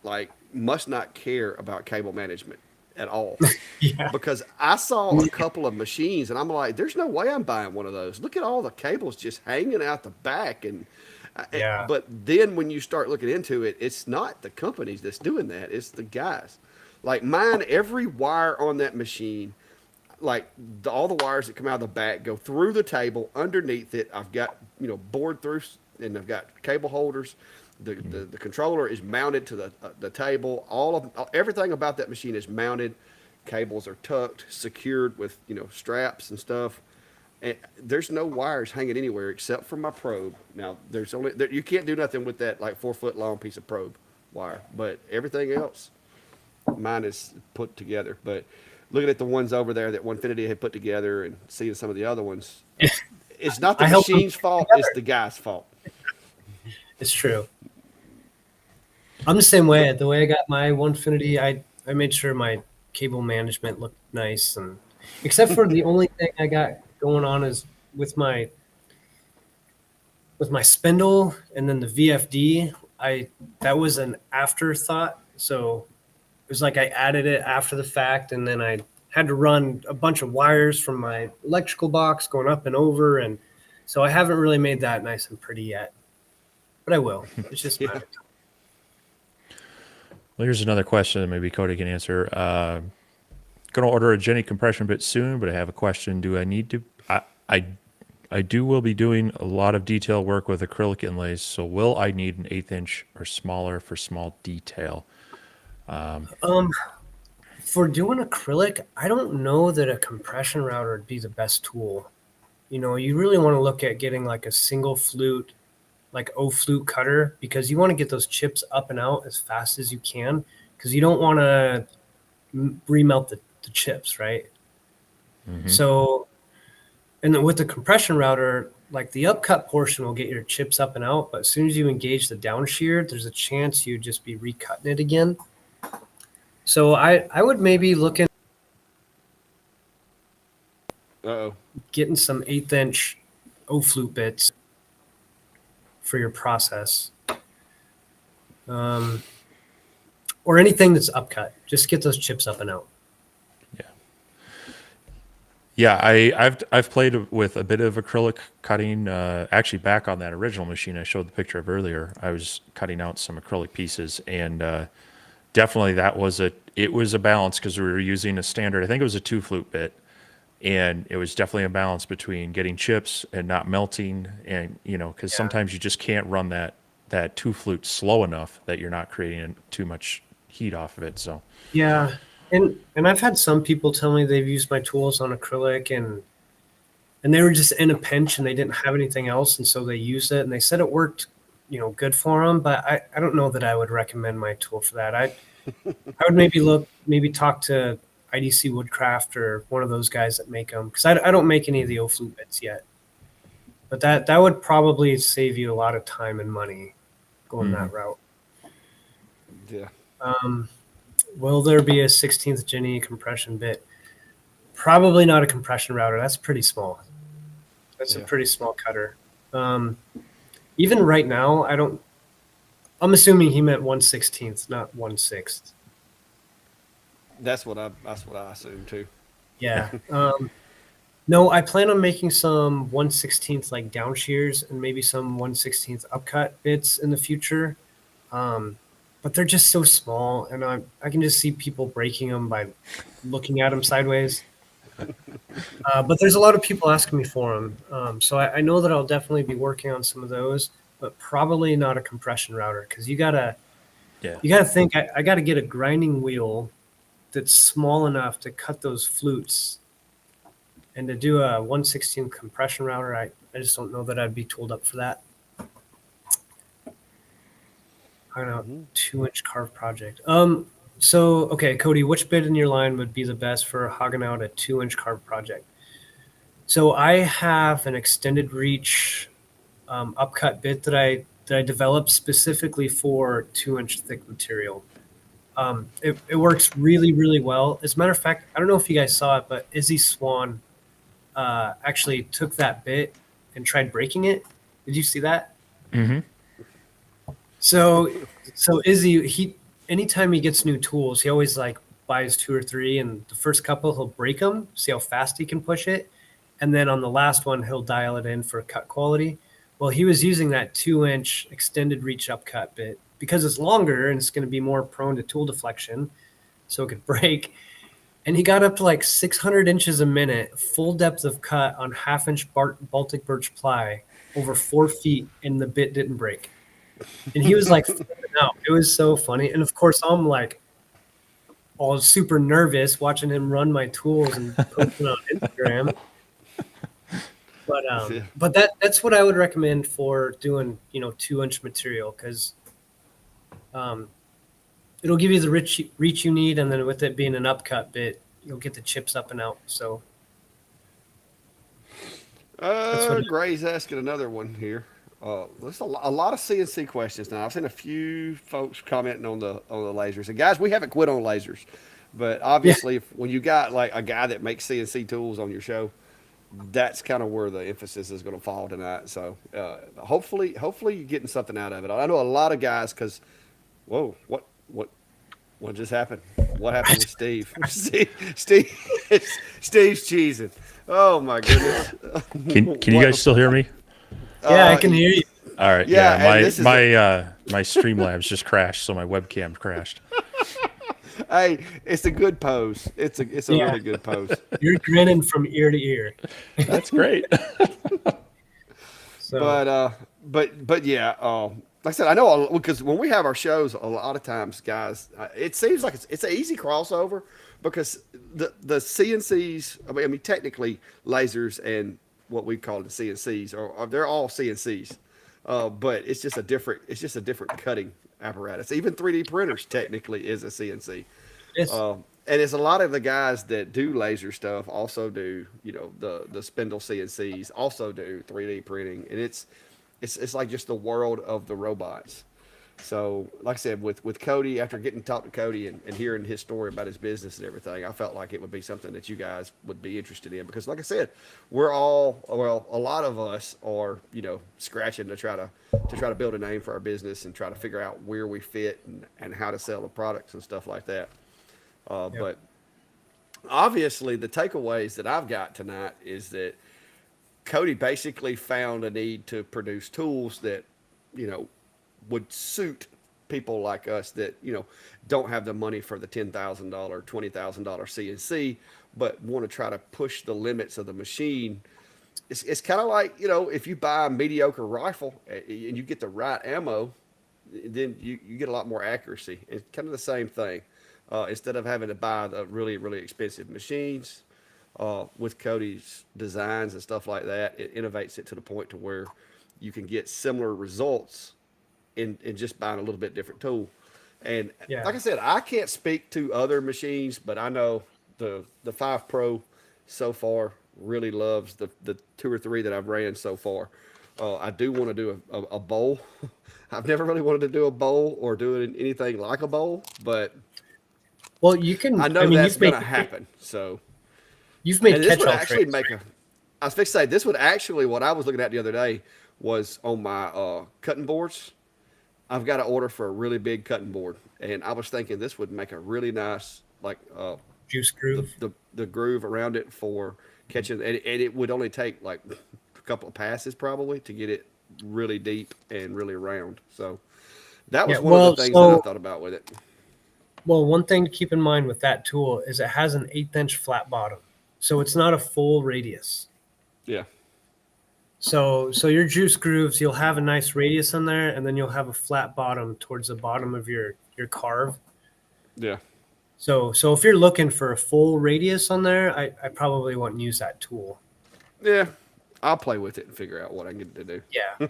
like, must not care about cable management at all. Yeah. Because I saw a couple of machines and I'm like, there's no way I'm buying one of those. Look at all the cables just hanging out the back. And Yeah. but then when you start looking into it, it's not the companies that's doing that. It's the guys. Like mine, every wire on that machine, like all the wires that come out of the back go through the table underneath it. I've got, bored through, and I've got cable holders. The controller is mounted to the table. Everything about that machine is mounted. Cables are tucked, secured with straps and stuff. And there's no wires hanging anywhere except for my probe. Now you can't do nothing with that like 4-foot long piece of probe wire, but everything else, mine is put together. But looking at the ones over there that Onefinity had put together and seeing some of the other ones, it's not the machine's fault, it's the guy's fault. It's true. I'm the same way. The way I got my Onefinity, I made sure my cable management looked nice, and except for the only thing I got going on is with my spindle and then the VFD. That was an afterthought, so it was like I added it after the fact, and then I had to run a bunch of wires from my electrical box going up and over, and so I haven't really made that nice and pretty yet, but I will. It's just Yeah. Well, here's another question that maybe Cody can answer. Going to order a Jenny compression bit soon, but I have a question. Do I need to? Will be doing a lot of detail work with acrylic inlays, so will I need an 1/8 inch or smaller for small detail? For doing acrylic, I don't know that a compression router would be the best tool. You really want to look at getting like a single flute, like O-flute cutter, because you want to get those chips up and out as fast as you can, because you don't want to remelt the chips, right? Mm-hmm. So, and then with the compression router, like the upcut portion will get your chips up and out, but as soon as you engage the down shear, there's a chance you'd just be recutting it again. So I would maybe look at getting some 1/8 inch O-flute bits for your process, or anything that's upcut. Just get those chips up and out. Yeah, I've played with a bit of acrylic cutting. Actually, back on that original machine I showed the picture of earlier, I was cutting out some acrylic pieces, and definitely it was a balance, because we were using a standard. I think it was a 2-flute bit, and it was definitely a balance between getting chips and not melting, and because sometimes you just can't run that 2-flute slow enough that you're not creating too much heat off of it. So yeah. And I've had some people tell me they've used my tools on acrylic, and they were just in a pinch and they didn't have anything else, and so they used it, and they said it worked, good for them. But I don't know that I would recommend my tool for that. I would maybe talk to IDC Woodcraft or one of those guys that make them, because I don't make any of the O-flute bits yet. But that would probably save you a lot of time and money going that route. Yeah. Will there be a 16th Jenny compression bit? Probably not a compression router. That's pretty small. That's a pretty small cutter. Even right now, I'm assuming he meant 1/16, not 1/6. That's what I assume too. Yeah. No, I plan on making some 1/16 like down shears and maybe some 1/16 upcut bits in the future. But they're just so small, and I can just see people breaking them by looking at them sideways. But there's a lot of people asking me for them. So I know that I'll definitely be working on some of those, but probably not a compression router, because you gotta Yeah. You got to think, I got to get a grinding wheel that's small enough to cut those flutes, and to do a 1/16 compression router. I just don't know that I'd be tooled up for that. I don't know, 2-inch carve project. So okay, Cody, which bit in your line would be the best for hogging out a 2-inch carve project? So I have an extended reach upcut bit that I developed specifically for 2-inch thick material. It works really, really well. As a matter of fact, I don't know if you guys saw it, but Izzy Swan actually took that bit and tried breaking it. Did you see that? Mm-hmm. So Izzy, anytime he gets new tools, he always like buys 2 or 3, and the first couple he'll break them, see how fast he can push it, and then on the last one he'll dial it in for cut quality. Well, he was using that 2-inch extended reach upcut bit because it's longer and it's going to be more prone to tool deflection, so it could break. And he got up to like 600 inches a minute, full depth of cut on 1/2-inch Baltic birch ply over 4 feet, and the bit didn't break. And he was like flipping out. It was so funny. And of course, I'm like all super nervous watching him run my tools and posting on Instagram. But that's what I would recommend for doing 2-inch material, because it'll give you the reach you need, and then with it being an upcut bit, you'll get the chips up and out. So that's what Gray's asking another one here. There's a lot of CNC questions now. I've seen a few folks commenting on the lasers. And guys, we haven't quit on lasers, but obviously, when you got like a guy that makes CNC tools on your show, that's kind of where the emphasis is going to fall tonight. So hopefully you're getting something out of it. I know a lot of guys because, whoa, what just happened? What happened with Steve? Steve's cheesing. Oh my goodness. Can you guys still hear me? Yeah, I can hear you. All right. Yeah, Yeah. and My Streamlabs just crashed, so my webcam crashed. Hey, it's a good pose. It's a really good pose. You're grinning from ear to ear. That's great. So, But yeah, like I said, I know because when we have our shows, a lot of times, guys, it seems like it's an easy crossover because the CNCs. I mean, technically lasers and what we call the CNCs are they're all CNCs, but it's just a different cutting apparatus. Even 3D printers technically is a CNC. yes. And it's a lot of the guys that do laser stuff also do, the spindle CNCs, also do 3D printing, and it's like just the world of the robots. So, like I said, with Cody, after getting to talk to Cody and hearing his story about his business and everything, I felt like it would be something that you guys would be interested in because, like I said, a lot of us are, scratching to try to build a name for our business and try to figure out where we fit and how to sell the products and stuff like that. But obviously, the takeaways that I've got tonight is that Cody basically found a need to produce tools that, would suit people like us that, don't have the money for the $10,000, $20,000 CNC, but want to try to push the limits of the machine. It's kind of like, if you buy a mediocre rifle and you get the right ammo, then you get a lot more accuracy. It's kind of the same thing. Instead of having to buy the really, really expensive machines, with Cody's designs and stuff like that, it innovates it to the point to where you can get similar results in just buying a little bit different tool. And like I said, I can't speak to other machines, but I know the 5 Pro so far really loves the 2 or 3 that I've ran so far. I do want to do a bowl. I've never really wanted to do a bowl or do anything like a bowl, but well, you can. I know that's going to happen. So you've made and this would catch-all actually trays, make right? I was fixing to say this would actually what I was looking at the other day was on my cutting boards. I've got to order for a really big cutting board, and I was thinking this would make a really nice Juice groove. the groove around it for catching, and it would only take like a couple of passes probably to get it really deep and really round. So that was one of the things that I thought about with it. Well, one thing to keep in mind with that tool is it has an 1/8-inch flat bottom, so it's not a full radius. Yeah. So your juice grooves, you'll have a nice radius on there, and then you'll have a flat bottom towards the bottom of your your carve. Yeah. So if you're looking for a full radius on there, I probably wouldn't use that tool. Yeah. I'll play with it and figure out what I can get to do. Yeah.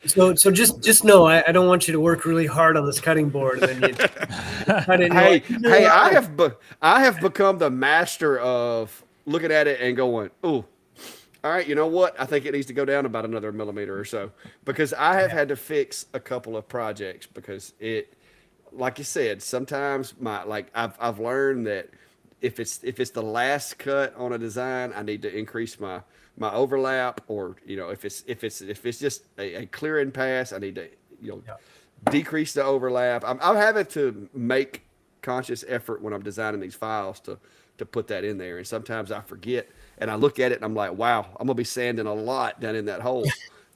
So just know I don't want you to work really hard on this cutting board and then you cut it. Hey, hey, I have become the master of looking at it and going, "Ooh, all right, you know what? I think it needs to go down about another millimeter or so," because I have had to fix a couple of projects because it, like you said, sometimes I've learned that if it's the last cut on a design, I need to increase my overlap, or if it's just a clearing pass, I need to decrease the overlap. I'm having to make conscious effort when I'm designing these files to put that in there, and sometimes I forget, and I look at it and I'm like, wow, I'm gonna be sanding a lot down in that hole,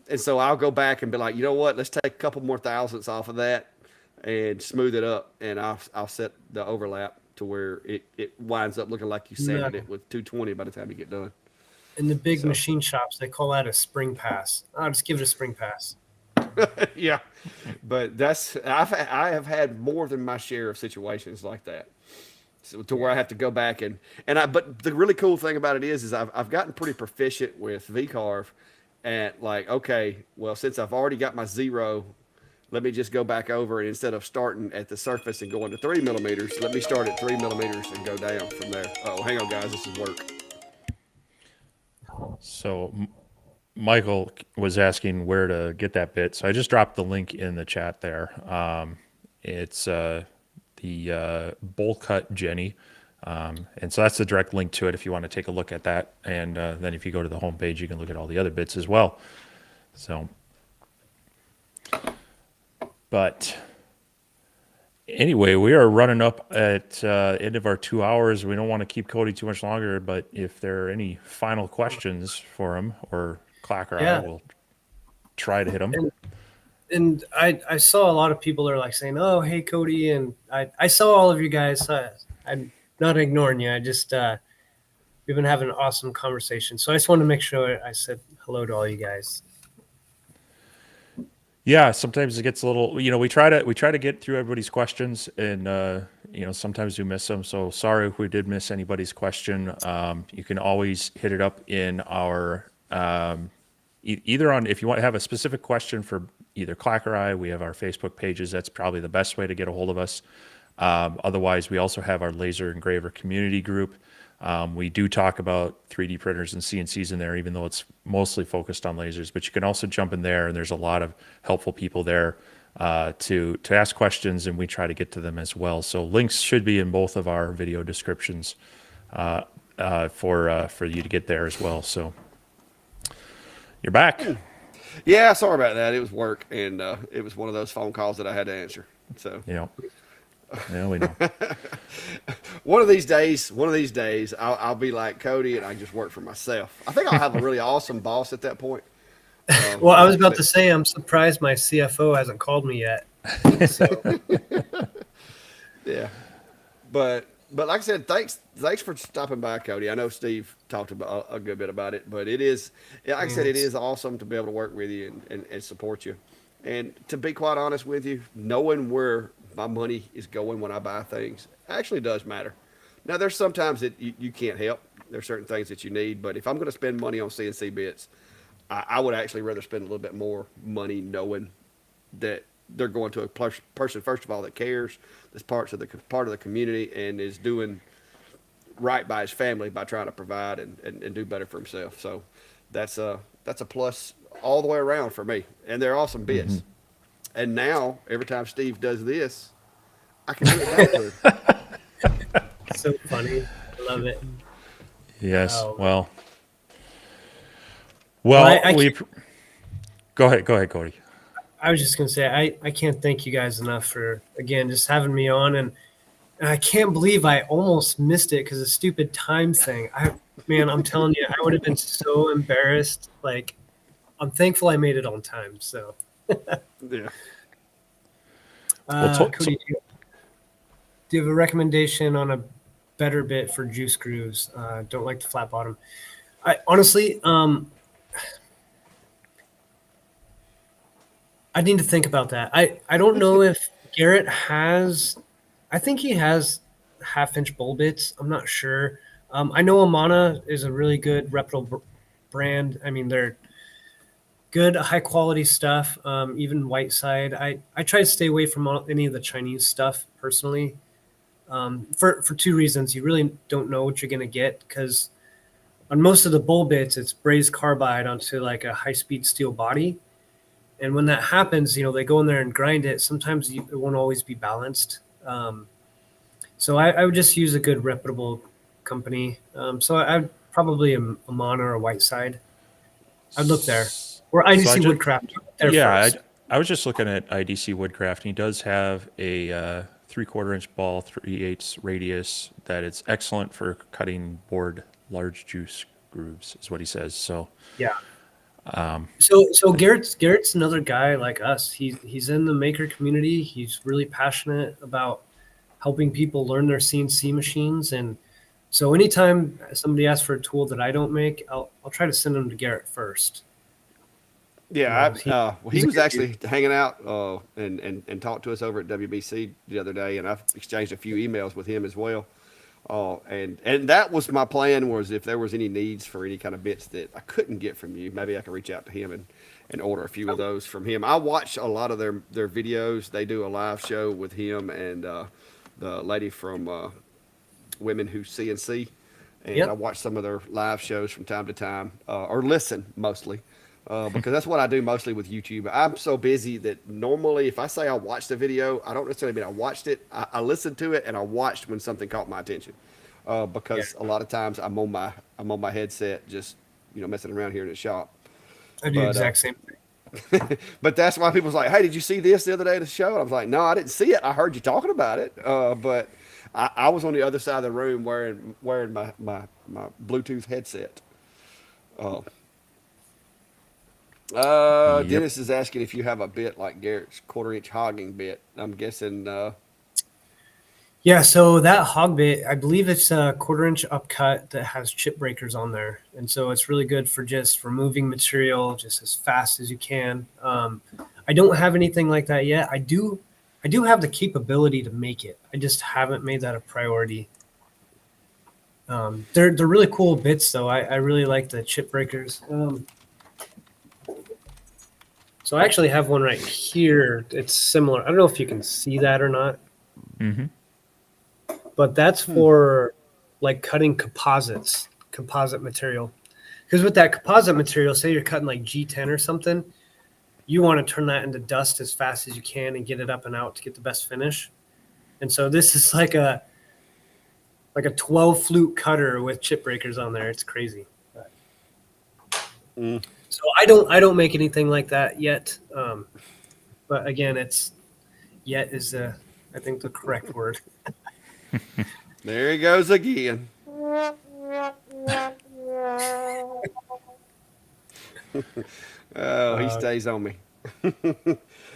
and so I'll go back and be like, you know what, let's take a couple more thousandths off of that and smooth it up, and I'll set the overlap to where it winds up looking like you sanded it with 220 by the time you get done. In the big machine shops, they call that a spring pass. I'll just give it a spring pass. Yeah, but I have had more than my share of situations like that, so, to where I have to go back but the really cool thing about it is I've gotten pretty proficient with VCarve, at like, okay, well, since I've already got my 0, let me just go back over, and instead of starting at the surface and going to 3 millimeters, let me start at 3 millimeters and go down from there. Oh, hang on, guys, this is work. So Michael was asking where to get that bit. So I just dropped the link in the chat there. It's the bowl cut Jenny. And so that's the direct link to it if you want to take a look at that. And then if you go to the homepage, you can look at all the other bits as well. So, but anyway, we are running up at end of our 2 hours. We don't want to keep Cody too much longer, but if there are any final questions for him, or Clack or I will try to hit them. And I saw a lot of people are like saying, "Oh, hey Cody," and I saw all of you guys. I'm not ignoring you. I just we've been having an awesome conversation. So I just wanted to make sure I said hello to all you guys. Yeah, sometimes it gets a little, we try to get through everybody's questions, and sometimes we miss them. So sorry if we did miss anybody's question. You can always hit it up in our either on, if you want to have a specific question for either Clack or I, we have our Facebook pages. That's probably the best way to get a hold of us. Otherwise, we also have our laser engraver community group. We do talk about 3D printers and CNCs in there, even though it's mostly focused on lasers. But you can also jump in there, and there's a lot of helpful people there to ask questions, and we try to get to them as well. So links should be in both of our video descriptions for you to get there as well. So you're back. Yeah, sorry about that. It was work, and it was one of those phone calls that I had to answer. So Yeah, we know. one of these days, I'll be like Cody, and I just work for myself. I think I'll have a really awesome boss at that point. Well, I was about to say, I'm surprised my CFO hasn't called me yet. So. Yeah, but like I said, thanks for stopping by, Cody. I know Steve talked about a good bit about it, but it is, like I said, it is awesome to be able to work with you and support you. And to be quite honest with you, knowing where my money is going when I buy things actually does matter. Now, there's sometimes that you can't help. There's certain things that you need, but if I'm going to spend money on CNC bits, I would actually rather spend a little bit more money knowing that they're going to a person, first of all, that cares, that's part of the community, and is doing right by his family by trying to provide and do better for himself. So that's a plus all the way around for me. And they're awesome bits. Mm-hmm. And now, every time Steve does this, I can do it back to him. So funny. I love it. Yes. Wow. Well, go ahead, Cody. I was just going to say, I can't thank you guys enough for, again, just having me on. And I can't believe I almost missed it because of the stupid time thing. Man, I'm telling you, I would have been so embarrassed. Like, I'm thankful I made it on time. So, yeah. Cody, do you have a recommendation on a better bit for juice grooves? Don't like the flat bottom. I honestly, I need to think about that. I don't know if Garrett has, I think he has half-inch bull bits. I'm not sure. I know Amana is a really good reputable brand. I mean, they're good, high quality stuff. Even Whiteside. I try to stay away from any of the Chinese stuff personally. For two reasons. You really don't know what you're gonna get because on most of the bull bits, it's brazed carbide onto like a high-speed steel body. And when that happens, they go in there and grind it. Sometimes it won't always be balanced. So I would just use a good reputable company. So I'd probably a Mana or a Whiteside. I'd look there. Or So I IDC just, Woodcraft there yeah, first. I was just looking at IDC Woodcraft, and he does have a 3/4 inch ball, 3/8 radius that it's excellent for cutting board large juice grooves, is what he says. So, Yeah. So Garrett's another guy like us. He's in the maker community. He's really passionate about helping people learn their CNC machines. And so anytime somebody asks for a tool that I don't make, I'll try to send them to Garrett first. Yeah, well, He's he a was good dude. actually hanging out and talked to us over at WBC the other day, and I've exchanged a few emails with him as well. And that was my plan, was if there was any needs for any kind of bits that I couldn't get from you, maybe I could reach out to him and order a few of those from him. I watch a lot of their videos. They do a live show with him and the lady from Women Who CNC, and I Yep. watch some of their live shows from time to time, or listen mostly. Because that's what I do mostly with YouTube. I'm so busy that normally, if I say I watched the video, I don't necessarily mean I watched it. I listened to it and I watched when something caught my attention. Yeah. Because a lot of times I'm on my headset, just messing around here in the shop. I do the But exact same thing. but that's why people's like, "Hey, did you see this the other day at the show?" And I was like, "No, I didn't see it. I heard you talking about it, but I was on the other side of the room wearing my Bluetooth headset." Uh, yep. Dennis is asking if you have a bit like Garrett's 1/4 inch hogging bit. I'm guessing. Yeah, so that hog bit, I believe it's a 1/4 inch upcut that has chip breakers on there. And so it's really good for just removing material just as fast as you can. I don't have anything like that yet. I do have the capability to make it. I just haven't made that a priority. They're really cool bits though. I really like the chip breakers. So I actually have one right here. It's similar. I don't know if you can see that or not, Hmm. but that's for like cutting composite material. Because with that composite material, say you're cutting like G10 or something, you want to turn that into dust as fast as you can and get it up and out to get the best finish. And so this is like a 12 flute cutter with chip breakers on there. It's crazy. Mm, So I don't make anything like that yet. But again, it's yet is I think the correct word. there he goes again. Oh, he Uh, stays on me. Yeah,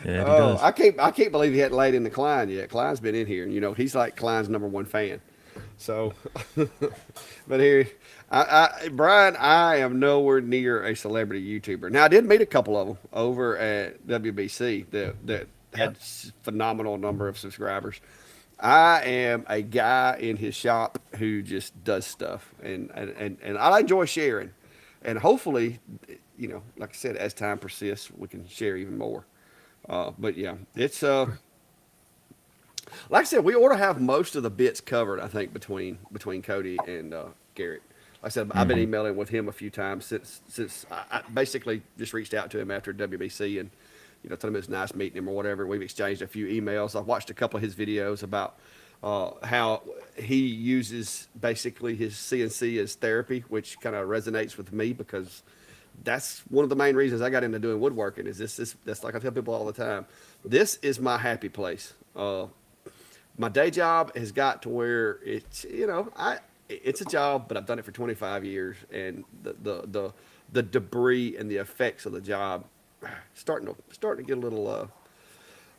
he Oh, does. I can't believe he hadn't laid into Klein yet. Klein's been in here, and he's like Klein's #1 fan. So, but here, Brian, I am nowhere near a celebrity YouTuber. Now, I did meet a couple of them over at WBC that yeah. had phenomenal number of subscribers. I am a guy in his shop who just does stuff, and I enjoy sharing, and hopefully, like I said, as time persists, we can share even more. But yeah, it's like I said, we ought to have most of the bits covered. I think between Cody and Garrett. Like I said, I've been Hmm. emailing with him a few times since I basically just reached out to him after WBC and told him it was nice meeting him or whatever. We've exchanged a few emails. I've watched a couple of his videos about how he uses basically his CNC as therapy, which kind of resonates with me because that's one of the main reasons I got into doing woodworking. Is this that's like I tell people all the time. This is my happy place. My day job has got to where it's a job, but I've done it for 25 years, and the debris and the effects of the job starting to get a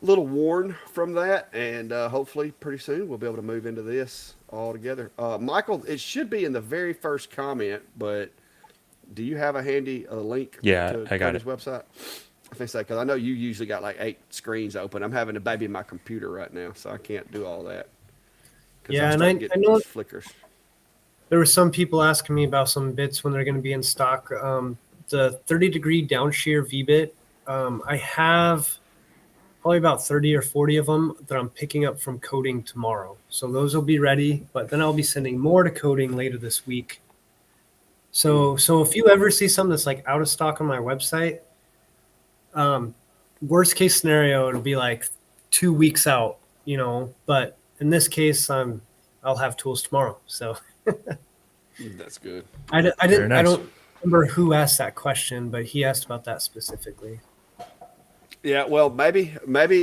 little worn from that, and hopefully pretty soon we'll be able to move into this all together. Michael, it should be in the very first comment, but do you have a handy link Yeah, to I got Cody's it. website? I think so, because I know you usually got like 8 screens open. I'm having to baby my computer right now, so I can't do all that because I Yeah, and start I getting know these flickers. there were some people asking me about some bits when they're going to be in stock. The 30-degree downshear V bit, I have probably about 30 or 40 of them that I'm picking up from coding tomorrow. So those will be ready, but then I'll be sending more to coding later this week. So if you ever see something that's like out of stock on my website, worst case scenario, it'll be like 2 weeks out, but in this case, I'll have tools tomorrow. So That's good. Very I nice. don't remember who asked that question, but he asked about that specifically. Yeah, well, maybe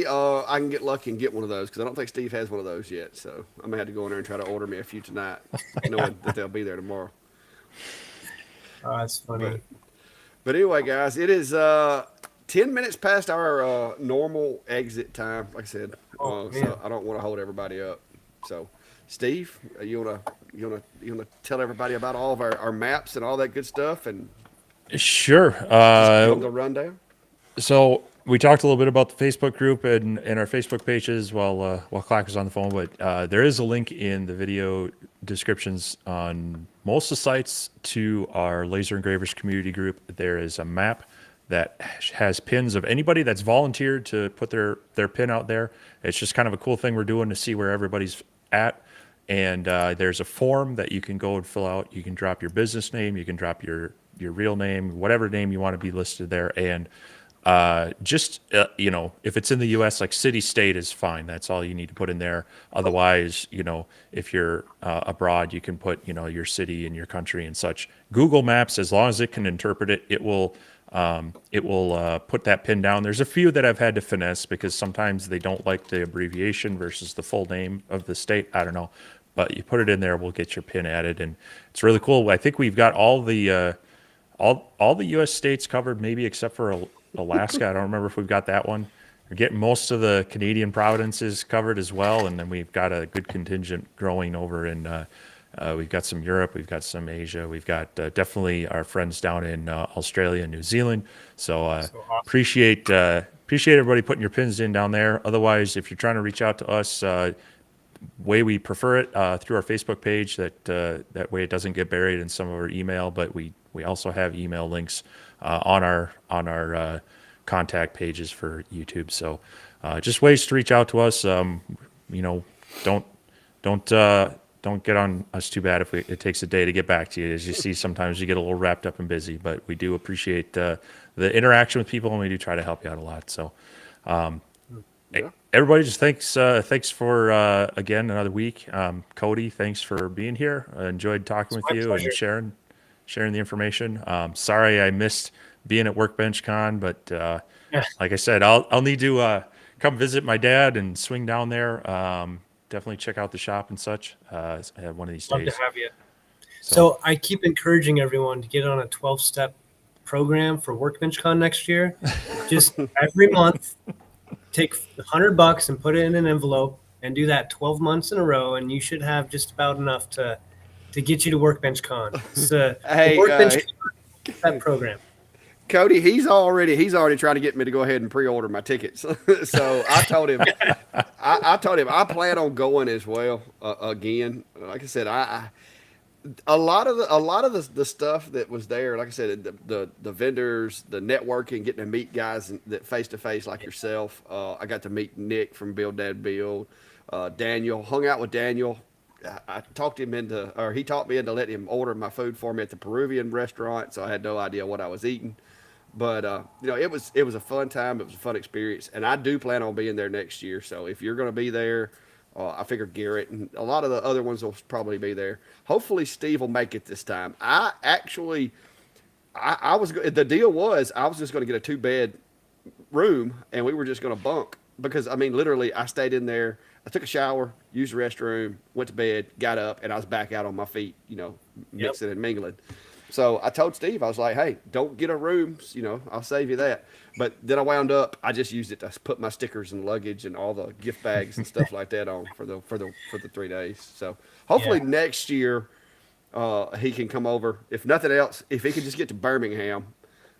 I can get lucky and get one of those because I don't think Steve has one of those yet. So I may have to go in there and try to order me a few tonight, knowing that they'll be there tomorrow. Oh, that's But funny. but anyway, guys, it is 10 minutes past our normal exit time. Like I said, Oh man. so I don't want to hold everybody up. So, Steve, you wanna tell everybody about all of our maps and all that good stuff and Sure. just give them the rundown. So we talked a little bit about the Facebook group and our Facebook pages while Clark was on the phone, but there is a link in the video descriptions on most of the sites to our Laser Engravers community group. There is a map that has pins of anybody that's volunteered to put their pin out there. It's just kind of a cool thing we're doing to see where everybody's at. And there's a form that you can go and fill out. You can drop your business name, you can drop your real name, whatever name you want to be listed there, and if it's in the U.S., like city, state is fine. That's all you need to put in there. Otherwise, if you're abroad, you can put, your city and your country and such. Google Maps, as long as it can interpret it, it will put that pin down. There's a few that I've had to finesse because sometimes they don't like the abbreviation versus the full name of the state. I don't know, but you put it in there, we'll get your pin added, and it's really cool. I think we've got all the U.S. states covered, maybe except for Alaska. I don't remember if we've got that one. We're getting most of the Canadian provinces covered as well, and then we've got a good contingent growing over in. We've got some Europe, we've got some Asia, we've got definitely our friends down in Australia and New Zealand. So So awesome. appreciate everybody putting your pins in down there. Otherwise, if you're trying to reach out to us, way we prefer it through our Facebook page. That way it doesn't get buried in some of our email. But we also have email links on our contact pages for YouTube. So just ways to reach out to us. Don't get on us too bad if it takes a day to get back to you. As you see, sometimes you get a little wrapped up and busy, but we do appreciate the interaction with people, and we do try to help you out a lot. So Yeah. everybody, just thanks for again another week. Cody, thanks for being here. I enjoyed talking It's with my you pleasure. and sharing the information. Sorry I missed being at Workbench Con, but Yeah, like I said, I'll need to come visit my dad and swing down there. Definitely check out the shop and such one of these love to days. have you. So So I keep encouraging everyone to get on a 12-step program for WorkbenchCon next year. Just every month, take $100 and put it in an envelope and do that 12 months in a row, and you should have just about enough to get you to WorkbenchCon. It's the Hey, WorkbenchCon step program. Cody, he's already trying to get me to go ahead and pre-order my tickets. So I told him, I plan on going as well again. Like I said, a lot of the stuff that was there, like I said, the vendors, the networking, getting to meet guys that face to face like yourself. I got to meet Nick from Build Dad Build, Daniel, hung out with Daniel. I talked him into, or he talked me into letting him order my food for me at the Peruvian restaurant, so I had no idea what I was eating. But it was a fun time. It was a fun experience, and I do plan on being there next year. So if you're going to be there, I figure Garrett and a lot of the other ones will probably be there. Hopefully, Steve will make it this time. I was the deal was I was just going to get a 2-bed room, and we were just going to bunk because I mean, literally, I stayed in there. I took a shower, used the restroom, went to bed, got up, and I was back out on my feet, mixing and mingling. So I told Steve, I was like, "Hey, don't get a room, I'll save you that." But then I wound up, I just used it to put my stickers and luggage and all the gift bags and stuff like that on for the 3 days. So hopefully Yeah. next year he can come over. If nothing else, if he can just get to Birmingham,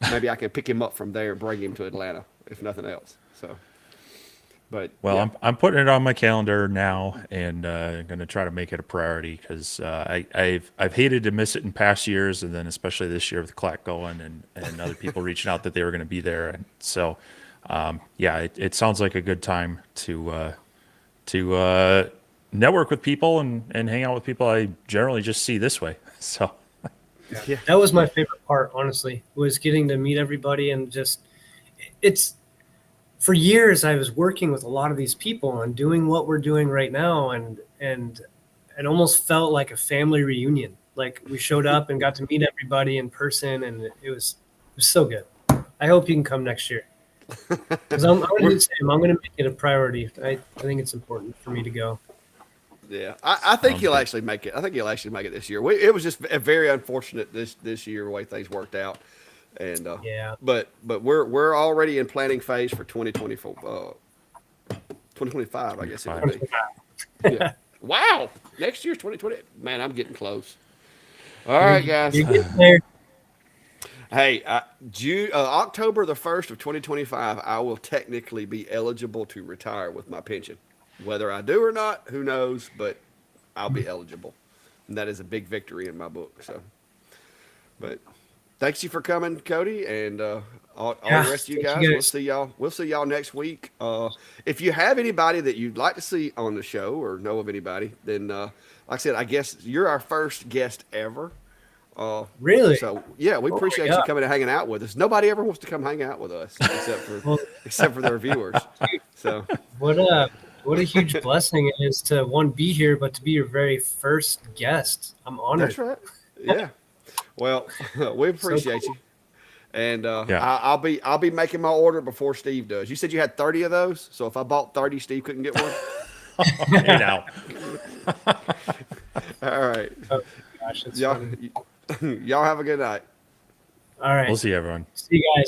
maybe I can pick him up from there and bring him to Atlanta, if nothing else. So, but Well, yeah. I'm putting it on my calendar now, and going to try to make it a priority because I've hated to miss it in past years, and then especially this year with Clack going and other people reaching out that they were going to be there, and so yeah, it sounds like a good time to network with people and hang out with people I generally just see this way. So Yeah. That was my favorite part, honestly, was getting to meet everybody and just it's for years I was working with a lot of these people and doing what we're doing right now and it almost felt like a family reunion. Like we showed up and got to meet everybody in person and it was so good. I hope you can come next year. Because I'm going to say I'm going to make it a priority. I think it's important for me to go. Yeah, I think Sounds he'll good. actually make it. I think he'll actually make it this year. It was just very unfortunate this year the way things worked out, and Yeah. but we're already in planning phase for 2024, 2025. I guess it would be. Yeah. Wow, next year's 2020. Man, I'm getting close. All right, guys. You're getting there. Hey, October the 1st of 2025, I will technically be eligible to retire with my pension. Whether I do or not, who knows? But I'll be eligible, and that is a big victory in my book. So, but thanks you for coming, Cody, and all Yeah, the rest of you thank guys. you We'll guys. see y'all. We'll see y'all next week. If you have anybody that you'd like to see on the show or know of anybody, then like I said, I guess you're our first guest ever. Really? So yeah, we Oh my appreciate you God. coming and hanging out with us. Nobody ever wants to come hang out with us Well, except for their viewers. So what a huge blessing it is to one be here, but to be your very first guest. I'm honored. that's right. Yeah. Well, we appreciate cool. you, and Yeah. I'll be making my order before Steve does. You said you had 30 of those, so if I bought 30, Steve couldn't get one. hey now. All right, Oh gosh, it's y'all funny. y'all have a good night. All right. We'll see everyone. See you guys.